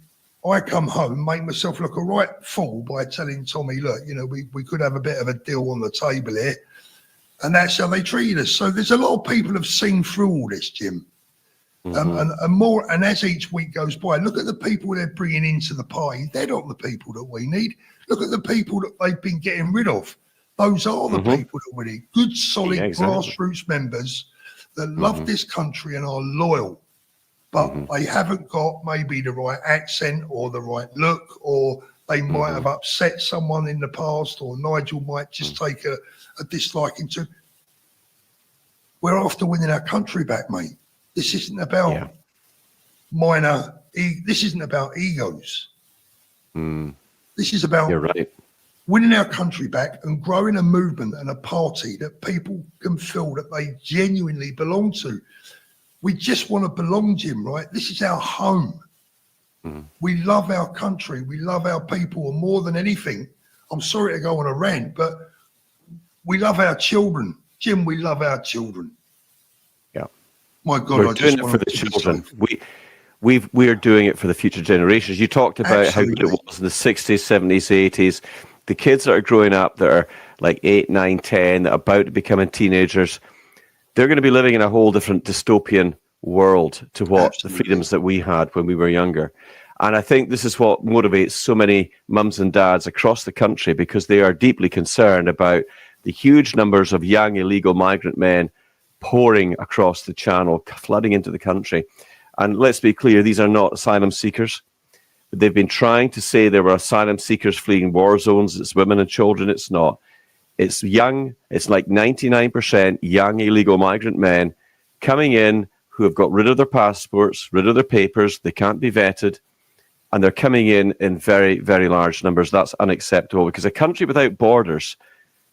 I come home, make myself look a right fool by telling Tommy, look, we could have a bit of a deal on the table here. And that's how they treated us. So there's a lot of people have seen through all this, Jim. And as each week goes by, look at the people they're bringing into the party. They're not the people that we need. Look at the people that they've been getting rid of. Those are the people that we need. Good, solid grassroots members that love this country and are loyal. But they haven't got maybe the right accent or the right look, or they might have upset someone in the past, or Nigel might just take a disliking to. We're after winning our country back, mate. This isn't about minor. This isn't about egos. This is about
You're right.
winning our country back and growing a movement and a party that people can feel that they genuinely belong to. We just want to belong, Jim, right? This is our home. We love our country. We love our people. And more than anything, I'm sorry to go on a rant, but we love our children. Jim, we love our children.
Yeah.
My God,
We're
I
doing
just
it
want
for
to
the
be
children.
safe.
We're doing it for the future generations. You talked about how good
Absolutely.
it was in the 60s, 70s, 80s. The kids that are growing up that are like 8, 9, 10, that are about to becoming teenagers, they're going to be living in a whole different dystopian world to what
Absolutely.
the freedoms that we had when we were younger. And I think this is what motivates so many mums and dads across the country, because they are deeply concerned about the huge numbers of young illegal migrant men pouring across the channel, flooding into the country. And let's be clear, these are not asylum seekers. They've been trying to say there were asylum seekers fleeing war zones. It's women and children. It's not. It's young. It's like 99% young illegal migrant men coming in who have got rid of their passports, rid of their papers. They can't be vetted. And they're coming in very, very large numbers. That's unacceptable, because a country without borders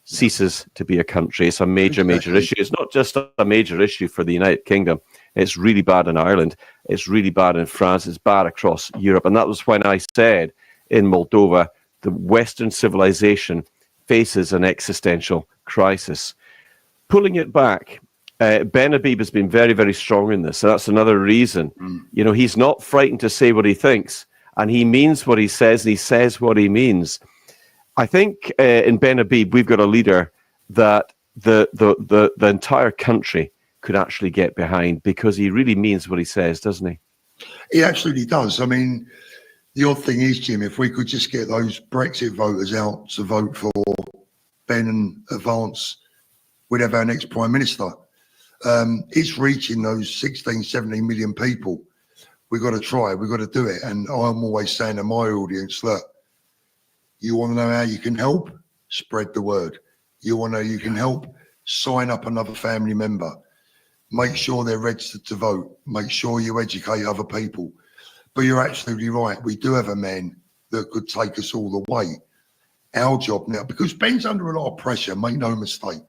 ceases to be a country. It's a major, major issue. It's not just a major issue for the United Kingdom. It's really bad in Ireland. It's really bad in France. It's bad across Europe. And that was when I said in Moldova, the Western civilization faces an existential crisis. Pulling it back, Ben Habib has been very, very strong in this. So that's another reason. You know, he's not frightened to say what he thinks, and he means what he says, and he says what he means. I think in Ben Habib, we've got a leader that the entire country could actually get behind, because he really means what he says, doesn't he?
He absolutely does. I mean, the odd thing is, Jim, if we could just get those Brexit voters out to vote for Ben and advance, we'd have our next Prime Minister. It's reaching those 16, 17 million people. We've got to try. We've got to do it. And I'm always saying to my audience, look, you want to know how you can help? Spread the word. You want to know you can help? Sign up another family member. Make sure they're registered to vote. Make sure you educate other people. But you're absolutely right. We do have a man that could take us all the way. Our job now, because Ben's under a lot of pressure, make no mistake.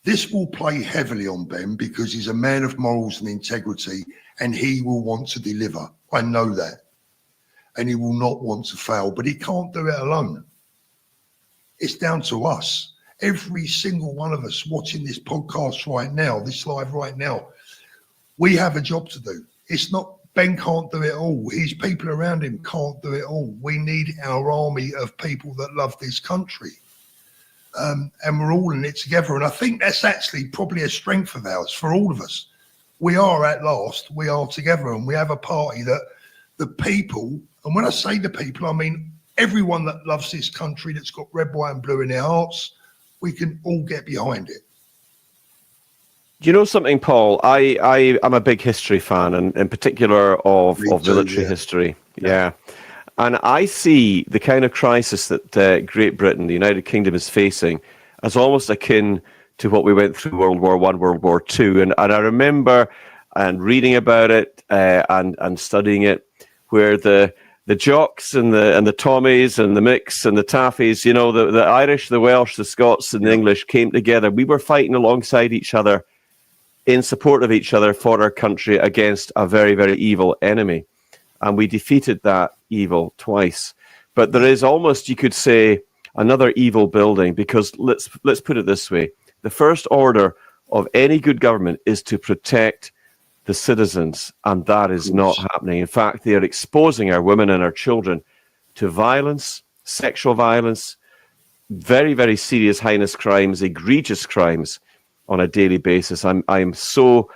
This will play heavily on Ben, because he's a man of morals and integrity, and he will want to deliver. I know that. And he will not want to fail, but he can't do it alone. It's down to us. Every single one of us watching this podcast right now, this live right now, we have a job to do. It's not, Ben can't do it all. His people around him can't do it all. We need our army of people that love this country. And we're all in it together. And I think that's actually probably a strength of ours for all of us. We are, at last, we are together, and we have a party that the people, and when I say the people, I mean everyone that loves this country, that's got red, white and blue in their hearts, we can all get behind it.
Do you know something, Paul? I'm a big history fan, and in particular of military history. Yeah. And I see the kind of crisis that Great Britain, the United Kingdom, is facing as almost akin to what we went through World War I, World War II. And I remember reading about it and studying it, where the Jocks and the Tommies and the Micks and the Taffies, you know, the Irish, the Welsh, the Scots and the English came together. We were fighting alongside each other, in support of each other, for our country against a very, very evil enemy. And we defeated that evil twice. But there is almost, you could say, another evil building, because let's put it this way. The first order of any good government is to protect the citizens, and that is not happening. In fact, they are exposing our women and our children to violence, sexual violence, very, very serious heinous crimes, egregious crimes on a daily basis. I'm so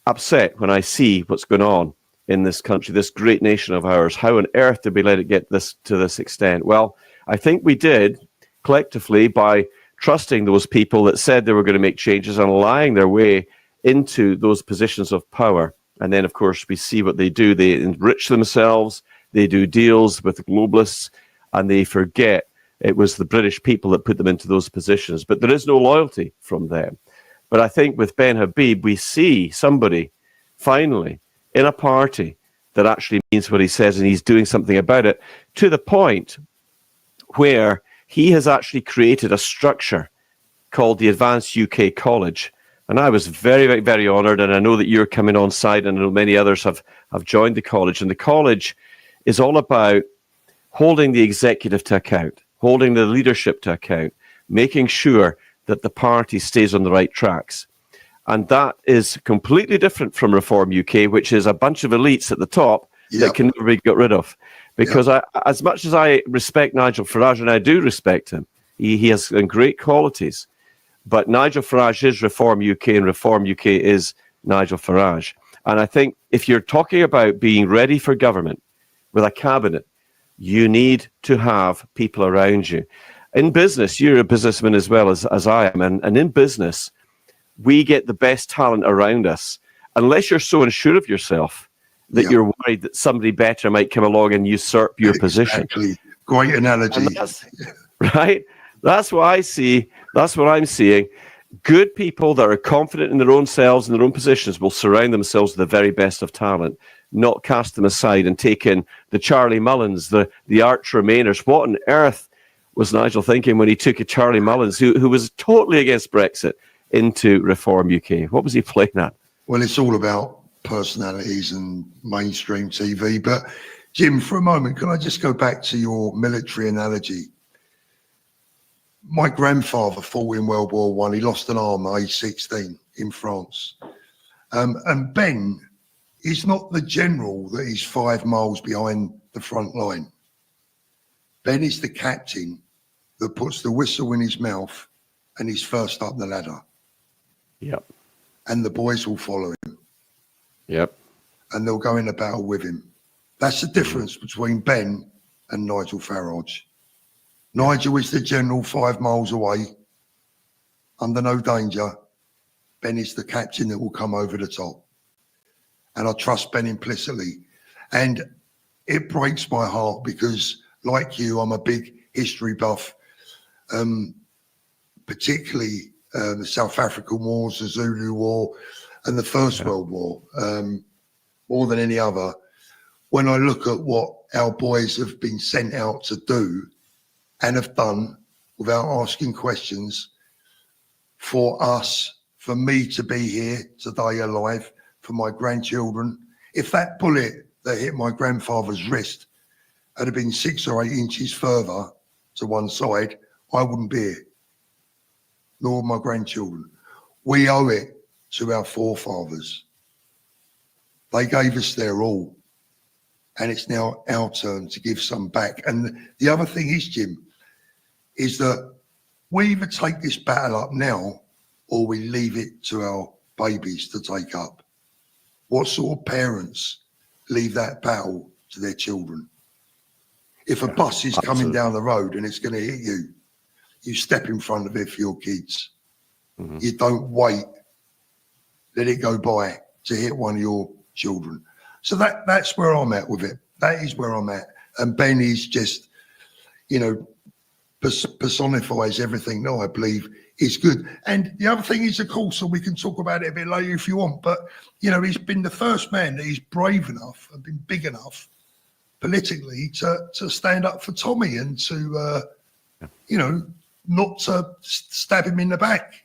upset when I see what's going on in this country, this great nation of ours. How on earth did we let it get this to this extent? Well, I think we did collectively by trusting those people that said they were going to make changes and allowing their way into those positions of power. And then, of course, we see what they do. They enrich themselves, they do deals with globalists, and they forget it was the British people that put them into those positions. But there is no loyalty from them. But I think with Ben Habib, we see somebody finally in a party that actually means what he says, and he's doing something about it, to the point where he has actually created a structure called the Advanced UK College. And I was very, very, very honoured, and I know that you're coming on side, and I know many others have joined the college. And the college is all about holding the executive to account, holding the leadership to account, making sure that the party stays on the right tracks. And that is completely different from Reform UK, which is a bunch of elites at the top that can never be got rid of. Because as much as I respect Nigel Farage, and I do respect him, he has great qualities, but Nigel Farage is Reform UK, and Reform UK is Nigel Farage. And I think if you're talking about being ready for government with a cabinet, you need to have people around you. In business, you're a businessman as well as I am, and in business, we get the best talent around us. Unless you're so unsure of yourself that you're worried that somebody better might come along and usurp your position.
Exactly. Great analogy.
Right? That's what I see. That's what I'm seeing. Good people that are confident in their own selves and their own positions will surround themselves with the very best of talent, not cast them aside and take in the Charlie Mullins, the arch Remainers. What on earth was Nigel thinking when he took a Charlie Mullins, who was totally against Brexit, into Reform UK? What was he playing at?
Well, it's all about personalities and mainstream TV. But Jim, for a moment, can I just go back to your military analogy? My grandfather fought in World War One. He lost an arm at age 16 in France. And Ben is not the general that is 5 miles behind the front line. Ben is the captain that puts the whistle in his mouth and he's first up the ladder.
Yep.
And the boys will follow him.
Yep.
And they'll go in a battle with him. That's the difference between Ben and Nigel Farage. Nigel is the general 5 miles away, under no danger. Ben is the captain that will come over the top. And I trust Ben implicitly. And it breaks my heart because, like you, I'm a big history buff, particularly the South African Wars, the Zulu War, and the First World War, more than any other. When I look at what our boys have been sent out to do and have done without asking questions for us, for me to be here today alive, for my grandchildren, if that bullet that hit my grandfather's wrist had been 6 or 8 inches further to one side, I wouldn't be here, nor my grandchildren. We owe it to our forefathers. They gave us their all, and it's now our turn to give some back. And the other thing is, Jim, is that we either take this battle up now or we leave it to our babies to take up. What sort of parents leave that battle to their children? If a bus is coming down the road and it's going to hit you, you step in front of it for your kids. Mm-hmm. You don't wait, let it go by to hit one of your children. So that's where I'm at with it. That is where I'm at. And Ben is just, personifies everything that I believe is good. And the other thing is, of course, and we can talk about it a bit later if you want, but, he's been the first man that is brave enough and been big enough politically to stand up for Tommy and to, not to stab him in the back.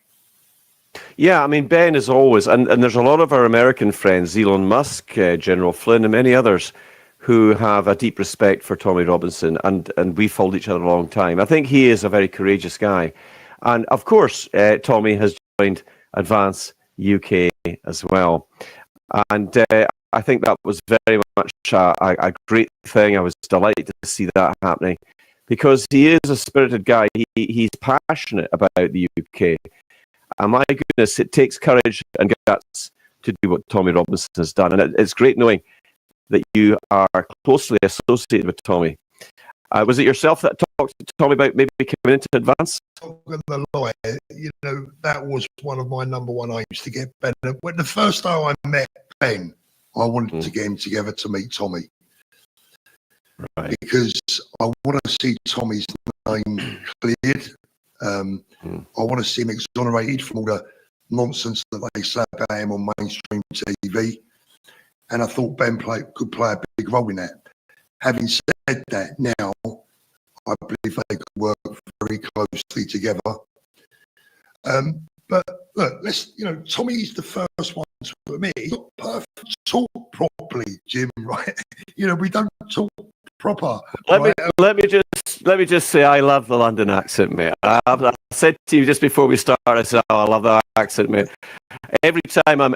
Yeah, I mean, Ben is always, and there's a lot of our American friends, Elon Musk, General Flynn, and many others who have a deep respect for Tommy Robinson, and we followed each other a long time. I think he is a very courageous guy. And of course, Tommy has joined Advance UK as well. And I think that was very much a great thing. I was delighted to see that happening because he is a spirited guy. He's passionate about the UK. And my goodness, it takes courage and guts to do what Tommy Robinson has done. And it's great knowing that you are closely associated with Tommy. Was it yourself that talked to Tommy about maybe coming into Advance?
The lawyer, that was one of my number one aims, to get Ben. When the first time I met Ben, I wanted to get him together to meet Tommy. Right. Because I want to see Tommy's name cleared. I want to see him exonerated from all the nonsense that they say about him on mainstream TV. and I thought Ben could play a big role in that. Having said that, now I believe they could work very closely together. But look, Tommy's the first one to admit he's not perfect. Talk properly, Jim. Right? We don't talk proper.
Let me just say I love the London accent, mate. I said to you just before we started, I said, I love the accent, mate. Every time I'm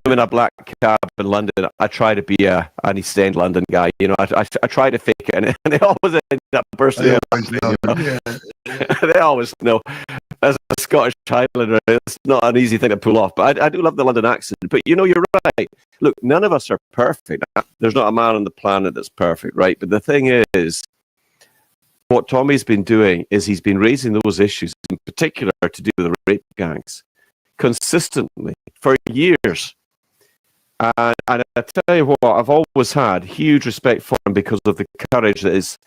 in a black cab in London, I try to be an East End London guy. I try to fake it, and they always end up bursting out. They always know. As a Scottish Highlander, it's not an easy thing to pull off. But I do love the London accent. But you're right. Look, none of us are perfect. There's not a man on the planet that's perfect, right? But the thing is, what Tommy's been doing is he's been raising those issues, in particular to do with the rape gangs, consistently for years. And I tell you what, I've always had huge respect for him because of the courage that's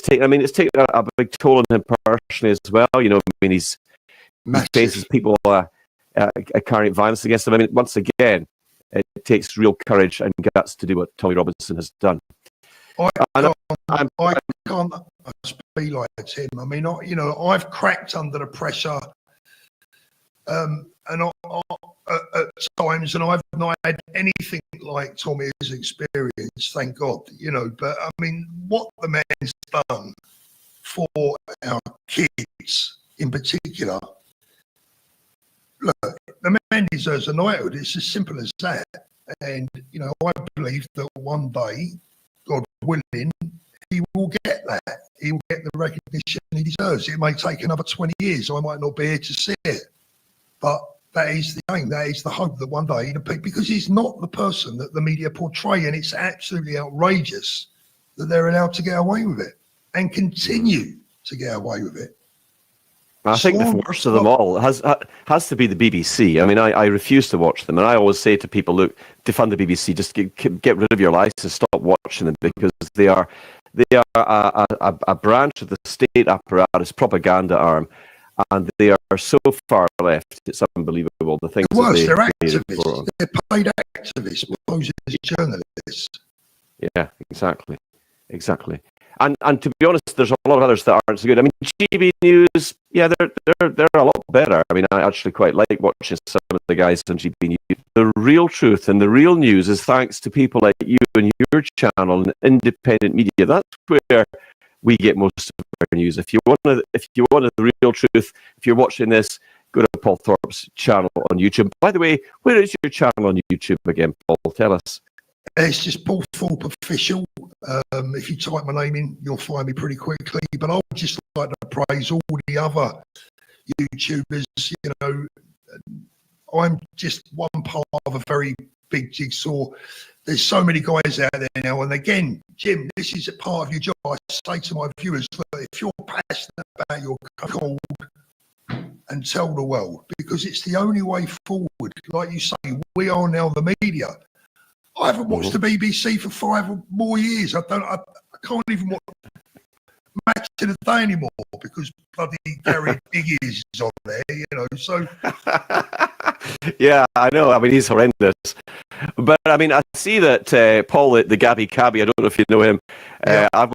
taken. I mean, it's taken a big toll on him personally as well. He faces people carrying violence against him. I mean, once again, it takes real courage and guts to do what Tommy Robinson has done.
I can't be like him. I mean, I've cracked under the pressure, and at times, and I've not had anything like Tommy's experience, thank God. But I mean, what the man's done for our kids in particular. Look, the man deserves a knighthood. It's as simple as that. And I believe that one day, God willing, he will get that. He will get the recognition he deserves. It may take another 20 years. I might not be here to see it. But that is the aim. That is the hope that one day, because he's not the person that the media portray, and it's absolutely outrageous that they're allowed to get away with it and continue to get away with it.
I think the worst of them all has to be the BBC. I mean, I refuse to watch them, and I always say to people, look, defund the BBC, just get rid of your license, stop watching them, because they are a branch of the state apparatus, propaganda arm, and they are so far left. It's unbelievable. The things
they're activists. They're paid activists, posing as journalists.
Yeah, exactly. And to be honest, there's a lot of others that aren't so good. I mean, GB News, yeah, they're a lot better. I mean, I actually quite like watching some of the guys on GB News. The real truth and the real news is thanks to people like you and your channel and independent media. That's where we get most of our news. If you want the real truth, if you're watching this, go to Paul Thorp's channel on YouTube. By the way, where is your channel on YouTube again, Paul? Tell us.
It's just Paul Thorp Official. If you type my name in, you'll find me pretty quickly. But I would just like to praise all the other YouTubers. I'm just one part of a very big jigsaw. There's so many guys out there now. And again, Jim, this is a part of your job. I say to my viewers, look, if you're passionate about your code, and tell the world, because it's the only way forward. Like you say, we are now the media. I haven't watched the BBC for 5 or more years. I can't even watch Match of the Day anymore because bloody Gary Biggie is on there, so.
Yeah, I know. I mean, he's horrendous. But I mean, I see that Paul, the Gabby Cabby, I don't know if you know him.
Yeah.
I've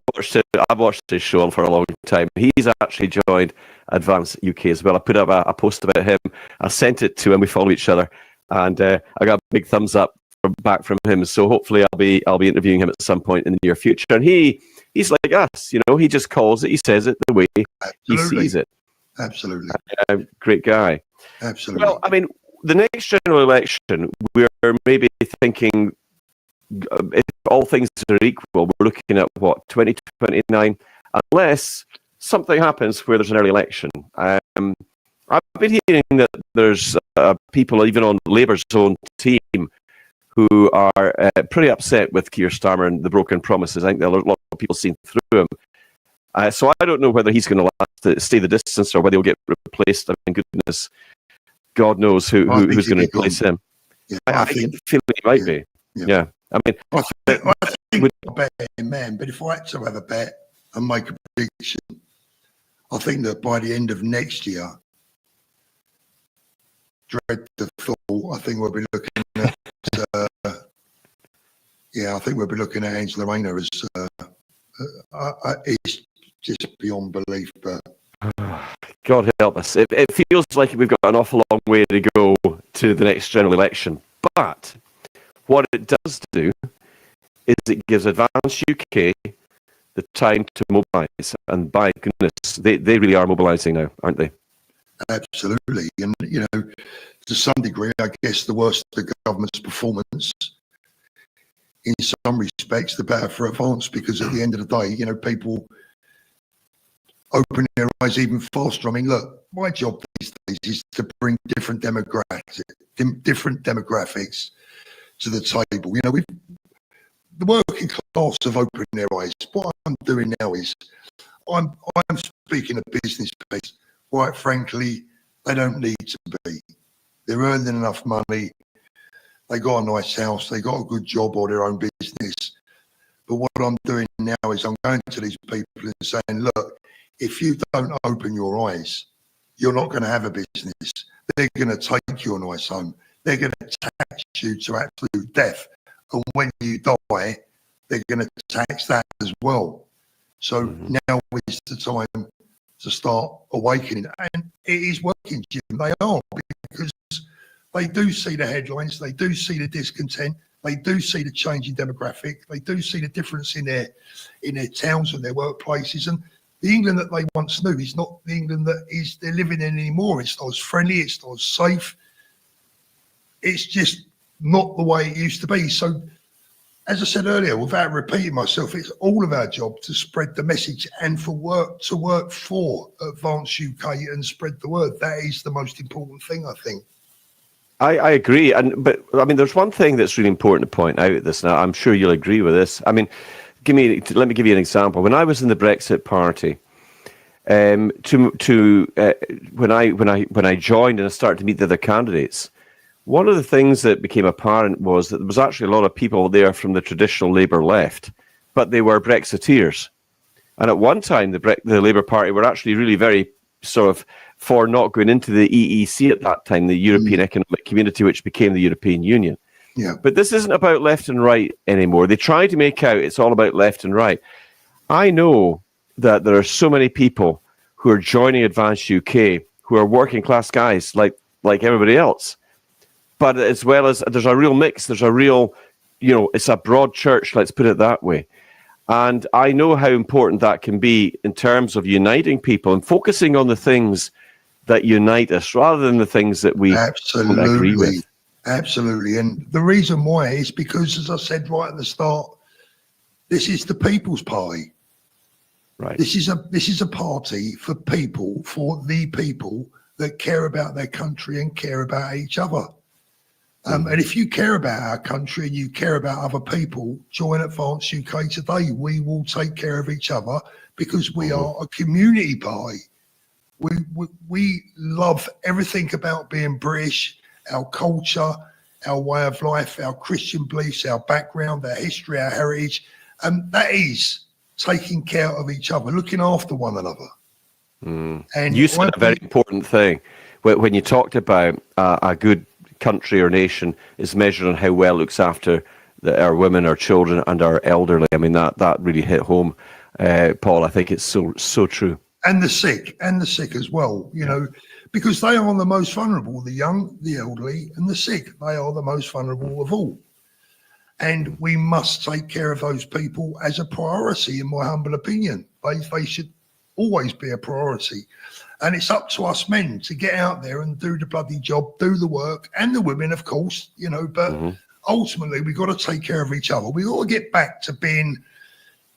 watched his show for a long time. He's actually joined Advance UK as well. I put up a post about him. I sent it to him. We follow each other, and I got a big thumbs up back from him. So hopefully I'll be interviewing him at some point in the near future. And he's like us, he just calls it, he says it the way he sees it.
Absolutely.
Great guy.
Absolutely.
Well, I mean, the next general election, we're maybe thinking, if all things are equal, we're looking at 2029, unless something happens where there's an early election. I've been hearing that there's people even on Labour's own team who are pretty upset with Keir Starmer and the broken promises. I think there are a lot of people seeing through him. So I don't know whether he's going to stay the distance or whether he'll get replaced. I mean, goodness, God knows who's going to replace him.
Yeah,
I feel he might be. Yeah. I mean,
I think a betting man, but if I had to have a bet and make a prediction, I think that by the end of next year, dread the thought, I think we'll be looking at yeah, I think we'll be looking at Angela Rayner as it's just beyond belief. But
God help us. It feels like we've got an awful long way to go to the next general election. But what it does do is it gives Advance UK the time to mobilise. And by goodness, they really are mobilising now, aren't they?
absolutely, and to some degree, I guess the worse the government's performance, in some respects, the better for Advance, because at the end of the day, people open their eyes even faster. I mean, look, my job these days is to bring different demographics to the table. The working class have opened their eyes. What I'm doing now is I'm speaking a business piece. Quite frankly, they don't need to be. They're earning enough money. They got a nice house. They got a good job or their own business. But what I'm doing now is I'm going to these people and saying, look, if you don't open your eyes, you're not going to have a business. They're going to take your nice home. They're going to tax you to absolute death. And when you die, they're going to tax that as well. So now is the time to start awakening. And it is working, Jim. They are, because they do see the headlines. They do see the discontent. They do see the changing demographic. They do see the difference in their towns and their workplaces. And the England that they once knew is not the England that they're living in anymore. It's not as friendly. It's not as safe. It's just not the way it used to be. So, as I said earlier, without repeating myself, it's all of our job to spread the message and to work for Advance UK and spread the word. That is the most important thing, I think.
I agree, but I mean, there's one thing that's really important to point out. This, now I'm sure you'll agree with this. I mean, let me give you an example. When I was in the Brexit Party, when I joined and I started to meet the other candidates, one of the things that became apparent was that there was actually a lot of people there from the traditional Labour left, but they were Brexiteers. And at one time, the Labour Party were actually really very sort of for not going into the EEC at that time, the European Economic Community, which became the European Union.
Yeah.
But this isn't about left and right anymore. They try to make out it's all about left and right. I know that there are so many people who are joining Advance UK who are working class guys like everybody else. But as well as there's a real mix, there's a real, it's a broad church, let's put it that way. And I know how important that can be in terms of uniting people and focusing on the things that unite us rather than the things that we don't agree with.
Absolutely. And the reason why is because, as I said right at the start, this is the People's Party.
Right.
This is a party for people, for the people that care about their country and care about each other. And if you care about our country and you care about other people, join Advance UK today. We will take care of each other because we are a community party. We love everything about being British, our culture, our way of life, our Christian beliefs, our background, our history, our heritage. And that is taking care of each other, looking after one another. And
you said a very important thing when you talked about a good country or nation is measured on how well it looks after our women, our children, and our elderly. I mean, that really hit home, Paul. I think it's so true.
And the sick as well, because they are the most vulnerable, the young, the elderly, and the sick. They are the most vulnerable of all. And we must take care of those people as a priority, in my humble opinion. They should always be a priority. And it's up to us men to get out there and do the bloody job, do the work, and the women, of course, but ultimately we've got to take care of each other. We've got to get back to being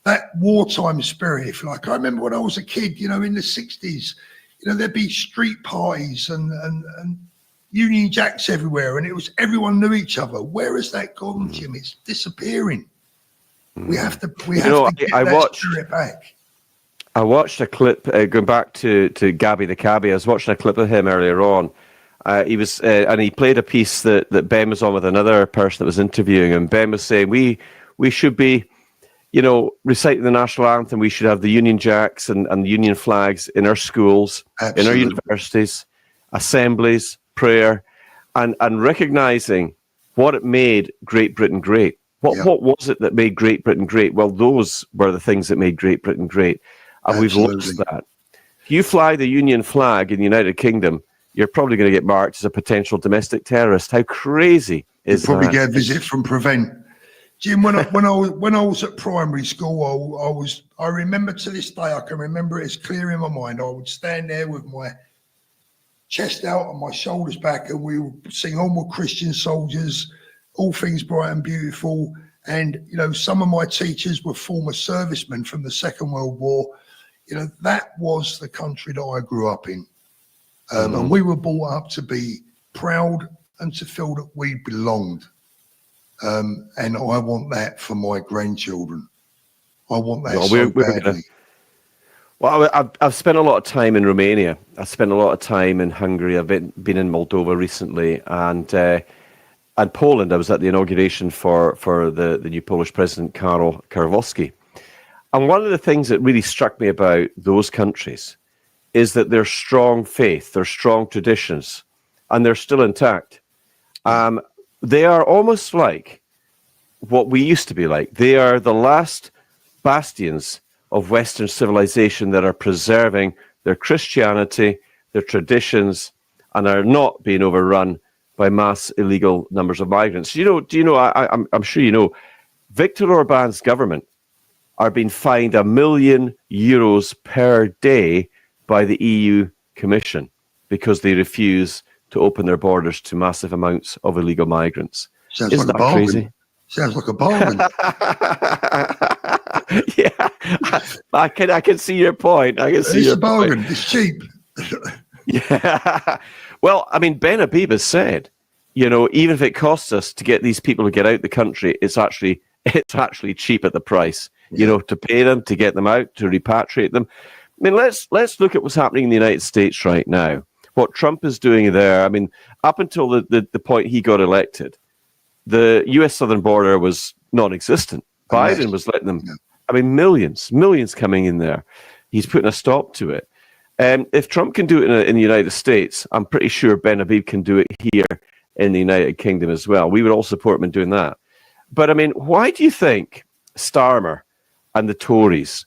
that wartime spirit, if you like. I remember when I was a kid, in the 60s, there'd be street parties and Union Jacks everywhere, and it was everyone knew each other. Where has that gone, Jim? It's disappearing. We have to get that spirit back.
I watched a clip going back to Gabby the Cabbie. I was watching a clip of him earlier on. He was and he played a piece that Ben was on with another person that was interviewing him. Ben was saying we should be, reciting the national anthem. We should have the Union Jacks and the Union flags in our schools, in our universities, assemblies, prayer, and recognising what it made Great Britain great. What was it that made Great Britain great? Well, those were the things that made Great Britain great, and we've lost that. If you fly the Union flag in the United Kingdom, you're probably going to get marked as a potential domestic terrorist. How crazy is that?
You'd probably get a visit from Prevent. Jim, when I was at primary school, I remember to this day, I can remember it as clear in my mind. I would stand there with my chest out and my shoulders back, and we would sing Onward Christian Soldiers, All Things Bright and Beautiful. And, you know, some of my teachers were former servicemen from the Second World War. You know, that was the country that I grew up in. And we were brought up to be proud and to feel that we belonged. And I want that for my grandchildren. I want that so badly.
Well, I've spent a lot of time in Romania. I've spent a lot of time in Hungary. I've been in Moldova recently, and Poland. I was at the inauguration for the new Polish president, Karol Nawrocki. And one of the things that really struck me about those countries is that their strong faith, their strong traditions, and they're still intact. They are almost like what we used to be like. They are the last bastions of Western civilization that are preserving their Christianity, their traditions, and are not being overrun by mass illegal numbers of migrants. I'm sure you know, Viktor Orban's government are being fined €1 million per day by the EU Commission because they refuse to open their borders to massive amounts of illegal migrants.
Isn't that crazy? Sounds like a bargain.
Yeah, I can see your point.
It's a bargain. Point. It's cheap.
Yeah. Well, I mean, Ben Habib has said, you know, even if it costs us to get these people to get out the country, it's actually cheap at the price. Yeah. You know, to pay them, to get them out, to repatriate them. I mean, let's look at what's happening in the United States right now. What Trump is doing there. I mean, up until the point he got elected, the U.S. southern border was non-existent. Biden was letting them. Yeah. I mean, millions coming in there. He's putting a stop to it. If Trump can do it in the United States, I'm pretty sure Ben Habib can do it here in the United Kingdom as well. We would all support him in doing that. But I mean, why do you think Starmer and the Tories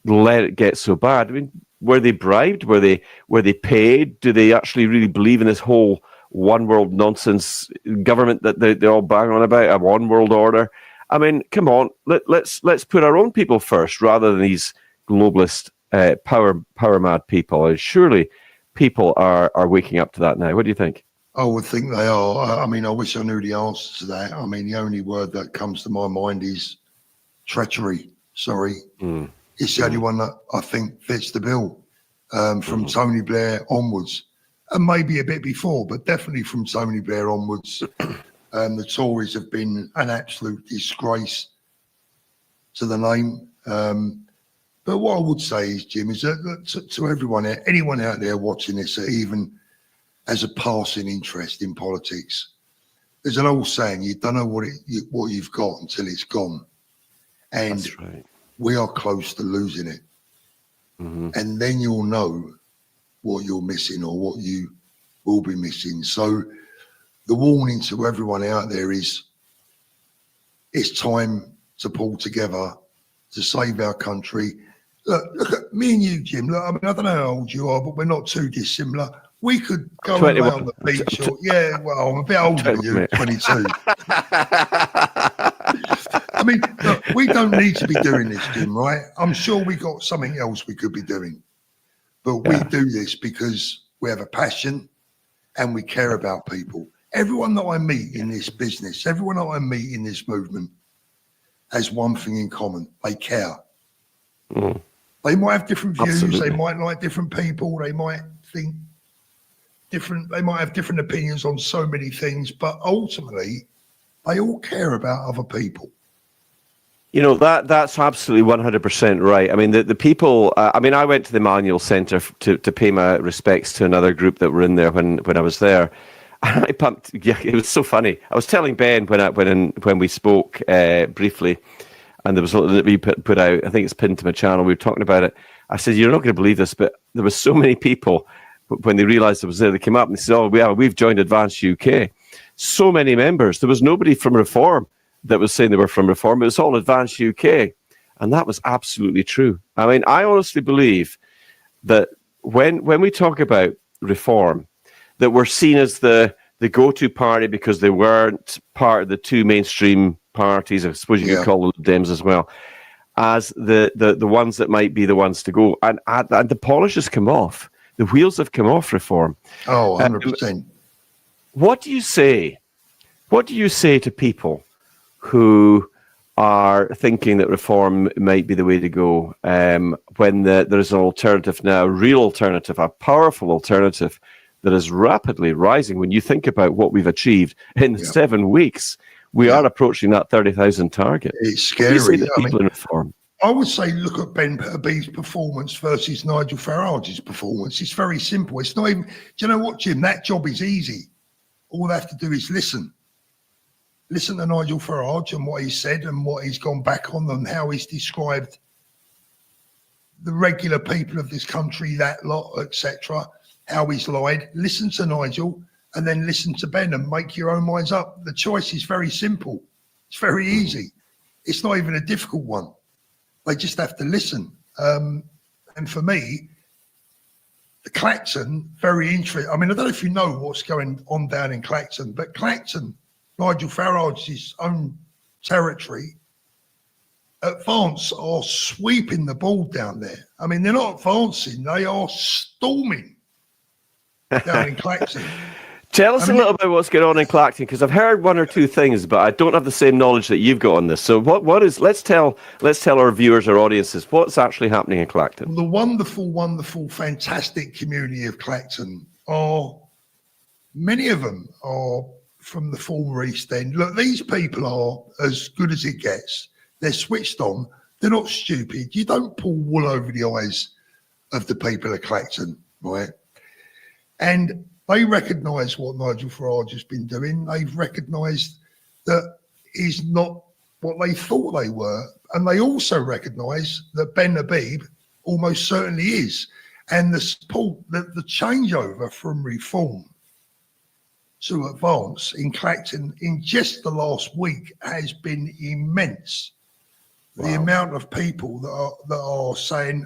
let it get so bad? I mean, were they bribed? Were they paid? Do they actually really believe in this whole one world nonsense government that they're all banging on about, a one world order? I mean, come on, let's put our own people first rather than these globalist power mad people. And surely people are waking up to that now. What do you think?
I would think they are. I mean, I wish I knew the answer to that. I mean, the only word that comes to my mind is treachery. Sorry. It's the only one that I think fits the bill, from Tony Blair onwards, and maybe a bit before, but definitely from Tony Blair onwards. The Tories have been an absolute disgrace to the name. But what I would say is, Jim, is that to everyone, anyone out there watching this, that even as a passing interest in politics, there's an old saying: you don't know what you've got until it's gone. And that's right. We are close to losing it. And then you'll know what you're missing or what you will be missing. So the warning to everyone out there is it's time to pull together to save our country. Look at me and you, Jim. Look, I mean, I don't know how old you are, but we're not too dissimilar. We could go and lay on the beach. Well, I'm a bit older than you, 22. I mean, look, we don't need to be doing this, Jim, right? I'm sure we got something else we could be doing. But we do this because we have a passion and we care about people. Everyone that I meet in this business, everyone that I meet in this movement has one thing in common. They care. They might have different views. Absolutely. They might like different people. They might think different. They might have different opinions on so many things. But ultimately, they all care about other people.
You know, that's absolutely 100% right. I mean, the people, I went to the Manual Centre to pay my respects to another group that were in there when I was there. And I pumped, it was so funny. I was telling Ben when we spoke briefly, and there was a little that we put out, I think it's pinned to my channel, we were talking about it. I said, you're not going to believe this, but there were so many people, when they realised I was there, they came up and they said, we've joined Advance UK. So many members. There was nobody from Reform that was saying they were from Reform. It was all Advance UK. And that was absolutely true. I mean, I honestly believe that when we talk about Reform, that we're seen as the go-to party because they weren't part of the two mainstream parties, I suppose you could call them Dems as well, as the ones that might be the ones to go. And the polish has come off. The wheels have come off Reform.
Oh, 100%.
What do you say? What do you say to people who are thinking that Reform might be the way to go when there's an alternative now, a real alternative, a powerful alternative that is rapidly rising? When you think about what we've achieved in 7 weeks, we are approaching that 30,000 target.
It's scary.
In Reform?
I would say look at Ben Habib's performance versus Nigel Farage's performance. It's very simple. It's not even, do you know what, Jim? That job is easy. All they have to do is listen. Listen to Nigel Farage and what he said and what he's gone back on and how he's described the regular people of this country, that lot, etc., how he's lied. Listen to Nigel and then listen to Ben and make your own minds up. The choice is very simple. It's very easy. It's not even a difficult one. They just have to listen. And for me, the Clacton, very interesting. I mean, I don't know if you know what's going on down in Clacton, but Clacton, Nigel Farage's own territory, Advance are sweeping the ball down there. I mean, they're not advancing, they are storming down in Clacton.
Tell us a little bit what's going on in Clacton, because I've heard one or two things, but I don't have the same knowledge that you've got on this. So what is, let's tell our viewers, our audiences, what's actually happening in Clacton.
The wonderful, wonderful, fantastic community of Clacton are, many of them are from the former East End. Look, these people are as good as it gets. They're switched on. They're not stupid. You don't pull wool over the eyes of the people of Clacton, right? And they recognise what Nigel Farage has been doing. They've recognised that he's not what they thought they were. And they also recognise that Ben Habib almost certainly is. And the support, the changeover from Reform to Advance in Clacton in just the last week has been immense. Wow. The amount of people that are saying,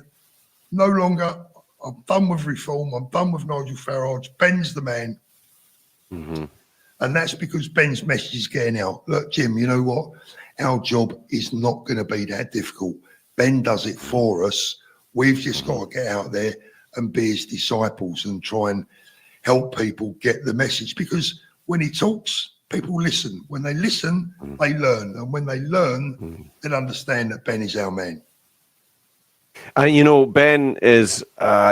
no longer, I'm done with Reform, I'm done with Nigel Farage, Ben's the man. Mm-hmm. And that's because Ben's message is getting out. Look, Jim, you know what? Our job is not going to be that difficult. Ben does it for us. We've just got to get out there and be his disciples and try and help people get the message. Because when he talks, people listen. When they listen, they learn. And when they learn, they understand that Ben is our man.
And you know, Ben is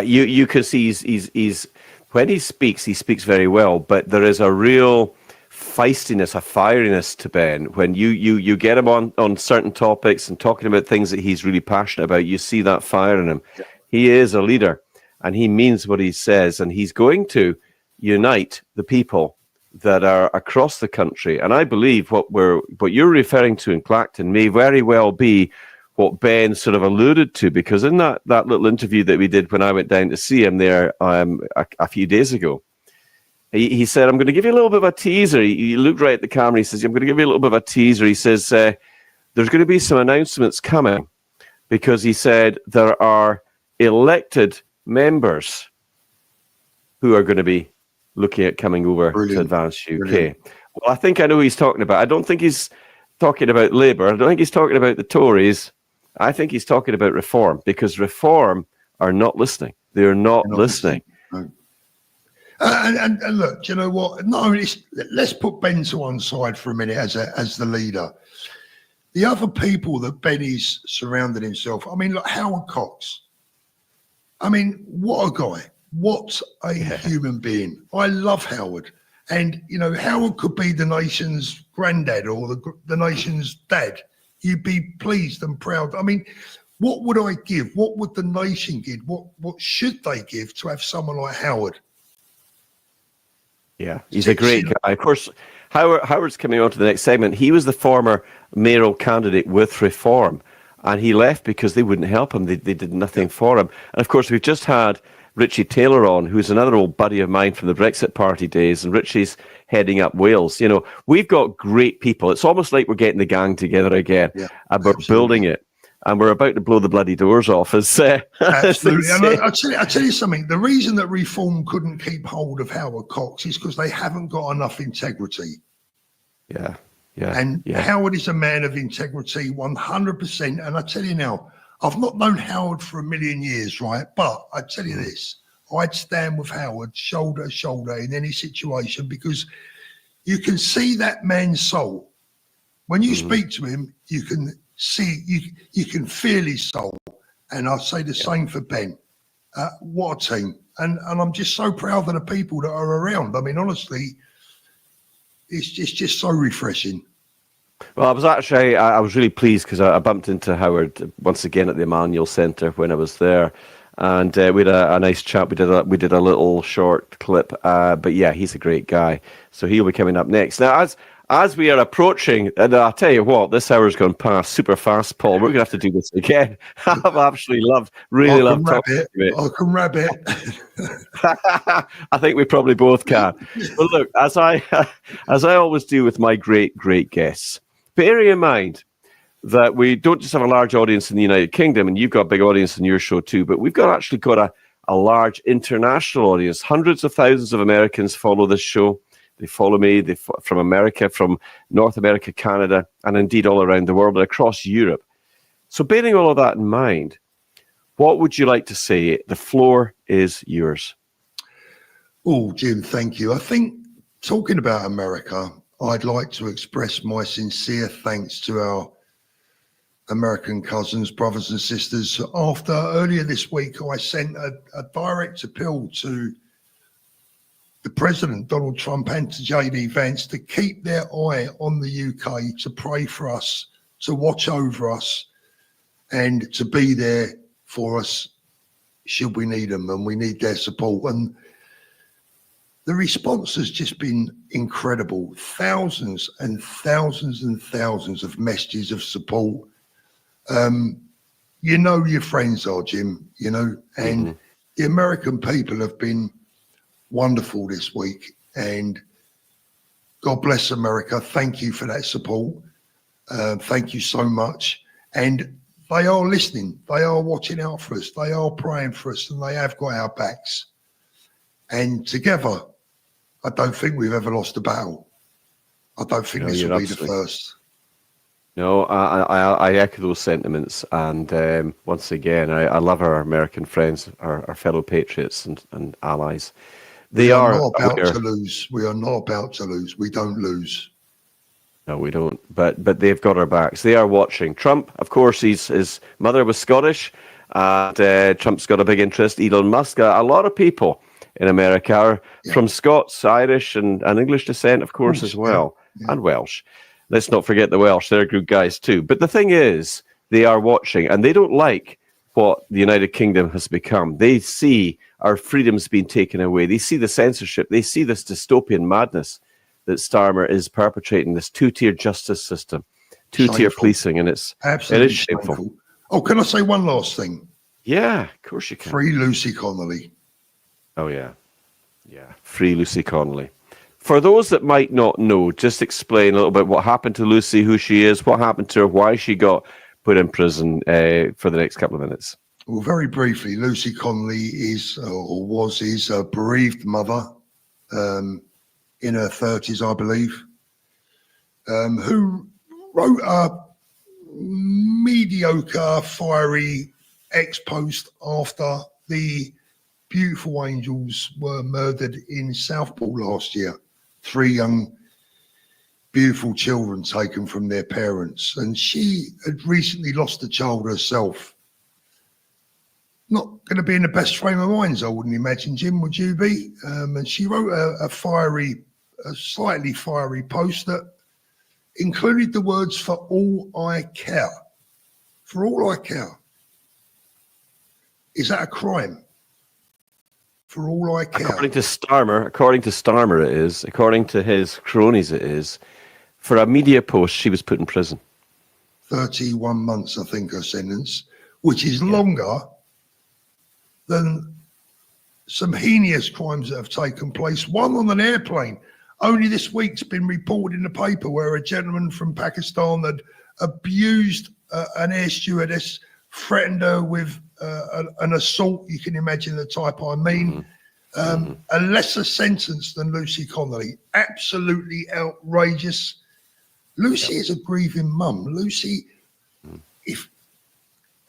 you can see he's when he speaks very well, but there is a real feistiness, a fieriness to Ben. When you get him on certain topics and talking about things that he's really passionate about, you see that fire in him. Yeah. He is a leader and he means what he says, and he's going to unite the people that are across the country. And I believe what you're referring to in Clacton may very well be what Ben sort of alluded to, because in that little interview that we did when I went down to see him there a few days ago, he said, I'm going to give you a little bit of a teaser. He looked right at the camera. He says, I'm going to give you a little bit of a teaser. He says, there's going to be some announcements coming, because he said there are elected members who are going to be looking at coming over to Advance UK. Brilliant. Well, I think I know who he's talking about. I don't think he's talking about Labour. I don't think he's talking about the Tories. I think he's talking about Reform, because Reform are not listening. They're not listening.
No. And look, do you know what? No, let's put Ben to one side for a minute as the leader. The other people that Ben is surrounded himself. I mean, look, Howard Cox. I mean, what a guy. What a human being. I love Howard. And, you know, Howard could be the nation's granddad or the nation's dad. You'd be pleased and proud. I mean, what would I give? What would the nation give? What should they give to have someone like Howard?
Yeah, he's a great guy. Of course, Howard's coming on to the next segment. He was the former mayoral candidate with Reform, and he left because they wouldn't help him. They did nothing for him. And of course, we've just had Richie Taylor on, who's another old buddy of mine from the Brexit Party days, and Richie's heading up Wales. You know, we've got great people. It's almost like we're getting the gang together again, and we're building it. And we're about to blow the bloody doors off.
Absolutely. And I'll tell you something. The reason that Reform couldn't keep hold of Howard Cox is because they haven't got enough integrity.
Yeah.
Howard is a man of integrity, 100%. And I tell you now, I've not known Howard for a million years, right? But I tell you this, I'd stand with Howard shoulder to shoulder in any situation, because you can see that man's soul. When you speak to him, you can see, you can feel his soul. And I say the same for Ben. What a team. And I'm just so proud of the people that are around. I mean, honestly, it's just so refreshing.
Well, I was really pleased because I bumped into Howard once again at the Emmanuel Centre when I was there. And we had a nice chat. We did a little short clip. But yeah, he's a great guy. So he'll be coming up next. Now, as we are approaching, and I'll tell you what, this hour's gone past super fast, Paul. We're going to have to do this again. I've absolutely loved talking to you.
I can wrap it.
I think we probably both can. But look, as I always do with my great guests, bearing in mind that we don't just have a large audience in the United Kingdom, and you've got a big audience in your show too, but we've actually got a large international audience. Hundreds of thousands of Americans follow this show. They follow me from America, from North America, Canada, and indeed all around the world and across Europe. So bearing all of that in mind, what would you like to say? The floor is yours.
Oh, Jim, thank you. I think, talking about America, I'd like to express my sincere thanks to our American cousins, brothers and sisters. Earlier this week, I sent a direct appeal to the President, Donald Trump, and to JD Vance to keep their eye on the UK, to pray for us, to watch over us, and to be there for us should we need them, and we need their support. And the response has just been incredible. Thousands and thousands and thousands of messages of support. You know your friends are, Jim, you know, and the American people have been wonderful this week, and God bless America. Thank you for that support. Thank you so much. And they are listening. They are watching out for us. They are praying for us, and they have got our backs. And together, I don't think we've ever lost a battle. I don't think this will be the first.
No, I echo those sentiments. And once again, I love our American friends, our fellow patriots and allies.
We are not about to lose. We are not about to lose. We don't lose.
No, we don't. But they've got our backs. They are watching. Trump, of course, his mother was Scottish. Trump's got a big interest. Elon Musk, a lot of people in America are from Scots, Irish, and English descent, of course, as well, and Welsh. Let's not forget the Welsh. They're good guys too. But the thing is, they are watching, and they don't like what the United Kingdom has become. They see our freedoms being taken away. They see the censorship. They see this dystopian madness that Starmer is perpetrating, this two-tier justice system, two-tier policing, and it is shameful.
Oh, can I say one last thing?
Yeah, of course you can.
Free Lucy Connolly.
Oh, yeah. Yeah, free Lucy Connolly. For those that might not know, just explain a little bit what happened to Lucy, who she is, what happened to her, why she got put in prison for the next couple of minutes.
Well, very briefly, Lucy Connolly is a bereaved mother in her 30s, I believe, who wrote a mediocre, fiery ex-post after the beautiful angels were murdered in Southport last year. 3 young, beautiful children taken from their parents. And she had recently lost a child herself. Not going to be in the best frame of mind, I wouldn't imagine, Jim, would you be? And she wrote a slightly fiery post that included the words, "For all I care." For all I care. Is that a crime? For all I care.
According to Starmer, it is. According to his cronies, it is. For a media post, she was put in prison.
31 months, I think, her sentence, which is longer than some heinous crimes that have taken place. One on an airplane. Only this week's been reported in the paper where a gentleman from Pakistan had abused an air stewardess, threatened her with an assault. You can imagine the type I mean. A lesser sentence than Lucy Connolly. Absolutely outrageous. Lucy is a grieving mum. Lucy, if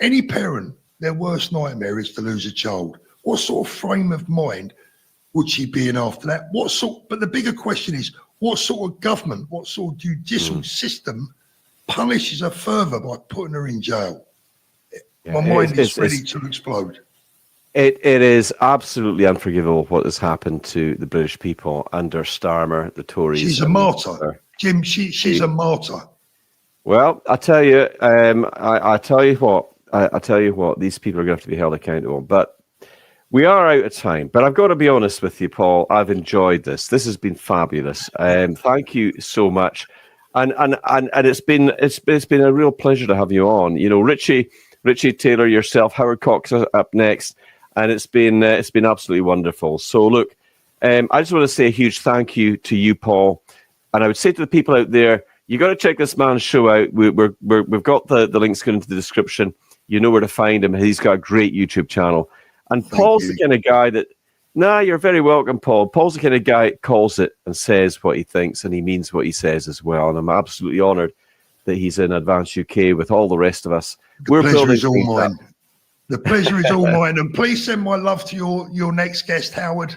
any parent, their worst nightmare is to lose a child, what sort of frame of mind would she be in after that? But the bigger question is, what sort of government, what sort of judicial system punishes her further by putting her in jail? My mind is ready to explode.
It is absolutely unforgivable what has happened to the British people under Starmer, the Tories.
She's a martyr. Jim, she's a martyr.
Well, I tell you, I tell you what, these people are going to have to be held accountable. But we are out of time. But I've got to be honest with you, Paul. I've enjoyed this. This has been fabulous. Thank you so much. And it's been a real pleasure to have you on. You know, Richie Taylor, yourself, Howard Cox up next, and it's been absolutely wonderful. So look, I just want to say a huge thank you to you, Paul. And I would say to the people out there, you got to check this man's show out. We've got the links going into the description. You know where to find him. He's got a great YouTube channel. And Paul's the kind of guy that, you're very welcome, Paul. Paul's the kind of guy that calls it and says what he thinks, and he means what he says as well. And I'm absolutely honoured that he's in Advance UK with all the rest of us.
The pleasure is all mine. The pleasure is all mine. And please send my love to your next guest, Howard.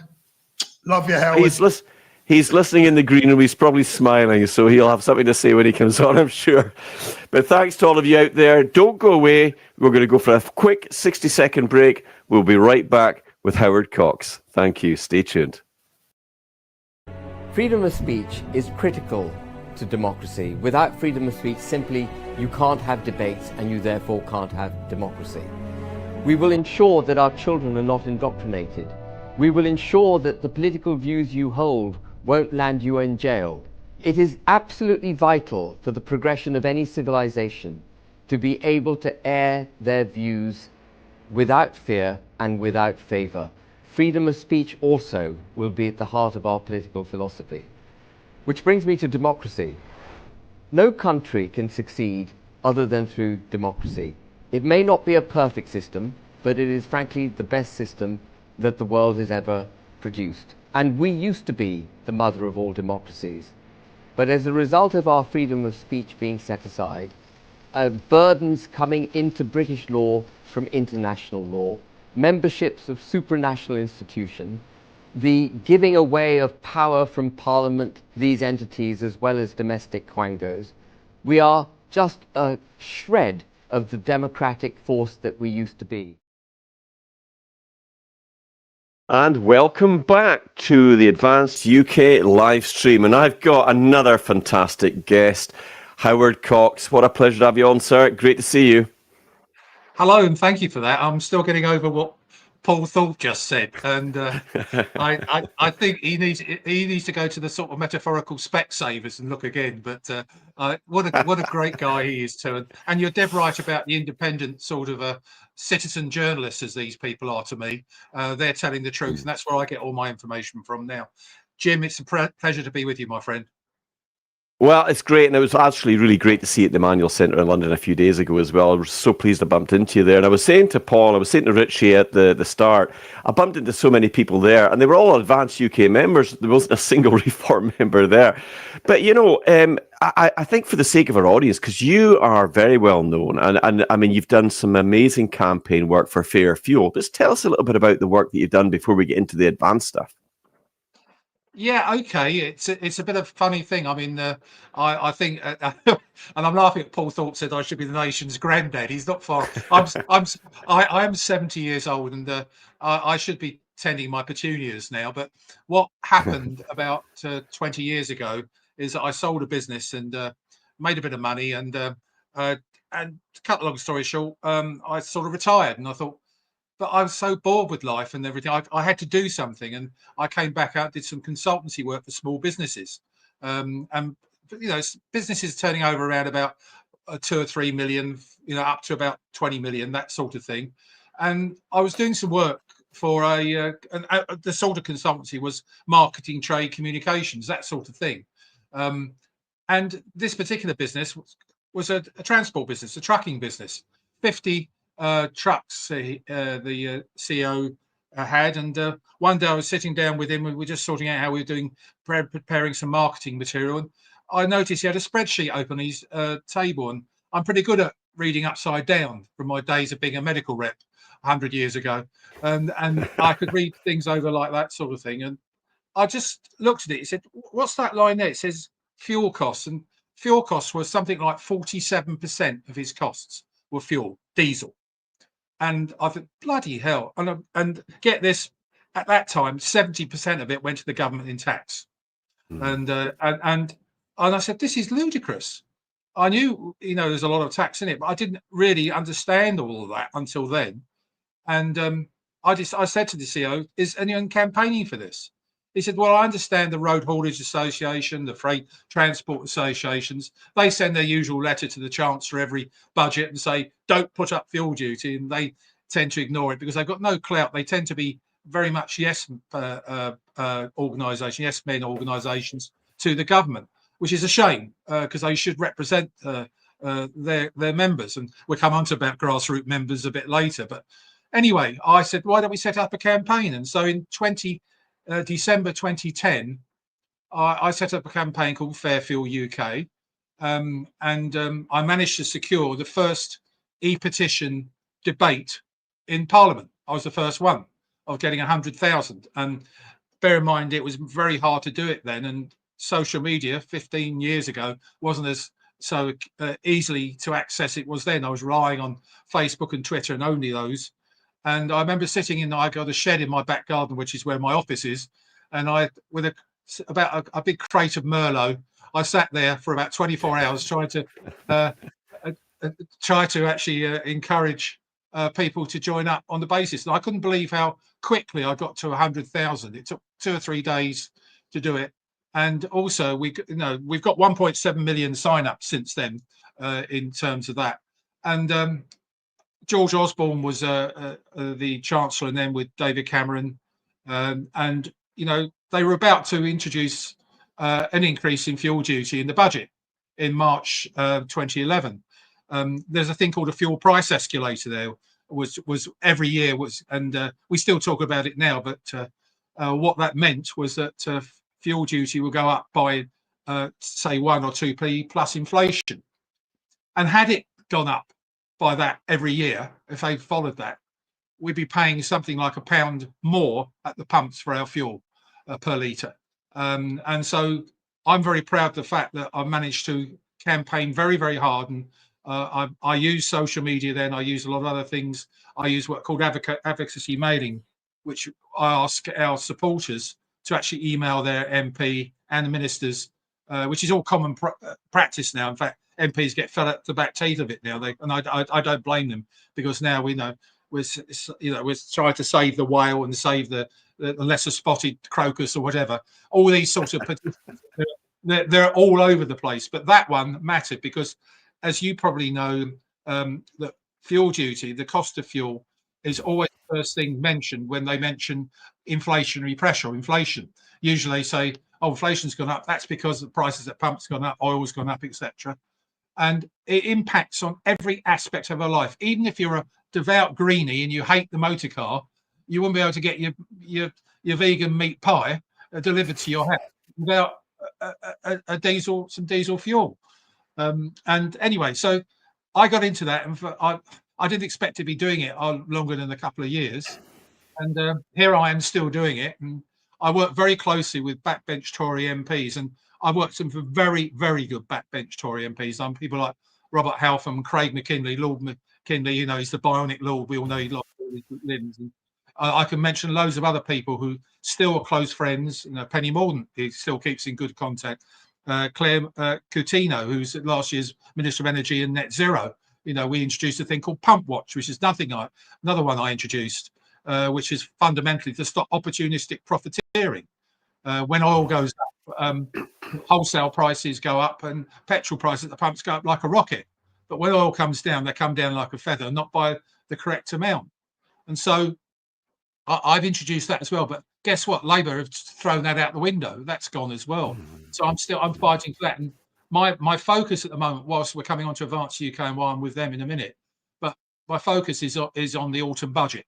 Love you, Howard.
He's listening in the green room. He's probably smiling, so he'll have something to say when he comes on, I'm sure. But thanks to all of you out there. Don't go away. We're going to go for a quick 60-second break. We'll be right back with Howard Cox. Thank you. Stay tuned.
Freedom of speech is critical to democracy. Without freedom of speech, simply you can't have debates and you therefore can't have democracy. We will ensure that our children are not indoctrinated. We will ensure that the political views you hold won't land you in jail. It is absolutely vital for the progression of any civilization to be able to air their views without fear and without favor. Freedom of speech also will be at the heart of our political philosophy. Which brings me to democracy. No country can succeed other than through democracy. It may not be a perfect system, but it is frankly the best system that the world has ever produced. And we used to be the mother of all democracies. But as a result of our freedom of speech being set aside, burdens coming into British law from international law, memberships of supranational institutions, the giving away of power from Parliament, these entities, as well as domestic quangos, we are just a shred of the democratic force that we used to be.
And welcome back to the Advanced UK live stream. And I've got another fantastic guest, Howard Cox. What a pleasure to have you on, sir. Great to see you.
Hello, and thank you for that. I'm still getting over what Paul Thorp just said, and I think he needs to go to the sort of metaphorical Specsavers and look again. But what a great guy he is too, and you're dead right about the independent sort of a citizen journalists as these people are to me. They're telling the truth, and that's where I get all my information from now. Jim, it's a pleasure to be with you, my friend.
Well, it's great, and it was actually really great to see you at the Emmanuel Centre in London a few days ago as well. I was so pleased I bumped into you there. And I was saying to Paul, I was saying to Richie at the start, I bumped into so many people there, and they were all Advanced UK members. There wasn't a single Reform member there. But, you know, I think for the sake of our audience, because you are very well known, and I mean, you've done some amazing campaign work for Fair Fuel. Just tell us a little bit about the work that you've done before we get into the advanced stuff.
Yeah, okay. It's a bit of a funny thing. I mean, I think, and I'm laughing at Paul Thorp said I should be the nation's granddad. He's not far. I am 70 years old, and I should be tending my petunias now. But what happened about 20 years ago is that I sold a business and made a bit of money, and to cut a long story short, I sort of retired, and I thought. But I was so bored with life and everything. I had to do something, and I came back out, did some consultancy work for small businesses, and you know, businesses turning over around about 2 or 3 million, you know, up to about 20 million, that sort of thing. And I was doing some work for the sort of consultancy was marketing, trade, communications, that sort of thing. And this particular business was a transport business, a trucking business. 50 trucks the CEO had, and one day I was sitting down with him. We were just sorting out how we were doing, preparing some marketing material, and I noticed he had a spreadsheet open on his table, and I'm pretty good at reading upside down from my days of being a medical rep 100 years ago, and I could read things over like that sort of thing. And I just looked at it. He said, "What's that line there?" It says fuel costs, and fuel costs were something like 47% of his costs were fuel, diesel. And I thought, bloody hell! And get this, at that time, 70% of it went to the government in tax. And I said, this is ludicrous. I knew, there's a lot of tax in it, but I didn't really understand all of that until then. And I said to the CEO, "Is anyone campaigning for this?" He said, "Well, I understand the Road Haulage Association, the Freight Transport Associations. They send their usual letter to the Chancellor every budget and say, don't put up fuel duty." And they tend to ignore it because they've got no clout. They tend to be very much yes men organisations to the government, which is a shame because they should represent their members. And we'll come on to about grassroots members a bit later. But anyway, I said, why don't we set up a campaign? And so in December 2010, I set up a campaign called Fair Fuel UK. And I managed to secure the first e-petition debate in Parliament. I was the first one of getting 100,000. And bear in mind, it was very hard to do it then. And social media 15 years ago wasn't as so easily to access it was then. I was relying on Facebook and Twitter and only those. And I remember sitting I got a shed in my back garden, which is where my office is. And with about a big crate of Merlot, I sat there for about 24 hours trying to actually encourage people to join up on the basis. And I couldn't believe how quickly I got to 100,000. It took 2 or 3 days to do it. And also we've got 1.7 million sign-ups since then in terms of that. And George Osborne was the Chancellor, and then with David Cameron, and they were about to introduce an increase in fuel duty in the budget in March 2011. There's a thing called a fuel price escalator. There was every year and we still talk about it now. But what that meant was that fuel duty will go up by say 1 or 2p plus inflation. And had it gone up by that every year, if they followed that, we'd be paying something like £1 more at the pumps for our fuel per litre. And so I'm very proud of the fact that I managed to campaign very, very hard. And I use social media then. I use a lot of other things. I use what called advocacy mailing, which I ask our supporters to actually email their MP and the ministers, which is all common practice now. In fact, MPs get fed up the back teeth of it now. I don't blame them, because now we know we're trying to save the whale and save the lesser spotted crocus or whatever. All these sorts of they're all over the place. But that one mattered because, as you probably know, that fuel duty, the cost of fuel, is always the first thing mentioned when they mention inflationary pressure or inflation. Usually they say, oh, inflation's gone up. That's because the prices at pumps gone up, oil's gone up, etc. And it impacts on every aspect of our life. Even if you're a devout greenie and you hate the motor car, you won't be able to get your vegan meat pie delivered to your house without some diesel fuel. And anyway, so I got into that, and I didn't expect to be doing it longer than a couple of years. And here I am still doing it. And I work very closely with backbench Tory MPs, and I've worked with some very, very good backbench Tory MPs. People like Robert Halfam, Craig McKinley, Lord McKinley, he's the bionic Lord. We all know he lost all his limbs. And I can mention loads of other people who still are close friends. Penny Mordaunt, he still keeps in good contact. Claire Coutinho, who's last year's Minister of Energy and Net Zero. We introduced a thing called Pump Watch, which is another one I introduced, which is fundamentally to stop opportunistic profiteering. When oil goes up, wholesale prices go up and petrol prices at the pumps go up like a rocket. But when oil comes down, they come down like a feather, not by the correct amount. And so I've introduced that as well. But guess what? Labour have thrown that out the window. That's gone as well. So I'm fighting for that. And my focus at the moment, whilst we're coming on to Advance UK and why I'm with them in a minute, but my focus is on the autumn budget,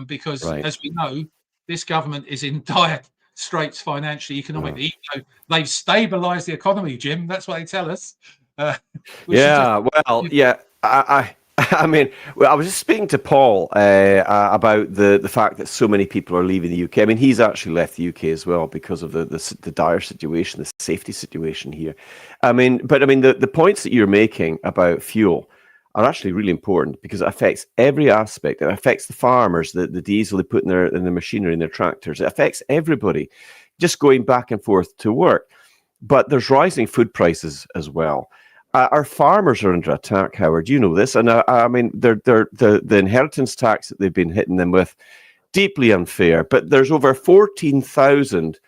because
Right.
as we know, this government is in dire straits financially, economically. Even though they've stabilised the economy, Jim. That's what they tell us.
Yeah, well, yeah. I mean, well, I was just speaking to Paul about the fact that so many people are leaving the UK. I mean, he's actually left the UK as well because of the dire situation, the safety situation here. I mean, but I mean, the points that you're making about fuel are actually really important because it affects every aspect. It affects the farmers, the diesel they put in their machinery, in their tractors. It affects everybody, just going back and forth to work. But there's rising food prices as well. Our farmers are under attack, Howard. You know this, and I mean, the inheritance tax that they've been hitting them with, deeply unfair. But there's over 14,000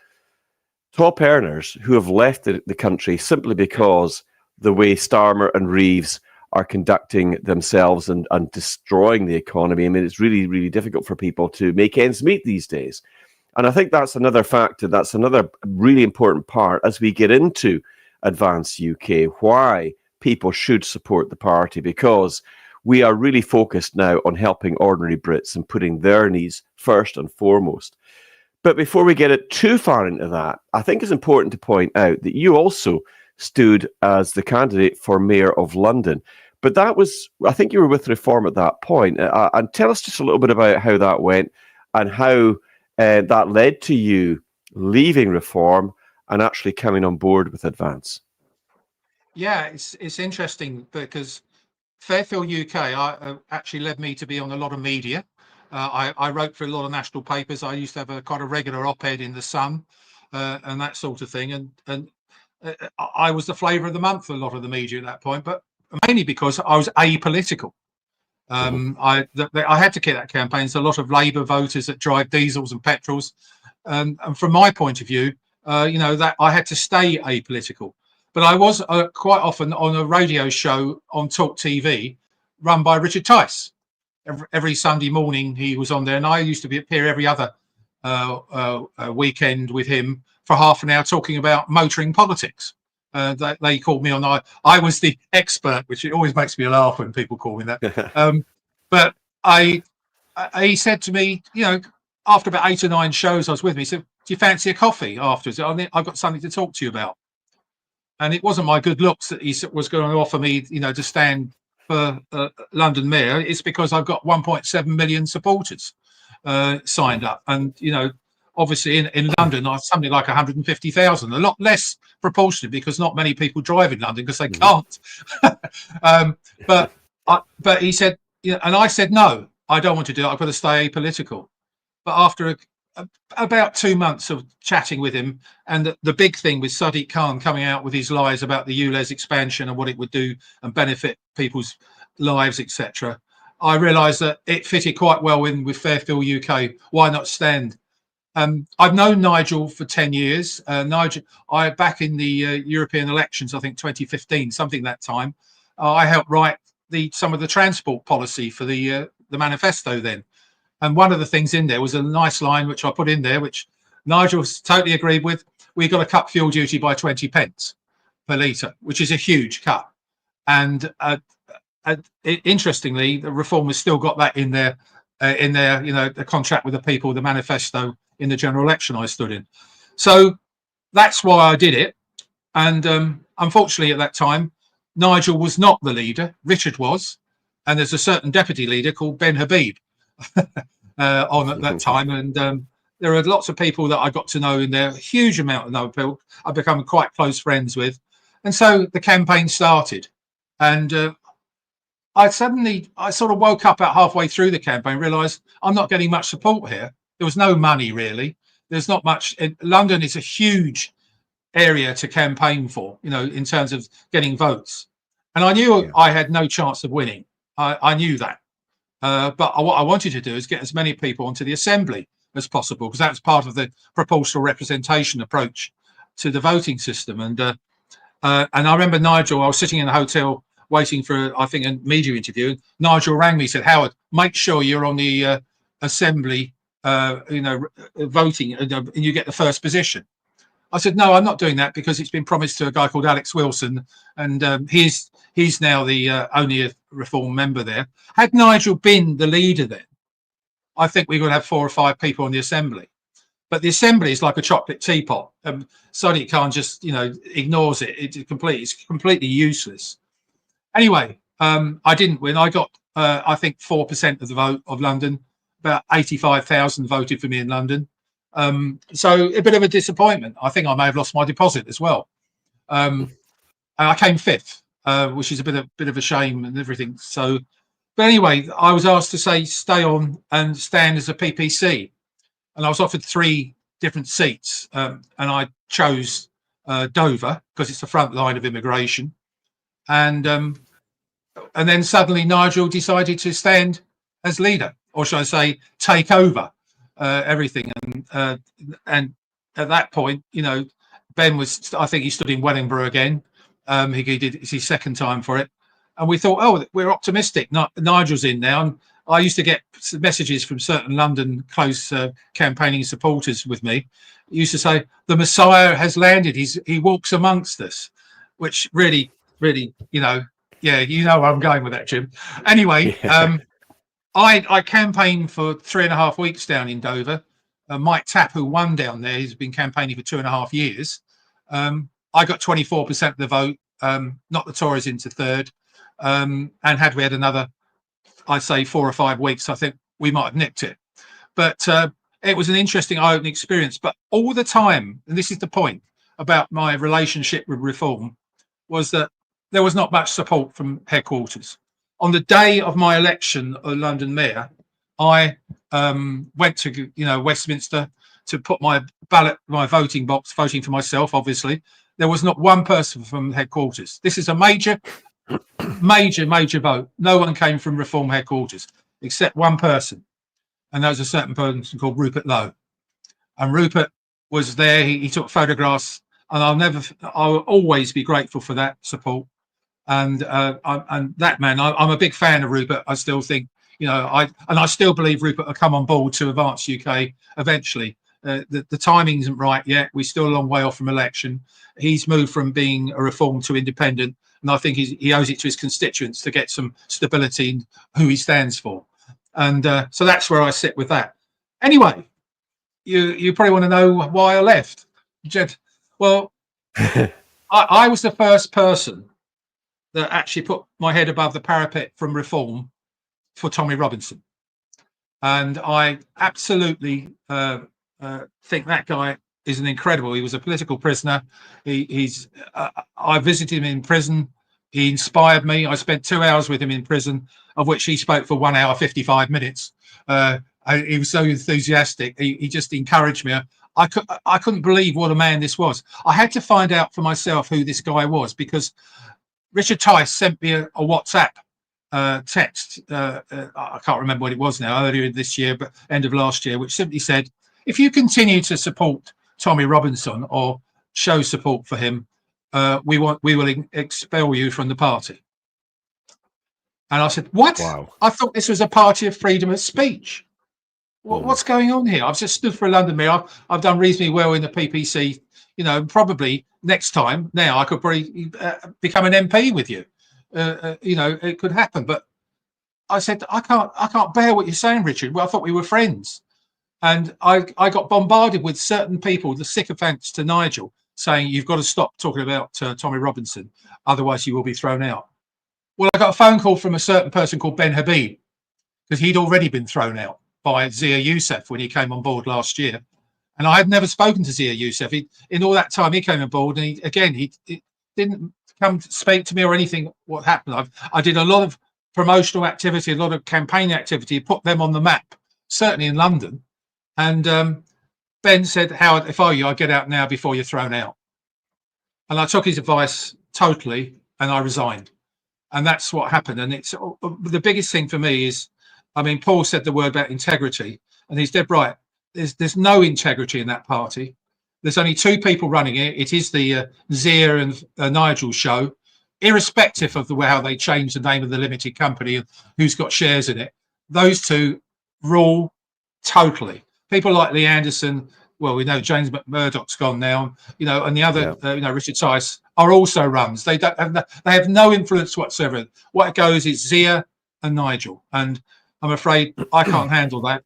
top earners who have left the country simply because the way Starmer and Reeves are conducting themselves and destroying the economy. I mean, it's really, really difficult for people to make ends meet these days. And I think that's another factor. That's another really important part as we get into Advance UK, why people should support the party, because we are really focused now on helping ordinary Brits and putting their needs first and foremost. But before we get it too far into that, I think it's important to point out that you also stood as the candidate for Mayor of London. But that was, I think you were with Reform at that point. And tell us just a little bit about how that went and how that led to you leaving Reform and actually coming on board with Advance.
Yeah, it's interesting because Fairfield UK actually led me to be on a lot of media. I wrote for a lot of national papers. I used to have quite a regular op-ed in the Sun and that sort of thing. And I was the flavour of the month for a lot of the media at that point, but mainly because I was apolitical. I had to get that campaign. There's a lot of Labour voters that drive diesels and petrols, and from my point of view, that I had to stay apolitical. But I was quite often on a radio show on Talk TV run by Richard Tice. Every Sunday morning he was on there, and I used to appear every other weekend with him for half an hour talking about motoring politics. They called me on. I was the expert, which it always makes me laugh when people call me that. But he said to me, after about 8 or 9 shows I was with him, he said, "Do you fancy a coffee afterwards? I've got something to talk to you about." And it wasn't my good looks that he was going to offer me, to stand for London Mayor. It's because I've got 1.7 million supporters signed up, and obviously in London, I have something like 150,000, a lot less proportionate because not many people drive in London because they can't. But he said, and I said, no, I don't want to do it. I've got to stay apolitical. But after about 2 months of chatting with him, and the big thing with Sadiq Khan coming out with his lies about the ULEZ expansion and what it would do and benefit people's lives, etc., I realised that it fitted quite well in with Fairfield UK. Why not stand? I've known Nigel for 10 years. Nigel, back in the European elections, I think 2015, something that time, I helped write some of the transport policy for the manifesto then. And one of the things in there was a nice line, which I put in there, which Nigel totally agreed with. We've got to cut fuel duty by 20 pence per litre, which is a huge cut. And interestingly, the Reform has still got that in there, the contract with the people, the manifesto in the general election I stood in. So that's why I did it. And unfortunately, at that time, Nigel was not the leader. Richard was. And there's a certain deputy leader called Ben Habib on at that time. And there are lots of people that I got to know in there, a huge amount of people I've become quite close friends with. And so the campaign started. And I sort of woke up about halfway through the campaign, realised I'm not getting much support here. There was no money, really. There's not much. London is a huge area to campaign for, in terms of getting votes. And I knew I had no chance of winning. I knew that. But what I wanted to do is get as many people onto the Assembly as possible, because that's part of the proportional representation approach to the voting system. And I remember Nigel, I was sitting in a hotel waiting for, I think, a media interview. Nigel rang me, said, "Howard, make sure you're on the Assembly voting, and you get the first position. I said, no, I'm not doing that because it's been promised to a guy called Alex Wilson, and he's now the only Reform member there. Had Nigel been the leader then, I think we would have 4 or 5 people in the Assembly. But the Assembly is like a chocolate teapot. Sadiq Khan just, ignores it. It's completely useless. Anyway, I didn't win. I got, I think, 4% of the vote of London. About 85,000 voted for me in London. So a bit of a disappointment. I think I may have lost my deposit as well. And I came 5th, which is a bit of a shame and everything. So, but anyway, I was asked to stay on and stand as a PPC, and I was offered 3 different seats, and I chose Dover because it's the front line of immigration, and then suddenly Nigel decided to stand as leader, or should I say, take over everything, and at that point, Ben was, I think he stood in Wellingborough again. He did, it's his 2nd time for it. And we thought, oh, we're optimistic. Nigel's in now. And I used to get messages from certain London close campaigning supporters with me. He used to say, the Messiah has landed. He walks amongst us, which really, yeah, where I'm going with that, Jim. Anyway, I campaigned for 3.5 weeks down in Dover. Mike Tapp, who won down there, he's been campaigning for 2.5 years. I got 24% of the vote, knocked the Tories into 3rd. And had we had another, I'd say 4 or 5 weeks, I think we might have nicked it. But it was an interesting eye-opening experience. But all the time, and this is the point about my relationship with Reform, was that there was not much support from headquarters. On the day of my election as London Mayor, I went to Westminster to put my voting box, voting for myself, obviously. There was not one person from headquarters. This is a major vote. No one came from Reform headquarters except one person, and that was a certain person called Rupert Lowe. And Rupert was there. He took photographs, and I'll always be grateful for that support. And that man, I'm a big fan of Rupert. I still think, I still believe Rupert will come on board to advance UK eventually. The timing isn't right yet. We're still a long way off from election. He's moved from being a Reform to independent, and I think he owes it to his constituents to get some stability in who he stands for. And so that's where I sit with that. Anyway, you probably want to know why I left, Jed. Well, I was the first person that actually put my head above the parapet from Reform for Tommy Robinson, and I absolutely think that guy is an incredible. He was a political prisoner. I visited him in prison. He inspired me. I spent 2 hours with him in prison, of which he spoke for 1 hour 55 minutes. He was so enthusiastic. He just encouraged me. I couldn't believe what a man this was. I had to find out for myself who this guy was, because Richard Tice sent me a WhatsApp text. I can't remember what it was now, earlier this year, but end of last year, which simply said, if you continue to support Tommy Robinson or show support for him, we will expel you from the party. And I said, what?
Wow.
I thought this was a party of freedom of speech. What's going on here? I've just stood for a London mayor. I've done reasonably well in the PPC. Probably next time now I could probably become an MP with you. It could happen. But I said, I can't bear what you're saying, Richard. Well, I thought we were friends. And I got bombarded with certain people, the sycophants to Nigel, saying you've got to stop talking about Tommy Robinson, otherwise you will be thrown out. Well, I got a phone call from a certain person called Ben Habib, because he'd already been thrown out by Zia Youssef when he came on board last year. And I had never spoken to Zia Youssef. In all that time he came on board, and he didn't come to speak to me or anything. What happened? I did a lot of promotional activity, a lot of campaign activity, put them on the map, certainly in London. And Ben said, Howard, if I were you, I'd get out now before you're thrown out. And I took his advice totally, and I resigned. And that's what happened. And it's the biggest thing for me is, Paul said the word about integrity, and he's dead right. There's no integrity in that party. There's only 2 people running it. It is the Zia and Nigel show, irrespective of how they change the name of the limited company and who's got shares in it. Those 2 rule totally. people like Lee Anderson, well, we know James McMurdoch's gone now, and the other, Richard Tice are also runs. They have no influence whatsoever. What goes is Zia and Nigel, and I'm afraid I can't handle that.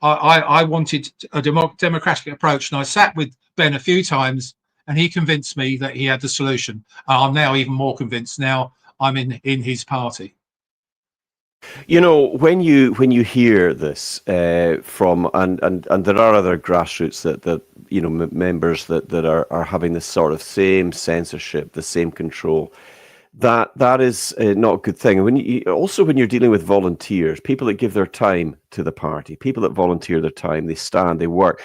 I wanted a democratic approach, and I sat with Ben a few times, and he convinced me that he had the solution. I'm now even more convinced now I'm in his party.
When you hear this from and there are other grassroots that members that are having this sort of same censorship, the same control, that is not a good thing. And when you're dealing with volunteers, people that give their time to the party, people that volunteer their time, they stand, they work.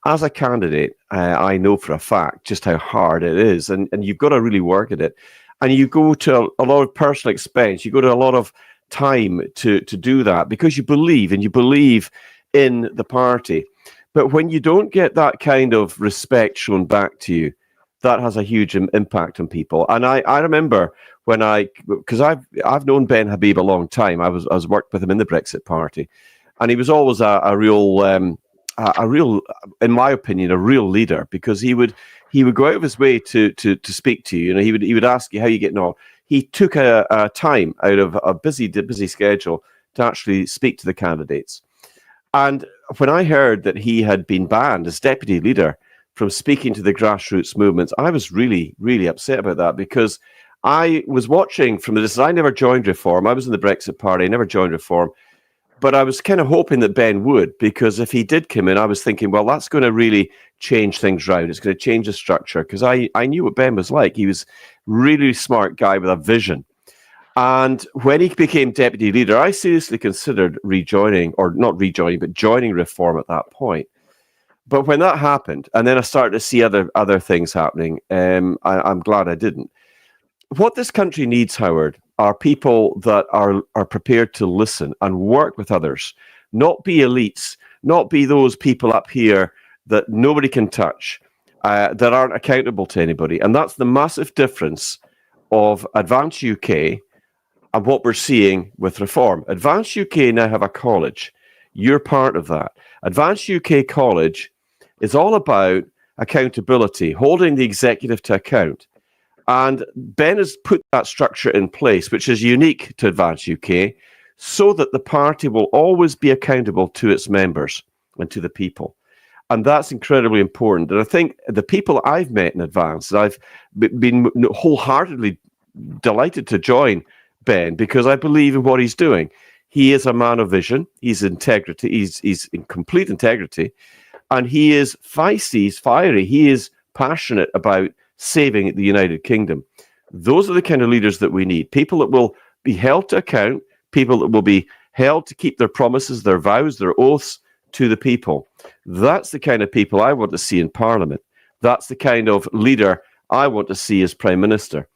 As a candidate, I know for a fact just how hard it is, and you've got to really work at it. And you go to a lot of personal expense, you go to a lot of time to do that because you believe in the party. But when you don't get that kind of respect shown back to you, that has a huge impact on people. And I remember because I've known Ben Habib a long time. I was worked with him in the Brexit Party, and he was always a real, in my opinion, a real leader, because he would go out of his way to speak to you. He would ask you how you getting on. He took a time out of a busy schedule to actually speak to the candidates. And when I heard that he had been banned as deputy leader from speaking to the grassroots movements, I was really, really upset about that, because I was watching from the distance. I never joined Reform. I was in the Brexit Party. I never joined Reform. But I was kind of hoping that Ben would, because if he did come in, I was thinking, well, that's going to really change things around. It's going to change the structure, because I knew what Ben was like. He was a really smart guy with a vision. And when he became deputy leader, I seriously considered joining Reform at that point. But when that happened, and then I started to see other things happening, I'm glad I didn't. What this country needs, Howard, are people that are prepared to listen and work with others, not be elites, not be those people up here that nobody can touch, that aren't accountable to anybody. And that's the massive difference of Advance UK and what we're seeing with Reform. Advance UK now have a college. You're part of that. Advance UK College is all about accountability, holding the executive to account. And Ben has put that structure in place, which is unique to Advance UK, so that the party will always be accountable to its members and to the people. And that's incredibly important. And I think the people I've met in Advance, I've been wholeheartedly delighted to join Ben, because I believe in what he's doing. He is a man of vision. He's integrity. He's in complete integrity. And he is feisty. He's fiery. He is passionate about saving the United Kingdom. Those are the kind of leaders that we need. People that will be held to account, people that will be held to keep their promises, their vows, their oaths to the people. That's the kind of people I want to see in Parliament. That's the kind of leader I want to see as Prime Minister.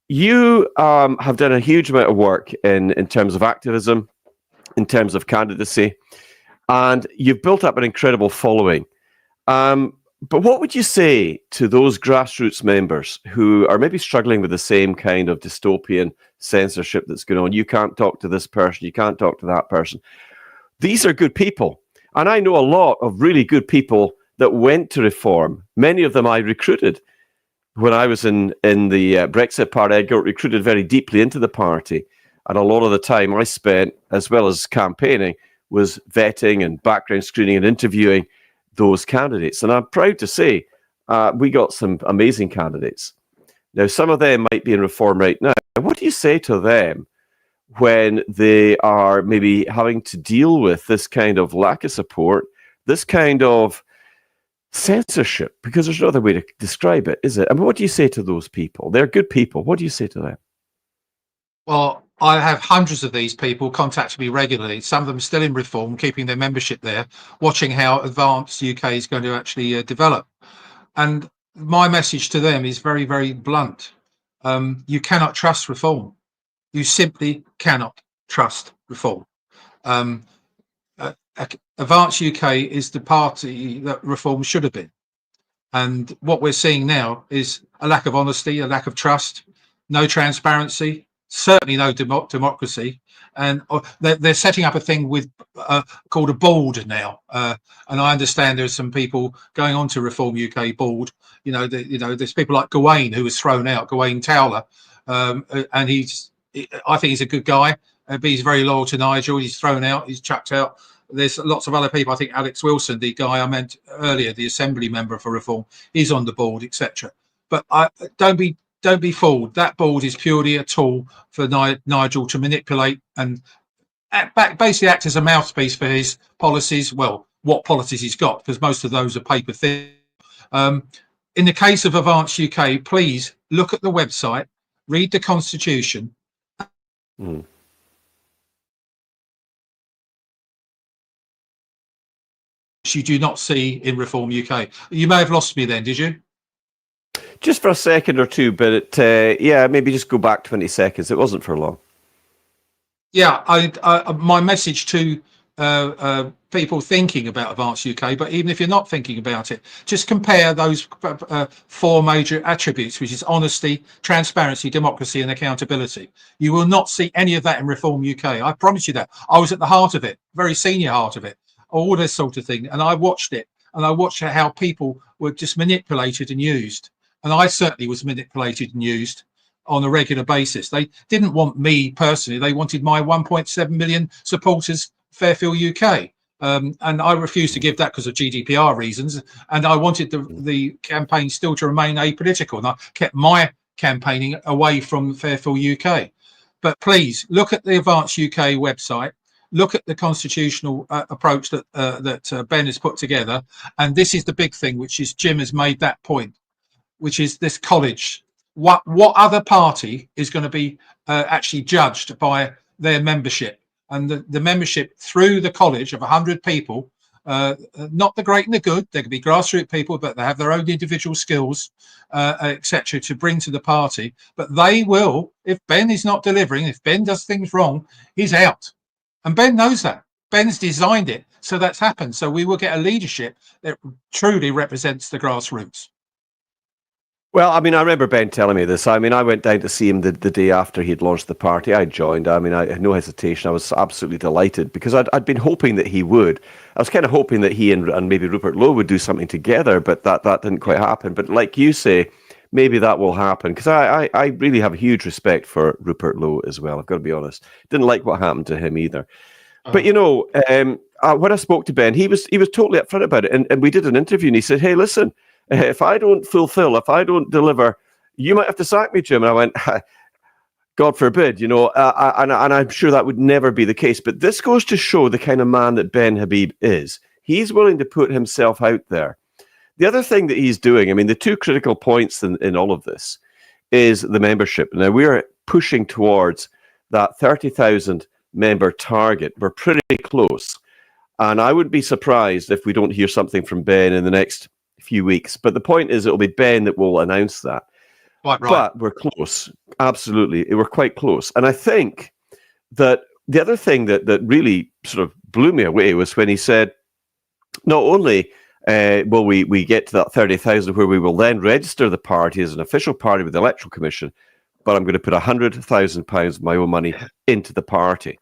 You have done a huge amount of work in terms of activism, in terms of candidacy, and you've built up an incredible following. But what would you say to those grassroots members who are maybe struggling with the same kind of dystopian censorship that's going on? You can't talk to this person, you can't talk to that person. These are good people. And I know a lot of really good people that went to Reform. Many of them I recruited. When I was in the Brexit Party, I got recruited very deeply into the party. And a lot of the time I spent, as well as campaigning, was vetting and background screening and interviewing those candidates. And I'm proud to say we got some amazing candidates. Now, some of them might be in Reform right now. What do you say to them when they are maybe having to deal with this kind of lack of support, this kind of censorship? Because there's no other way to describe it, is it? I mean, what do you say to those people? They're good people. What do you say to them?
Well, I have hundreds of these people contacting me regularly, some of them still in Reform, keeping their membership there, watching how Advanced UK is going to actually develop. And my message to them is very, very blunt. You cannot trust Reform. You simply cannot trust Reform. Advance UK is the party that Reform should have been. And what we're seeing now is a lack of honesty, a lack of trust, no transparency. certainly no democracy. And they're setting up a thing with called a board now. And I understand there's some people going on to Reform UK board. There's people like Gawain, who was thrown out, Gawain Towler, and I think he's a good guy, but he's very loyal to Nigel. He's thrown out, he's chucked out. There's lots of other people. I think Alex Wilson, the guy I meant earlier, the Assembly member for Reform, he's on the board, etc. But don't be fooled. That board is purely a tool for Nigel to manipulate and basically act as a mouthpiece for his policies. Well, what policies he's got, because most of those are paper thin. In the case of Advance UK, please look at the website, read the Constitution. You do not see in Reform UK. You may have lost me then, did you?
Just for a second or two, but maybe just go back 20 seconds. It wasn't for long. Yeah,
my message to people thinking about Advance UK, but even if you're not thinking about it, just compare those four major attributes, which is honesty, transparency, democracy, and accountability. You will not see any of that in Reform UK. I promise you that. I was at the heart of it, very senior heart of it, all this sort of thing, and I watched it, and I watched how people were just manipulated and used. And I certainly was manipulated and used on a regular basis. They didn't want me personally. They wanted my 1.7 million supporters, Fairfield UK. And I refused to give that because of GDPR reasons. And I wanted the campaign still to remain apolitical. And I kept my campaigning away from Fairfield UK. But please look at the Advance UK website. Look at the constitutional approach that Ben has put together. And this is the big thing, which is Jim has made that point, which is this college. What other party is going to be actually judged by their membership? And the membership through the college of 100 people, not the great and the good, they can be grassroots people, but they have their own individual skills, etc., to bring to the party. But they will, if Ben is not delivering, if Ben does things wrong, he's out. And Ben knows that. Ben's designed it so that's happened. So we will get a leadership that truly represents the grassroots.
Well, I mean, I remember Ben telling me this. I mean, I went down to see him the day after he'd launched the party. I joined. I mean, I had no hesitation. I was absolutely delighted because I'd been hoping that he would. I was kind of hoping that he and maybe Rupert Lowe would do something together, but that didn't quite happen. But like you say, maybe that will happen because I really have a huge respect for Rupert Lowe as well. I've got to be honest. Didn't like what happened to him either. But, you know, when I spoke to Ben, he was totally upfront about it. And we did an interview and he said, hey, listen, if I don't fulfill, if I don't deliver, you might have to sack me, Jim. And I went, God forbid, you know, and I'm sure that would never be the case. But this goes to show the kind of man that Ben Habib is. He's willing to put himself out there. The other thing that he's doing, I mean, the two critical points in all of this is the membership. Now, we're pushing towards that 30,000 member target. We're pretty close. And I wouldn't be surprised if we don't hear something from Ben in the next few weeks. But the point is it'll be Ben that will announce that.
Quite right.
But we're close. Absolutely. We're quite close. And I think that the other thing that really sort of blew me away was when he said, not only will we get to that 30,000 where we will then register the party as an official party with the Electoral Commission, but I'm going to put £100,000 of my own money into the party.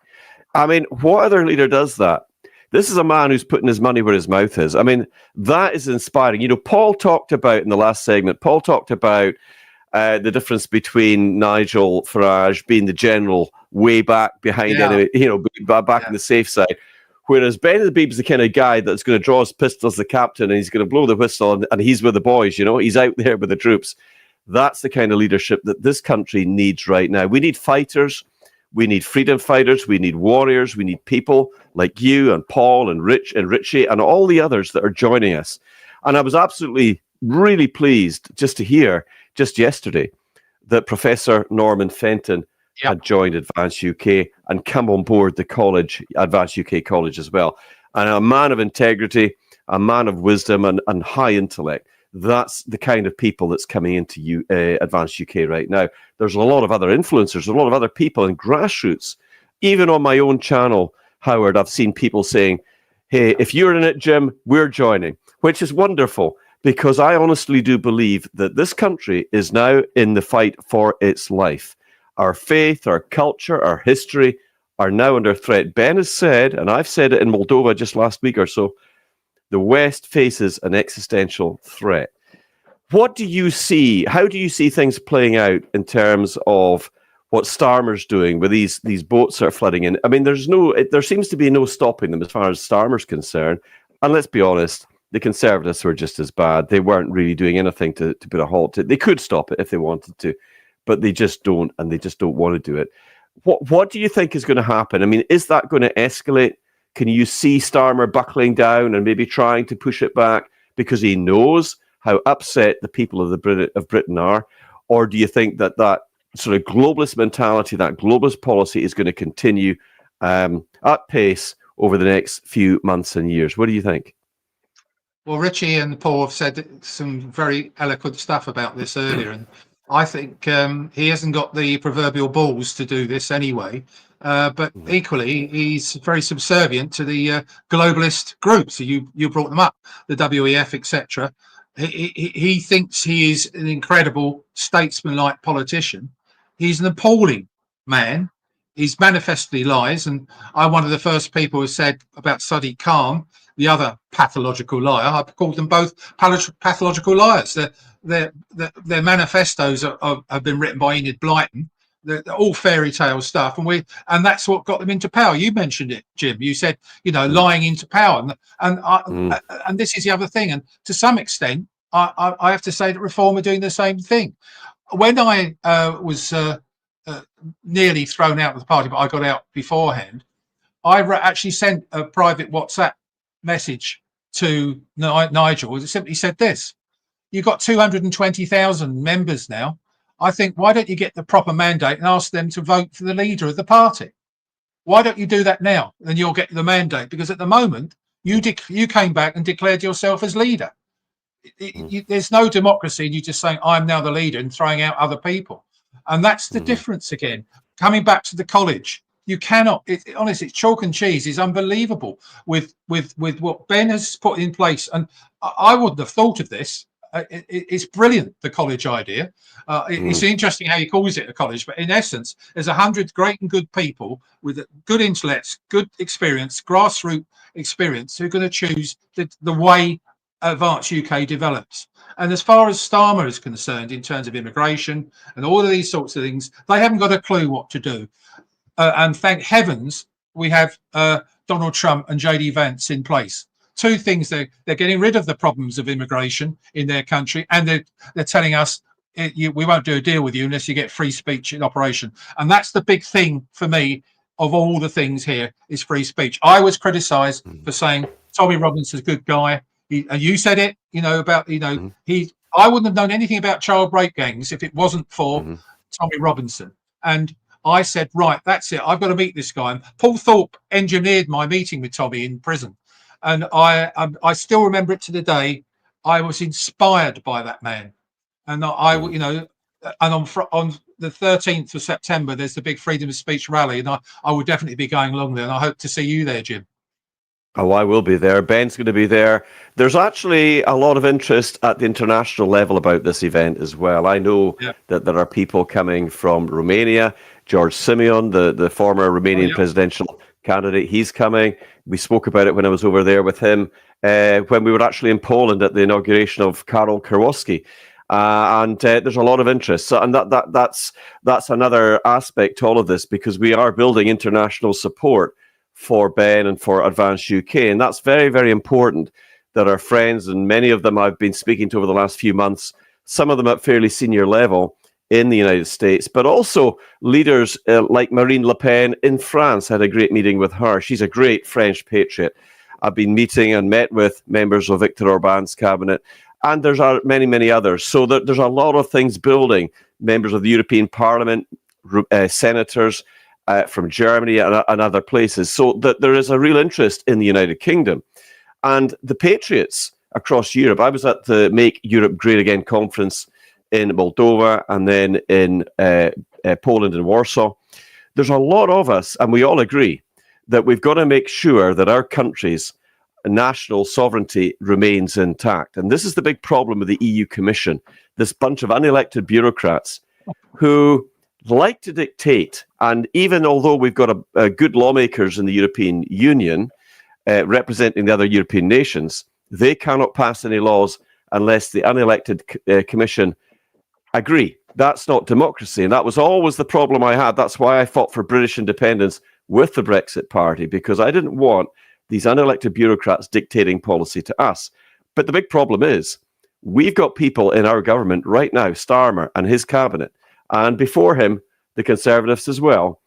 I mean, what other leader does that? This is a man who's putting his money where his mouth is. I mean, that is inspiring. You know, Paul talked about in the last segment, the difference between Nigel Farage being the general way back behind, enemy, you know, back in the safe side. Whereas Ben Habib's the kind of guy that's going to draw his pistol as the captain and he's going to blow the whistle and he's with the boys, you know, he's out there with the troops. That's the kind of leadership that this country needs right now. We need fighters. We need freedom fighters. We need warriors. We need people like you and Paul and Rich and Richie and all the others that are joining us. And I was absolutely really pleased just to hear just yesterday that Professor Norman Fenton had joined Advance UK and come on board the college, Advance UK College as well. And a man of integrity, a man of wisdom and high intellect. That's the kind of people that's coming into Advance UK right now. There's a lot of other influencers, a lot of other people in grassroots. Even on my own channel, Howard, I've seen people saying, hey, if you're in it, Jim, we're joining, which is wonderful because I honestly do believe that this country is now in the fight for its life. Our faith, our culture, our history are now under threat. Ben has said, and I've said it in Moldova just last week or so, the West faces an existential threat. What do you see? How do you see things playing out in terms of what Starmer's doing with these boats that are flooding in? I mean, there seems to be no stopping them as far as Starmer's concerned. And let's be honest, the Conservatives were just as bad. They weren't really doing anything to put a halt to it. They could stop it if they wanted to, but they just don't, and they just don't want to do it. What do you think is going to happen? I mean, is that going to escalate? Can you see Starmer buckling down and maybe trying to push it back because he knows how upset the people of Britain are? Or do you think that sort of globalist mentality, that globalist policy is going to continue at pace over the next few months and years? What do you think?
Well, Richie and Paul have said some very eloquent stuff about this earlier, and I think he hasn't got the proverbial balls to do this anyway. But equally, he's very subservient to the globalist groups. So you brought them up, the WEF, etc. He thinks he is an incredible statesman-like politician. He's an appalling man. He's manifestly lies, and I'm one of the first people who said about Sadiq Khan, the other pathological liar. I've called them both pathological liars. Their manifestos have been written by Enid Blyton. They're all fairy tale stuff, and that's what got them into power. You mentioned it, Jim. You said, lying into power, and this is the other thing. And to some extent, I have to say that Reform are doing the same thing. When I was nearly thrown out of the party, but I got out beforehand, I actually sent a private WhatsApp message to Nigel. It simply said this: you've got 220,000 members now. I think, why don't you get the proper mandate and ask them to vote for the leader of the party? Why don't you do that now? Then you'll get the mandate, because at the moment you came back and declared yourself as leader. There's no democracy in you just saying I'm now the leader and throwing out other people. And that's the difference again. Coming back to the college, you cannot. Honestly, it's chalk and cheese. Is unbelievable with what Ben has put in place. And I wouldn't have thought of this. It's brilliant, the college idea. It's interesting how he calls it a college, but in essence, there's 100 great and good people with good intellects, good experience, grassroots experience, who are going to choose the way Advanced UK develops. And as far as Starmer is concerned, in terms of immigration and all of these sorts of things, they haven't got a clue what to do. And thank heavens we have Donald Trump and JD Vance in place. Two things: they're getting rid of the problems of immigration in their country, and they're telling us we won't do a deal with you unless you get free speech in operation. And that's the big thing for me of all the things here, is free speech. I was criticised for saying Tommy Robinson's a good guy, and you said it, about I wouldn't have known anything about child rape gangs if it wasn't for Tommy Robinson. And I said, right, that's it. I've got to meet this guy. And Paul Thorp engineered my meeting with Tommy in prison. And I still remember it to the day. I was inspired by that man, and on the 13th of September, there's the big freedom of speech rally, and I will definitely be going along there. And I hope to see you there, Jim.
Oh, I will be there. Ben's going to be there. There's actually a lot of interest at the international level about this event as well. I know that there are people coming from Romania. George Simeon, the former Romanian presidential candidate, he's coming. We spoke about it when I was over there with him when we were actually in Poland at the inauguration of Karol Karwowski. And there's a lot of interest. So, and that's another aspect to all of this, because we are building international support for Ben and for Advanced UK. And that's very, very important, that our friends, and many of them I've been speaking to over the last few months, some of them at fairly senior level in the United States, but also leaders like Marine Le Pen in France. I had a great meeting with her. She's a great French patriot. I've been meeting and met with members of Viktor Orban's cabinet, and there's many, many others. So there's a lot of things building. Members of the European Parliament, senators from Germany and other places. So that there is a real interest in the United Kingdom. And the patriots across Europe. I was at the Make Europe Great Again conference in Moldova, and then in Poland and Warsaw. There's a lot of us, and we all agree that we've got to make sure that our country's national sovereignty remains intact. And this is the big problem with the EU Commission, this bunch of unelected bureaucrats who like to dictate. And even although we've got a good lawmakers in the European Union representing the other European nations, they cannot pass any laws unless the unelected Commission agree. That's not democracy. And that was always the problem I had. That's why I fought for British independence with the Brexit Party, because I didn't want these unelected bureaucrats dictating policy to us. But the big problem is we've got people in our government right now, Starmer and his cabinet, and before him, the Conservatives as well,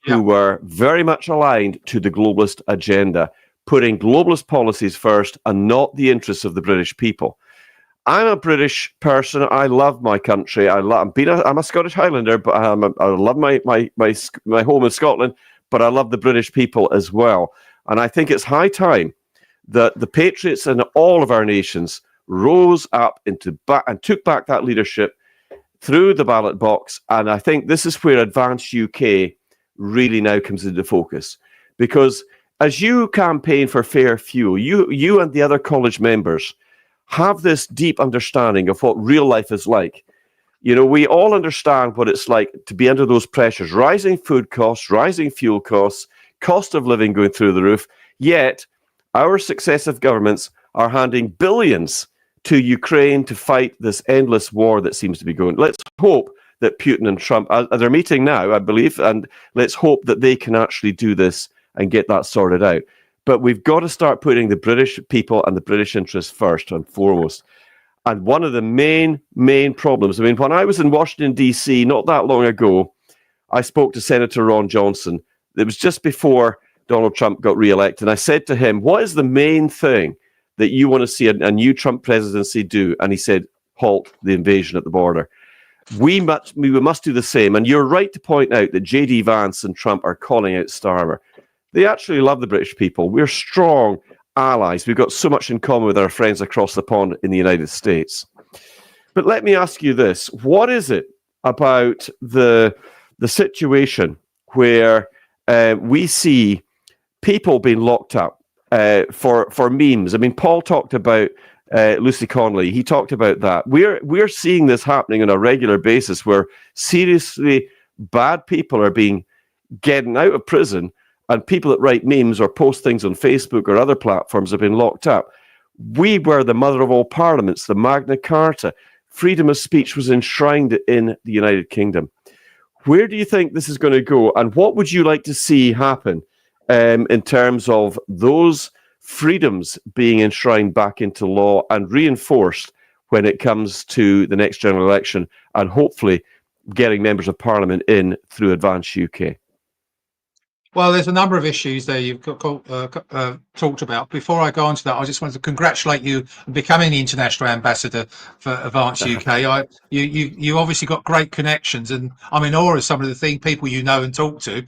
who were very much aligned to the globalist agenda, putting globalist policies first and not the interests of the British people. I'm a British person. I love my country. I'm a Scottish Highlander, but I love my home in Scotland, but I love the British people as well. And I think it's high time that the patriots in all of our nations rose up and took back that leadership through the ballot box. And I think this is where Advance UK really now comes into focus. Because as you campaign for fair fuel, you and the other college members have this deep understanding of what real life is like. You know, we all understand what it's like to be under those pressures, rising food costs, rising fuel costs, cost of living going through the roof. Yet our successive governments are handing billions to Ukraine to fight this endless war that seems to be going. Let's hope that Putin and Trump, they're meeting now, I believe, and let's hope that they can actually do this and get that sorted out. But we've got to start putting the British people and the British interests first and foremost. And one of the main problems, I mean, when I was in Washington, D.C. not that long ago, I spoke to Senator Ron Johnson. It was just before Donald Trump got re-elected. And I said to him, what is the main thing that you want to see a new Trump presidency do? And he said, halt the invasion at the border. We must do the same. And you're right to point out that J.D. Vance and Trump are calling out Starmer. They actually love the British people. We're strong allies. We've got so much in common with our friends across the pond in the United States. But let me ask you this. What is it about the situation where we see people being locked up for memes? I mean, Paul talked about Lucy Connolly. He talked about that. We're seeing this happening on a regular basis where seriously bad people are getting out of prison, and people that write memes or post things on Facebook or other platforms have been locked up. We were the mother of all parliaments, the Magna Carta. Freedom of speech was enshrined in the United Kingdom. Where do you think this is going to go? And what would you like to see happen in terms of those freedoms being enshrined back into law and reinforced when it comes to the next general election and hopefully getting members of parliament in through Advance UK?
Well, there's a number of issues there you've talked about. Before I go on to that, I just wanted to congratulate you on becoming the international ambassador for Advance UK. You obviously got great connections, and I'm in awe of some of the people you know and talk to.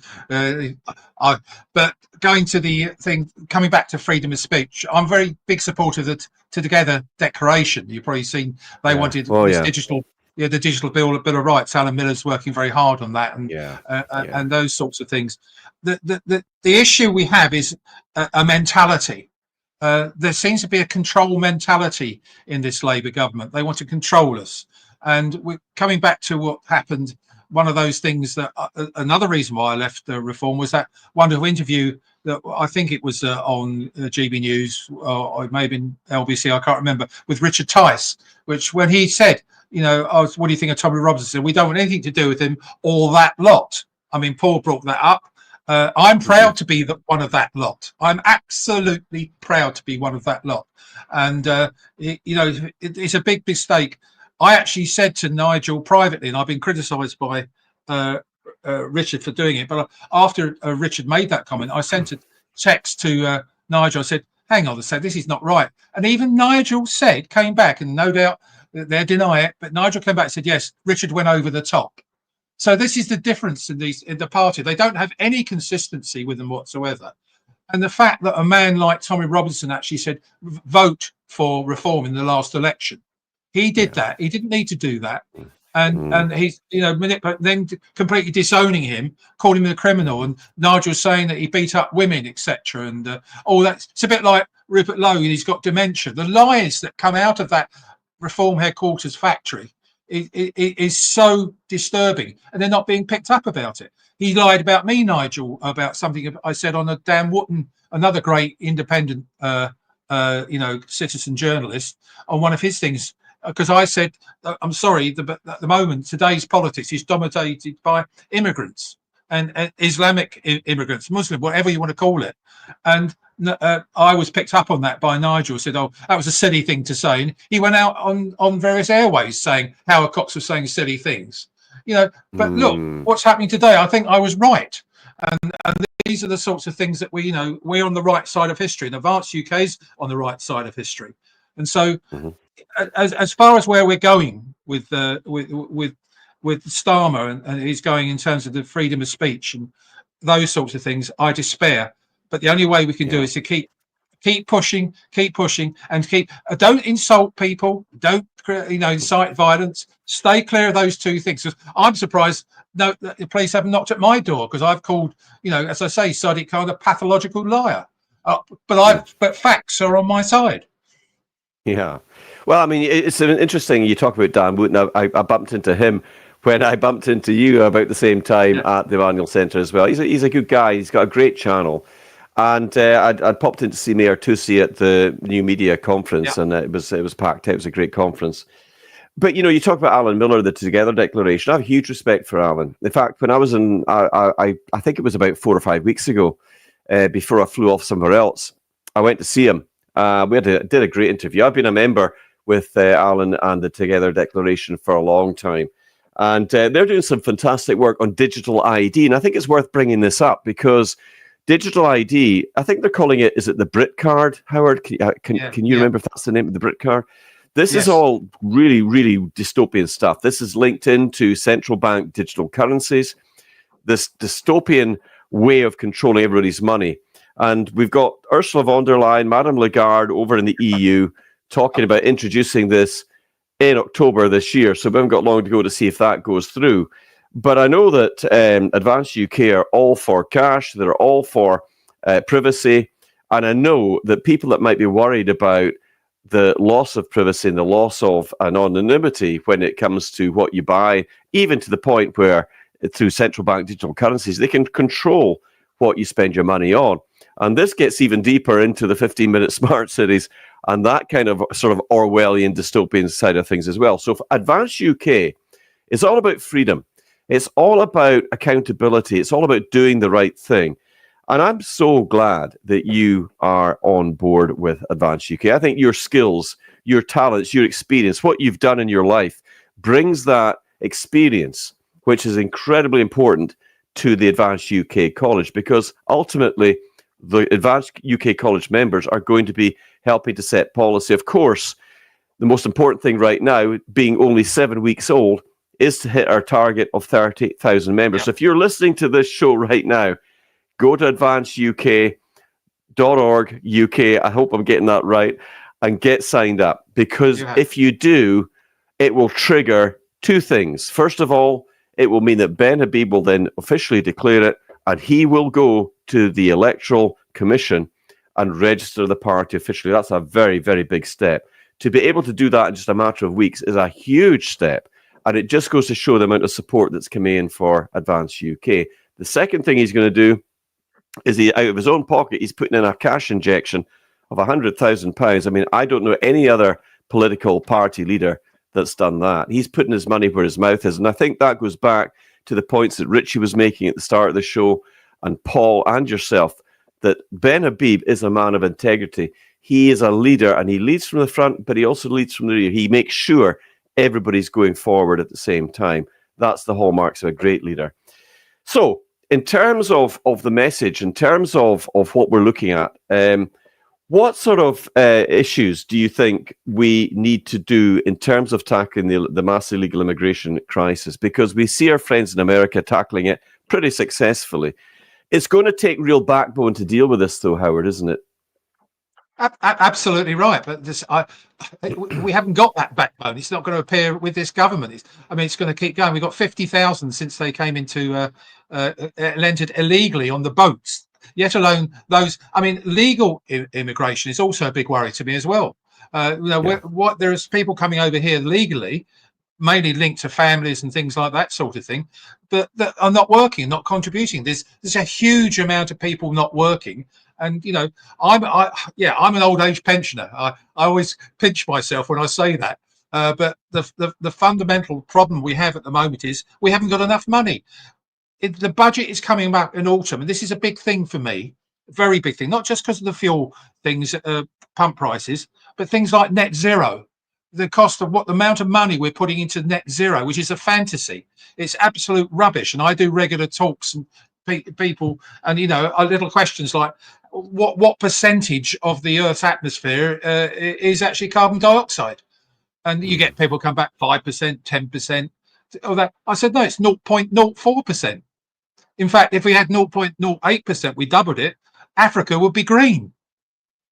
But going to the thing, coming back to freedom of speech, I'm a very big supporter of the Together Declaration. You've probably seen they wanted digital. Yeah, the digital bill of rights. Alan Miller's working very hard on that, and those sorts of things. The issue we have is a mentality. There seems to be a control mentality in this Labour government. They want to control us, and we're coming back to what happened. One of those things that another reason why I left Reform was that wonderful interview that I think it was on GB News or it may have been LBC. I can't remember, with Richard Tice, which when he said, you know, what do you think of Tommy Robinson? Said, we don't want anything to do with him or that lot. I mean, Paul brought that up. I'm proud to be one of that lot. I'm absolutely proud to be one of that lot. And, it's a big mistake. I actually said to Nigel privately, and I've been criticised by Richard for doing it, but after Richard made that comment, I sent a text to Nigel. I said, hang on a second, this is not right. And even Nigel came back, and no doubt they'll deny it, but Nigel came back and said, yes, Richard went over the top. So this is the difference in the party. They don't have any consistency with them whatsoever. And the fact that a man like Tommy Robinson actually said, vote for Reform in the last election. He did that. He didn't need to do that. And he's, but then completely disowning him, calling him a criminal, and Nigel saying that he beat up women, etc. And all that. It's a bit like Rupert Lowe, and he's got dementia. The lies that come out of that Reform headquarters factory is so disturbing, and they're not being picked up about it. He lied about me, Nigel, about something I said on a Dan Wootton, another great independent, citizen journalist, on one of his things, because I said, I'm sorry, but at the moment, today's politics is dominated by immigrants and Islamic immigrants, Muslim, whatever you want to call it. And I was picked up on that by Nigel, said, oh, that was a silly thing to say. And he went out on various airways saying Howard Cox was saying silly things. But look, what's happening today, I think I was right. And these are the sorts of things that we're on the right side of history, and Advanced UK's on the right side of history. And so as far as where we're going with Starmer and he's going in terms of the freedom of speech and those sorts of things, I despair. But the only way we can do is to keep pushing, and don't insult people, don't incite violence. Stay clear of those two things. I'm surprised the police haven't knocked at my door, because I've called, as I say, Sadiq Khan a pathological liar. But facts are on my side.
Yeah. Well, I mean, it's interesting you talk about Dan Wootton. I bumped into him when I bumped into you about the same time at the Manual Centre as well. He's a good guy. He's got a great channel. And I'd popped in to see Mayor Toosey at the New Media Conference, and it was packed out. It was a great conference. But, you talk about Alan Miller, the Together Declaration. I have huge respect for Alan. In fact, when I was I think it was about 4 or 5 weeks ago, before I flew off somewhere else, I went to see him. We did a great interview. I've been a member with Alan and the Together Declaration for a long time. And they're doing some fantastic work on digital ID. And I think it's worth bringing this up, because digital ID, I think they're calling it, is it the Brit card, Howard? Can you remember if that's the name of the Brit card? This is all really, really dystopian stuff. This is linked into central bank digital currencies, this dystopian way of controlling everybody's money. And we've got Ursula von der Leyen, Madame Lagarde over in the EU talking about introducing this in October this year. So we haven't got long to go to see if that goes through. But I know that Advanced UK are all for cash. They're all for privacy. And I know that people that might be worried about the loss of privacy and the loss of anonymity when it comes to what you buy, even to the point where through central bank digital currencies, they can control what you spend your money on. And this gets even deeper into the 15-minute smart cities and that kind of sort of Orwellian dystopian side of things as well. So for Advanced UK, it's all about freedom. It's all about accountability. It's all about doing the right thing. And I'm so glad that you are on board with Advanced UK. I think your skills, your talents, your experience, what you've done in your life brings that experience, which is incredibly important to the Advanced UK College, because ultimately the Advanced UK College members are going to be helping to set policy. Of course, the most important thing right now, being only 7 weeks old, is to hit our target of 30,000 members. Yeah. So if you're listening to this show right now, go to advanceduk.org UK. I hope I'm getting that right, and get signed up, because if you do, it will trigger two things. First of all, it will mean that Ben Habib will then officially declare it, and he will go to the Electoral Commission and register the party officially. That's a very, very big step. To be able to do that in just a matter of weeks is a huge step, and it just goes to show the amount of support that's coming in for Advanced UK. The second thing he's going to do is out of his own pocket, he's putting in a cash injection of £100,000. I mean, I don't know any other political party leader that's done that. He's putting his money where his mouth is. And I think that goes back to the points that Richie was making at the start of the show, and Paul and yourself, that Ben Habib is a man of integrity. He is a leader, and he leads from the front, but he also leads from the rear. He makes sure everybody's going forward at the same time. That's the hallmarks of a great leader. So, in terms of the message, in terms of what we're looking at, what sort of issues do you think we need to do in terms of tackling the mass illegal immigration crisis? Because we see our friends in America tackling it pretty successfully. It's going to take real backbone to deal with this, though, Howard, isn't it?
Absolutely right, but we haven't got that backbone. It's not going to appear with this government. It's going to keep going. We've got 50,000 since they came into entered illegally on the boats. Yet alone those. Legal immigration is also a big worry to me as well. There's people coming over here legally, mainly linked to families and things like that sort of thing, but that are not working, not contributing. There's a huge amount of people not working. And I'm an old age pensioner. I always pinch myself when I say that. But the fundamental problem we have at the moment is we haven't got enough money. The budget is coming up in autumn, and this is a big thing for me, very big thing. Not just because of the fuel things, pump prices, but things like net zero. The cost of the amount of money we're putting into net zero, which is a fantasy. It's absolute rubbish. And I do regular talks and people, and little questions like, what percentage of the Earth's atmosphere is actually carbon dioxide? And you get people come back 5%, 10%. Of that, I said no, it's 0.04%. In fact, if we had 0.08%, we doubled it, Africa would be green.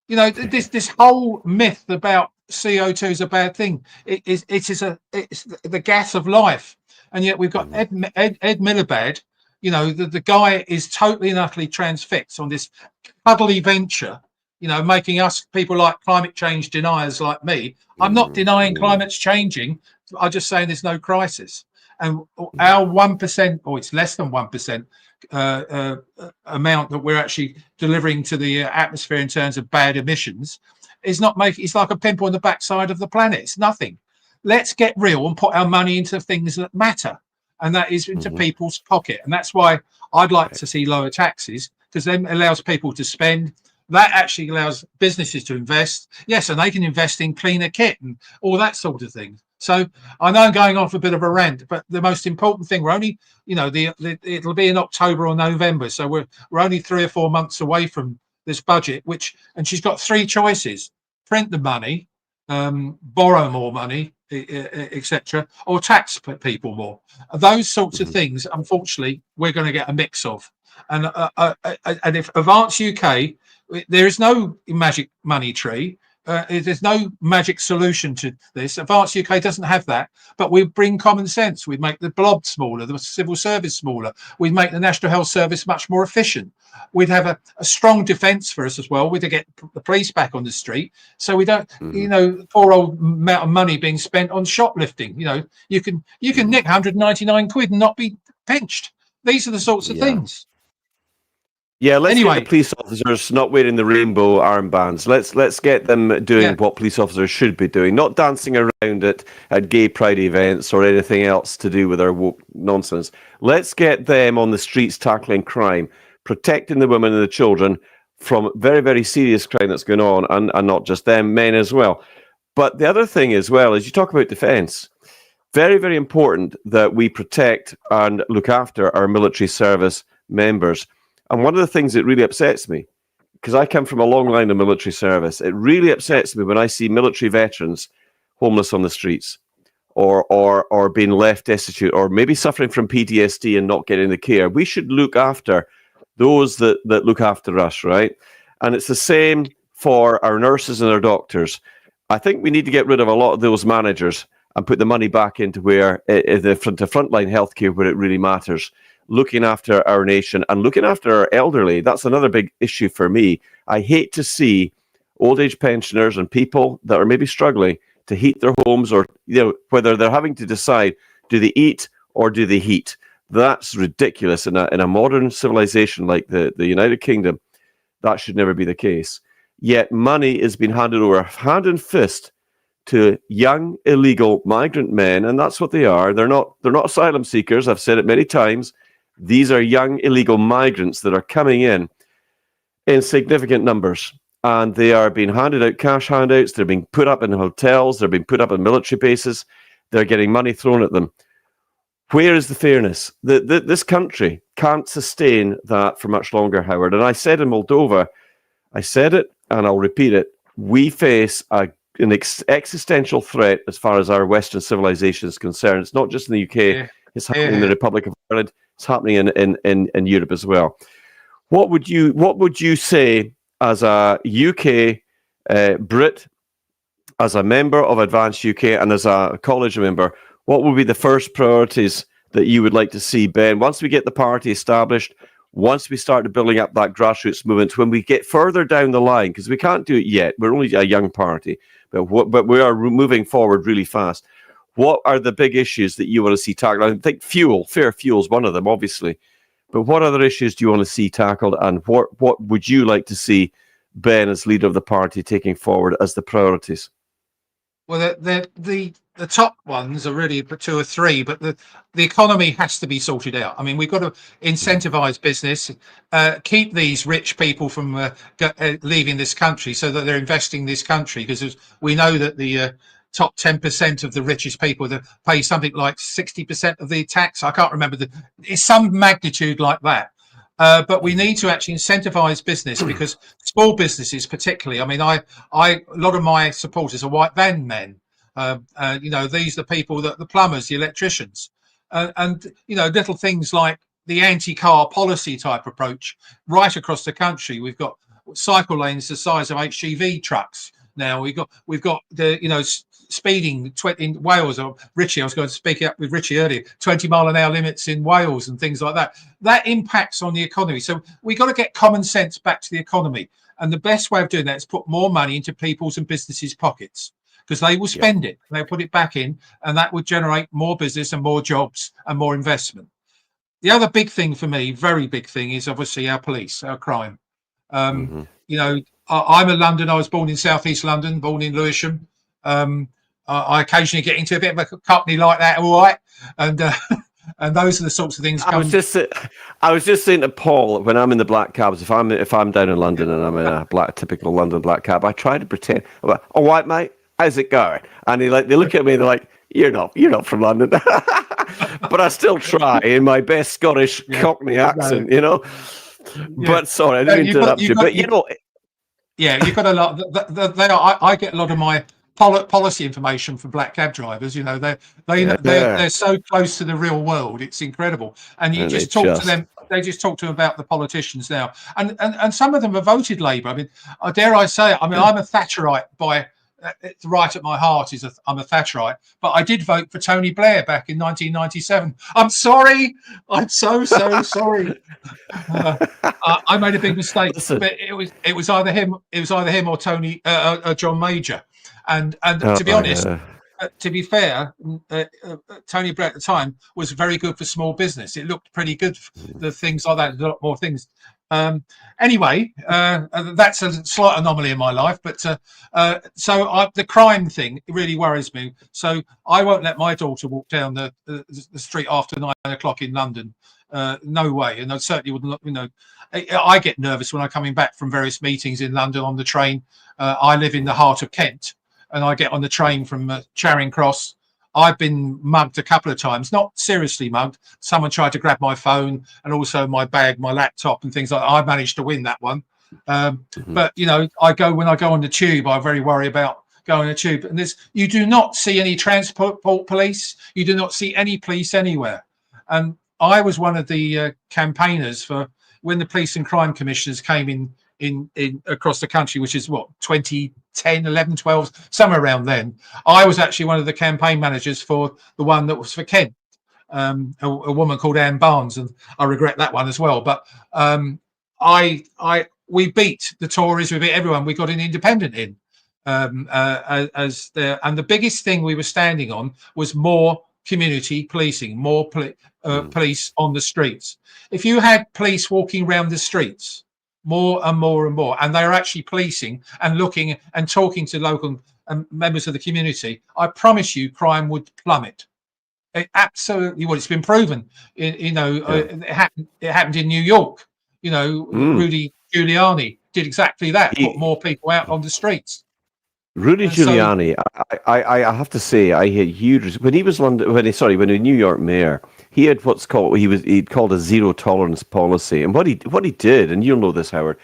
This whole myth about CO2 is a bad thing. It's the gas of life, and yet we've got Ed Miliband. The guy is totally and utterly transfixed on this cuddly venture. Making us people like climate change deniers like me. I'm not denying climate's changing. I'm just saying there's no crisis. And our 1%, or it's less than 1%, amount that we're actually delivering to the atmosphere in terms of bad emissions is not making. It's like a pimple on the backside of the planet. It's nothing. Let's get real and put our money into things that matter, and that is into people's pocket. And that's why I'd like to see lower taxes, because then it allows people to spend. That actually allows businesses to invest. Yes, and they can invest in cleaner kit and all that sort of thing. So I know I'm going off a bit of a rant, but the most important thing, we're only, it'll be in October or November, so we're only 3 or 4 months away from this budget. And she's got 3 choices: print the money, borrow more money, etc., or tax people more. Those sorts of things, unfortunately, we're going to get a mix of. And if Advance UK, there is no magic money tree. There's no magic solution to this. Advance UK doesn't have that, but we bring common sense. We make the blob smaller, the civil service smaller. We make the National Health Service much more efficient. We'd have a strong defence for us as well. We'd get the police back on the street, so we don't, poor old amount of money being spent on shoplifting. You can nick 199 quid and not be pinched. These are the sorts of things.
Yeah, let's
Anyway.
get the police officers not wearing the rainbow armbands. Let's get them doing what police officers should be doing, not dancing around at gay pride events or anything else to do with their woke nonsense. Let's get them on the streets tackling crime, protecting the women and the children from very, very serious crime that's going on, and not just them, men as well. But the other thing as well is, you talk about defence. Very, very important that we protect and look after our military service members. And one of the things that really upsets me, because I come from a long line of military service, it really upsets me when I see military veterans homeless on the streets, or being left destitute, or maybe suffering from PTSD and not getting the care. We should look after those that look after us, right? And it's the same for our nurses and our doctors. I think we need to get rid of a lot of those managers and put the money back into where the frontline healthcare, where it really matters. Looking after our nation and looking after our elderly. That's another big issue for me. I hate to see old age pensioners and people that are maybe struggling to heat their homes, or whether they're having to decide, do they eat or do they heat? That's ridiculous in a modern civilization like the United Kingdom. That should never be the case. Yet money is being handed over hand and fist to young illegal migrant men, and that's what they are. They're not asylum seekers. I've said it many times. These are young illegal migrants that are coming in significant numbers, and they are being handed out cash handouts. They're being put up in hotels. They're being put up in military bases. They're getting money thrown at them. Where is the fairness? This country can't sustain that for much longer, Howard. And I said in Moldova, I said it and I'll repeat it, we face an existential threat as far as our Western civilization is concerned. It's not just in the UK. It's happening in the Republic of Ireland. It's happening in Europe as well. What would you say as a UK Brit, as a member of Advance UK, and as a college member? What would be the first priorities that you would like to see, Ben, once we get the party established, once we start building up that grassroots movement, when we get further down the line, because we can't do it yet, we're only a young party, but we are moving forward really fast. What are the big issues that you want to see tackled? I think fair fuel is one of them, obviously. But what other issues do you want to see tackled, and what would you like to see Ben, as leader of the party, taking forward as the priorities?
Well, the top ones are really two or three, but the economy has to be sorted out. I mean, we've got to incentivize business, keep these rich people from leaving this country, so that they're investing in this country, because we know that the top 10% of the richest people that pay something like 60% of the tax. I can't remember it's some magnitude like that. But we need to actually incentivize business, because small businesses, particularly. I mean, a lot of my supporters are white van men. These are the people the plumbers, the electricians, and little things like the anti-car policy type approach right across the country. We've got cycle lanes the size of HGV trucks now. We've got the speeding in Wales, or Richie, I was going to speak up with Richie earlier, 20-mile-an-hour limits in Wales and things like that. That impacts on the economy. So we've got to get common sense back to the economy. And the best way of doing that is put more money into people's and businesses' pockets, because they will spend it, they'll put it back in, and that would generate more business and more jobs and more investment. The other big thing for me, very big thing, is obviously our police, our crime. I'm a Londoner. I was born in southeast London, born in Lewisham. I occasionally get into a bit of a company like that, all right, and those are the sorts of things.
I was just saying to Paul, when I'm in the black cabs, if I'm down in London and I'm in a typical London black cab, I try to pretend, I'm like, all right, mate, how's it going? And they look at me, they're like, you're not from London, but I still try in my best Scottish Cockney accent, But sorry, I didn't mean to interrupt you, but
you've got a lot. I get a lot of my policy information from black cab drivers. They're so close to the real world, it's incredible. And you just talk to them. They just talk to them about the politicians now, and some of them have voted Labour. I mean, dare I say it? I mean, I'm a Thatcherite by. It's right at my heart. I'm a Thatcherite, but I did vote for Tony Blair back in 1997. I'm sorry. I'm so sorry. I made a big mistake. But it was either him. It was either him or Tony John Major. And to be honest, to be fair, Tony Blair at the time was very good for small business. It looked pretty good. The things like that, a lot more things. Anyway, that's a slight anomaly in my life, but the crime thing really worries me. So I won't let my daughter walk down the street after 9 o'clock in London. No way. And I certainly wouldn't, I get nervous when I'm coming back from various meetings in London on the train. I live in the heart of Kent, and I get on the train from Charing Cross. I've been mugged a couple of times, not seriously mugged. Someone tried to grab my phone and also my bag, my laptop and things like that. I managed to win that one. But, when I go on the tube, I very worry about going on the tube. And you do not see any transport police. You do not see any police anywhere. And I was one of the campaigners for when the police and crime commissioners came in across the country, which is 2010, 11, 12, somewhere around then. I was actually one of the campaign managers for the one that was for Kent, a woman called Anne Barnes, and I regret that one as well. But we beat the Tories, we beat everyone. We got an independent in, and the biggest thing we were standing on was more community policing, more police on the streets. If you had police walking around the streets, more and more and more, and they're actually policing and looking and talking to local members of the community, I promise you crime would plummet. It absolutely would. It's been proven. It happened in New York. Rudy Giuliani did exactly that, put more people out on the streets.
Rudy Giuliani, I have to say, I had huge when he was when he was New York mayor. He had he'd called a zero tolerance policy, and what he did, and you'll know this, Howard.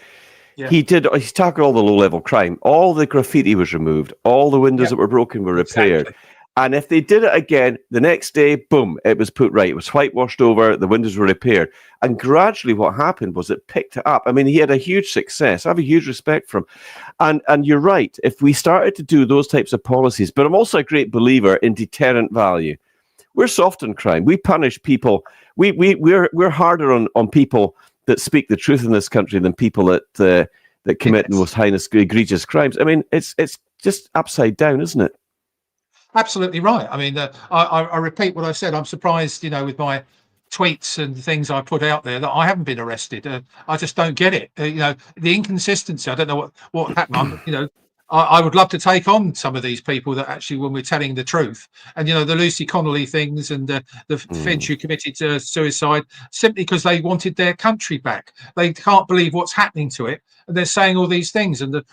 Yeah. He tackled all the low level crime. All the graffiti was removed. All the windows that were broken were repaired. Exactly. And if they did it again, the next day, boom, it was put right. It was whitewashed over. The windows were repaired. And gradually what happened was it picked it up. I mean, he had a huge success. I have a huge respect for him. And you're right. If we started to do those types of policies, but I'm also a great believer in deterrent value. We're soft on crime. We punish people. We're harder on people that speak the truth in this country than people that commit the most heinous, egregious crimes. I mean, it's just upside down, isn't it?
Absolutely right. I mean, I repeat what I said. I'm surprised, with my tweets and things I put out there that I haven't been arrested. I just don't get it. The inconsistency. I don't know what happened. I would love to take on some of these people that actually, when we're telling the truth, and the Lucy Connolly things and the Finch who committed suicide simply because they wanted their country back. They can't believe what's happening to it, and they're saying all these things. And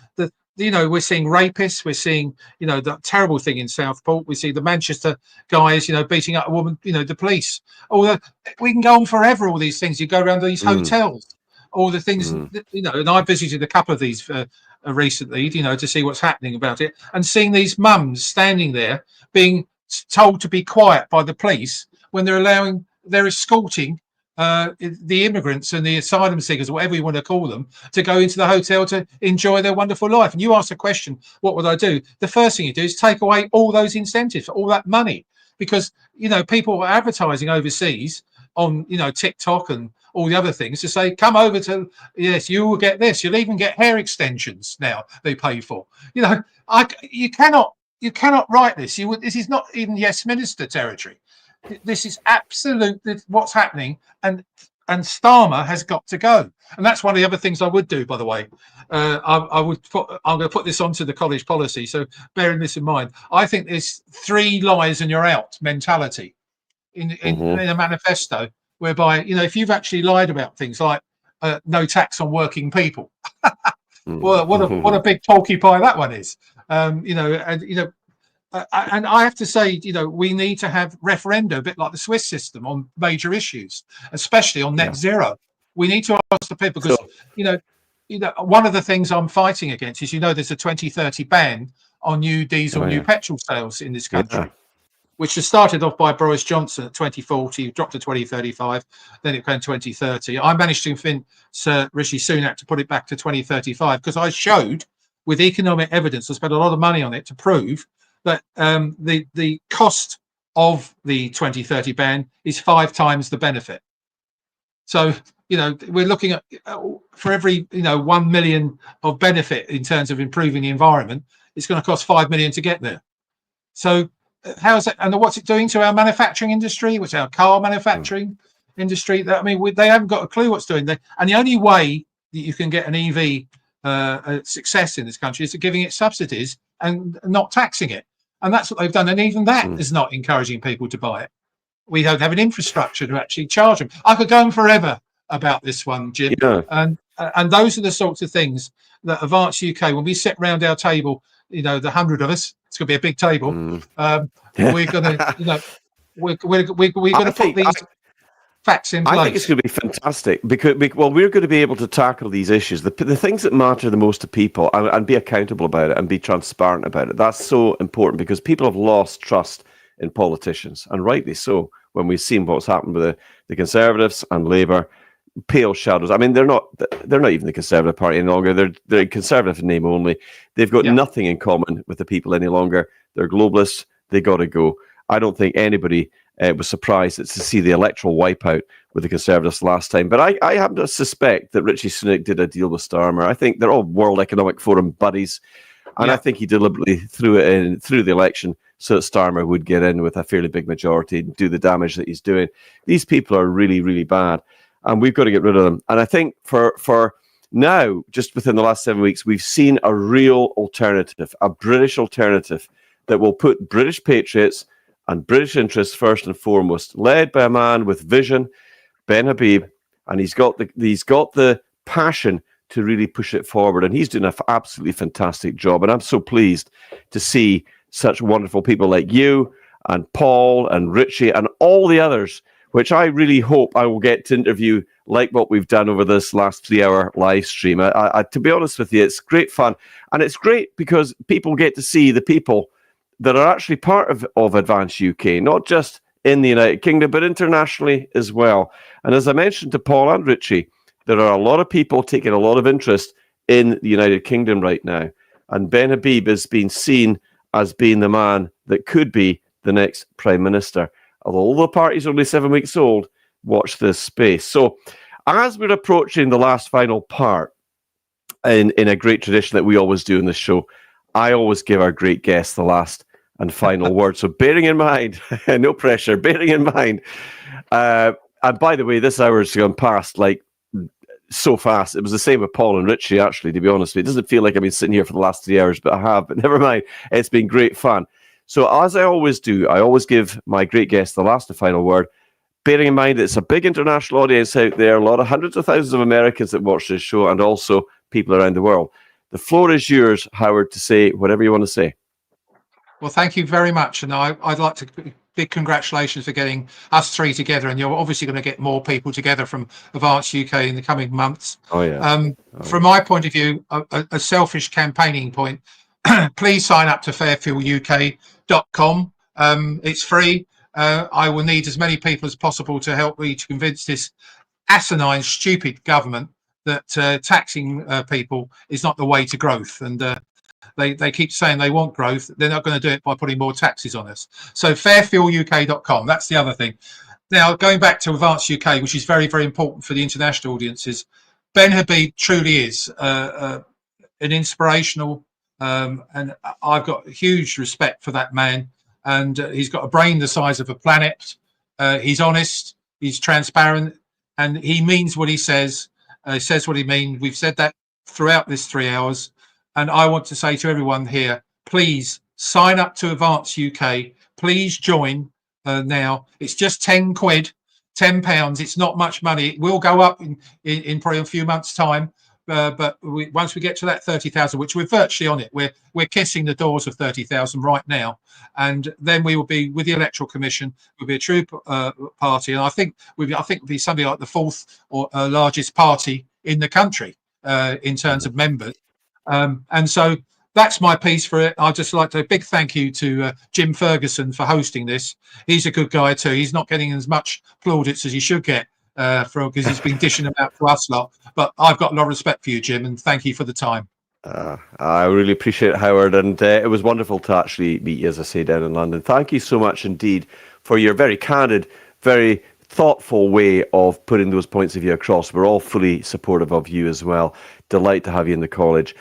we're seeing rapists. We're seeing, the terrible thing in Southport. We see the Manchester guys, beating up a woman. The police. We can go on forever. All these things. You go around these hotels. All the things, and I visited a couple of these recently, to see what's happening about it, and seeing these mums standing there being told to be quiet by the police when they're escorting the immigrants and the asylum seekers, whatever you want to call them, to go into the hotel to enjoy their wonderful life. And you ask the question, what would I do? The first thing you do is take away all those incentives, all that money, because people are advertising overseas on TikTok and all the other things to say, come over to, yes, you will get this. You'll even get hair extensions now they pay for. You cannot write this. This is not even Yes Minister territory. This is absolute what's happening, and Starmer has got to go. And that's one of the other things I would do, by the way. I'm going to put this onto the college policy, so bearing this in mind, I think there's 3 lies and you're out mentality in a manifesto, whereby if you've actually lied about things like no tax on working people, well, what a big talkie pie that one is. And I have to say, we need to have referenda, a bit like the Swiss system, on major issues, especially on net zero. We need to ask the people, because one of the things I'm fighting against is there's a 2030 ban on new diesel, new petrol sales in this country, which was started off by Boris Johnson at 2040, dropped to 2035, then it became 2030. I managed to convince Sir Rishi Sunak to put it back to 2035 because I showed, with economic evidence, I spent a lot of money on it to prove that the cost of the 2030 ban is 5 times the benefit. So, we're looking at, for every, 1 million of benefit in terms of improving the environment, it's going to cost 5 million to get there. So how's that? And what's it doing to our manufacturing industry, which our car manufacturing industry? They haven't got a clue what's doing there. And the only way that you can get an EV success in this country is giving it subsidies and not taxing it. And that's what they've done. And even that is not encouraging people to buy it. We don't have an infrastructure to actually charge them. I could go on forever about this one, Jim. Yeah. And those are the sorts of things that Advance UK, when we sit round our table, the 100 of us, it's going to be a big table. We're going to, we're going to put these facts in place.
I think it's going to be fantastic because, we're going to be able to tackle these issues, the things that matter the most to people, and be accountable about it and be transparent about it. That's so important because people have lost trust in politicians, and rightly so, when we've seen what's happened with the Conservatives and Labour. Pale shadows. I mean, they're not even the Conservative Party any longer. They're Conservative in name only. They've got nothing in common with the people any longer. They're globalists. They got to go. I don't think anybody was surprised to see the electoral wipeout with the Conservatives last time. But I happen to suspect that Rishi Sunak did a deal with Starmer. I think they're all World Economic Forum buddies, and I think he deliberately threw it in through the election so that Starmer would get in with a fairly big majority and do the damage that he's doing. These people are really, really bad. And we've got to get rid of them. And I think for now, just within the last 7 weeks, we've seen a real alternative, a British alternative that will put British patriots and British interests first and foremost, led by a man with vision, Ben Habib, and he's got the passion to really push it forward. And he's doing an absolutely fantastic job. And I'm so pleased to see such wonderful people like you and Paul and Richie and all the others, which I really hope I will get to interview, like what we've done over this last 3-hour live stream. To be honest with you, it's great fun. And it's great because people get to see the people that are actually part of Advance UK, not just in the United Kingdom, but internationally as well. And as I mentioned to Paul and Richie, there are a lot of people taking a lot of interest in the United Kingdom right now. And Ben Habib is being seen as being the man that could be the next Prime Minister. Although the party's only 7 weeks old, watch this space. So as we're approaching the last final part, in a great tradition that we always do in this show, I always give our great guests the last and final word. So bearing in mind, no pressure, bearing in mind. And by the way, this hour's gone past like so fast. It was the same with Paul and Richie, actually, to be honest with you. It doesn't feel like I've been sitting here for the last 3 hours, but I have. But never mind. It's been great fun. So as I always do, I always give my great guest the last and final word, bearing in mind it's a big international audience out there, a lot of hundreds of thousands of Americans that watch this show, and also people around the world. The floor is yours, Howard, to say whatever you want to say.
Well, thank you very much. And I'd like to big congratulations for getting us three together. And you're obviously going to get more people together from Advance UK in the coming months.
Oh, yeah.
From my point of view, a selfish campaigning point, please sign up to fairfielduk.com. It's free. I will need as many people as possible to help me to convince this asinine, stupid government that taxing people is not the way to growth. And they keep saying they want growth. They're not going to do it by putting more taxes on us. So fairfielduk.com. That's the other thing. Now, going back to Advance UK, which is very, very important for the international audiences, Ben Habib truly is an inspirational, and I've got huge respect for that man. And he's got a brain the size of a planet. He's honest, he's transparent, and he means what he says. He says what he means. We've said that throughout this 3 hours. And I want to say to everyone here, please sign up to Advance UK. Please join now. It's just 10 quid, £10. It's not much money. It will go up in probably a few months' time. But once we get to that 30,000, which we're virtually on it, we're kissing the doors of 30,000 right now, and then we will be with the Electoral Commission. We'll be a true party, and I think we'll be something like the fourth or largest party in the country in terms of members. And so that's my piece for it. I'd just like to big thank you to Jim Ferguson for hosting this. He's a good guy too. He's not getting as much plaudits as he should get. Because he's been dishing them out to us lot. But I've got a lot of respect for you, Jim, and thank you for the time.
I really appreciate it, Howard, and it was wonderful to actually meet you, as I say, down in London. Thank you so much indeed for your very candid, very thoughtful way of putting those points of view across. We're all fully supportive of you as well. Delight to have you in the college.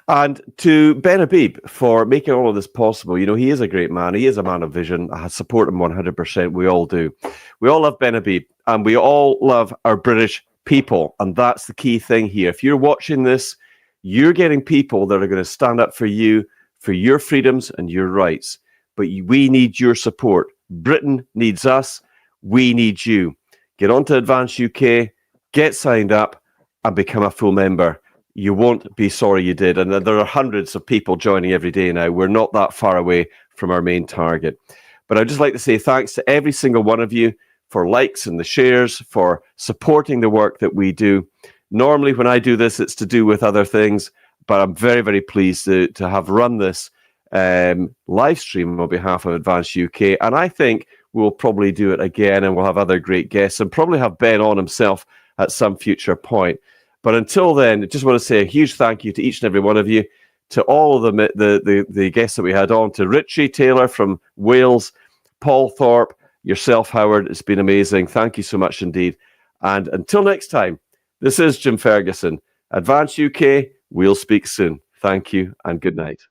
And to Ben Habib for making all of this possible. You know, he is a great man. He is a man of vision. I support him 100%. We all do. We all love Ben Habib, and we all love our British people. And that's the key thing here. If you're watching this, you're getting people that are going to stand up for you, for your freedoms and your rights. But we need your support. Britain needs us. We need you. Get onto Advance UK, get signed up, and become a full member. You won't be sorry you did. And there are hundreds of people joining every day now. We're not that far away from our main target. But I'd just like to say thanks to every single one of you for likes and the shares, for supporting the work that we do. Normally, when I do this, it's to do with other things. But I'm very, very pleased to have run this live stream on behalf of Advance UK. And I think we'll probably do it again, and we'll have other great guests and probably have Ben on himself at some future point. But until then, I just want to say a huge thank you to each and every one of you, to all of the guests that we had on, to Richie Taylor from Wales, Paul Thorp, yourself, Howard. It's been amazing. Thank you so much indeed. And until next time, this is Jim Ferguson. Advance UK, we'll speak soon. Thank you and good night.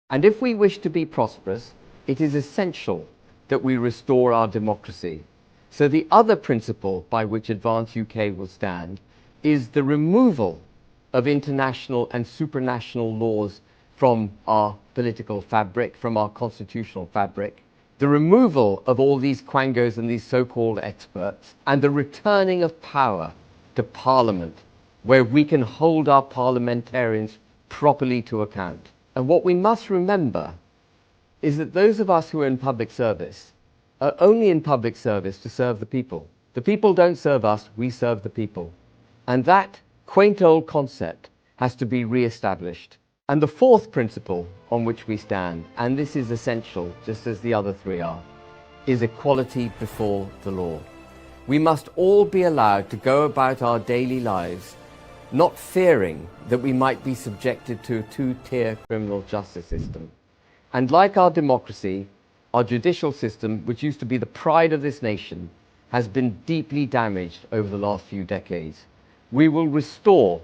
And if we wish to be prosperous, it is essential that we restore our democracy. So the other principle by which Advance UK will stand is the removal of international and supranational laws from our political fabric, from our constitutional fabric, the removal of all these quangos and these so-called experts, and the returning of power to Parliament, where we can hold our parliamentarians properly to account. And what we must remember is that those of us who are in public service are only in public service to serve the people. The people don't serve us, we serve the people. And that quaint old concept has to be re-established. And the fourth principle on which we stand, and this is essential just as the other three are, is equality before the law. We must all be allowed to go about our daily lives not fearing that we might be subjected to a two-tier criminal justice system. And like our democracy, our judicial system, which used to be the pride of this nation, has been deeply damaged over the last few decades. We will restore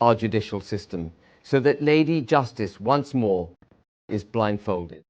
our judicial system so that Lady Justice once more is blindfolded.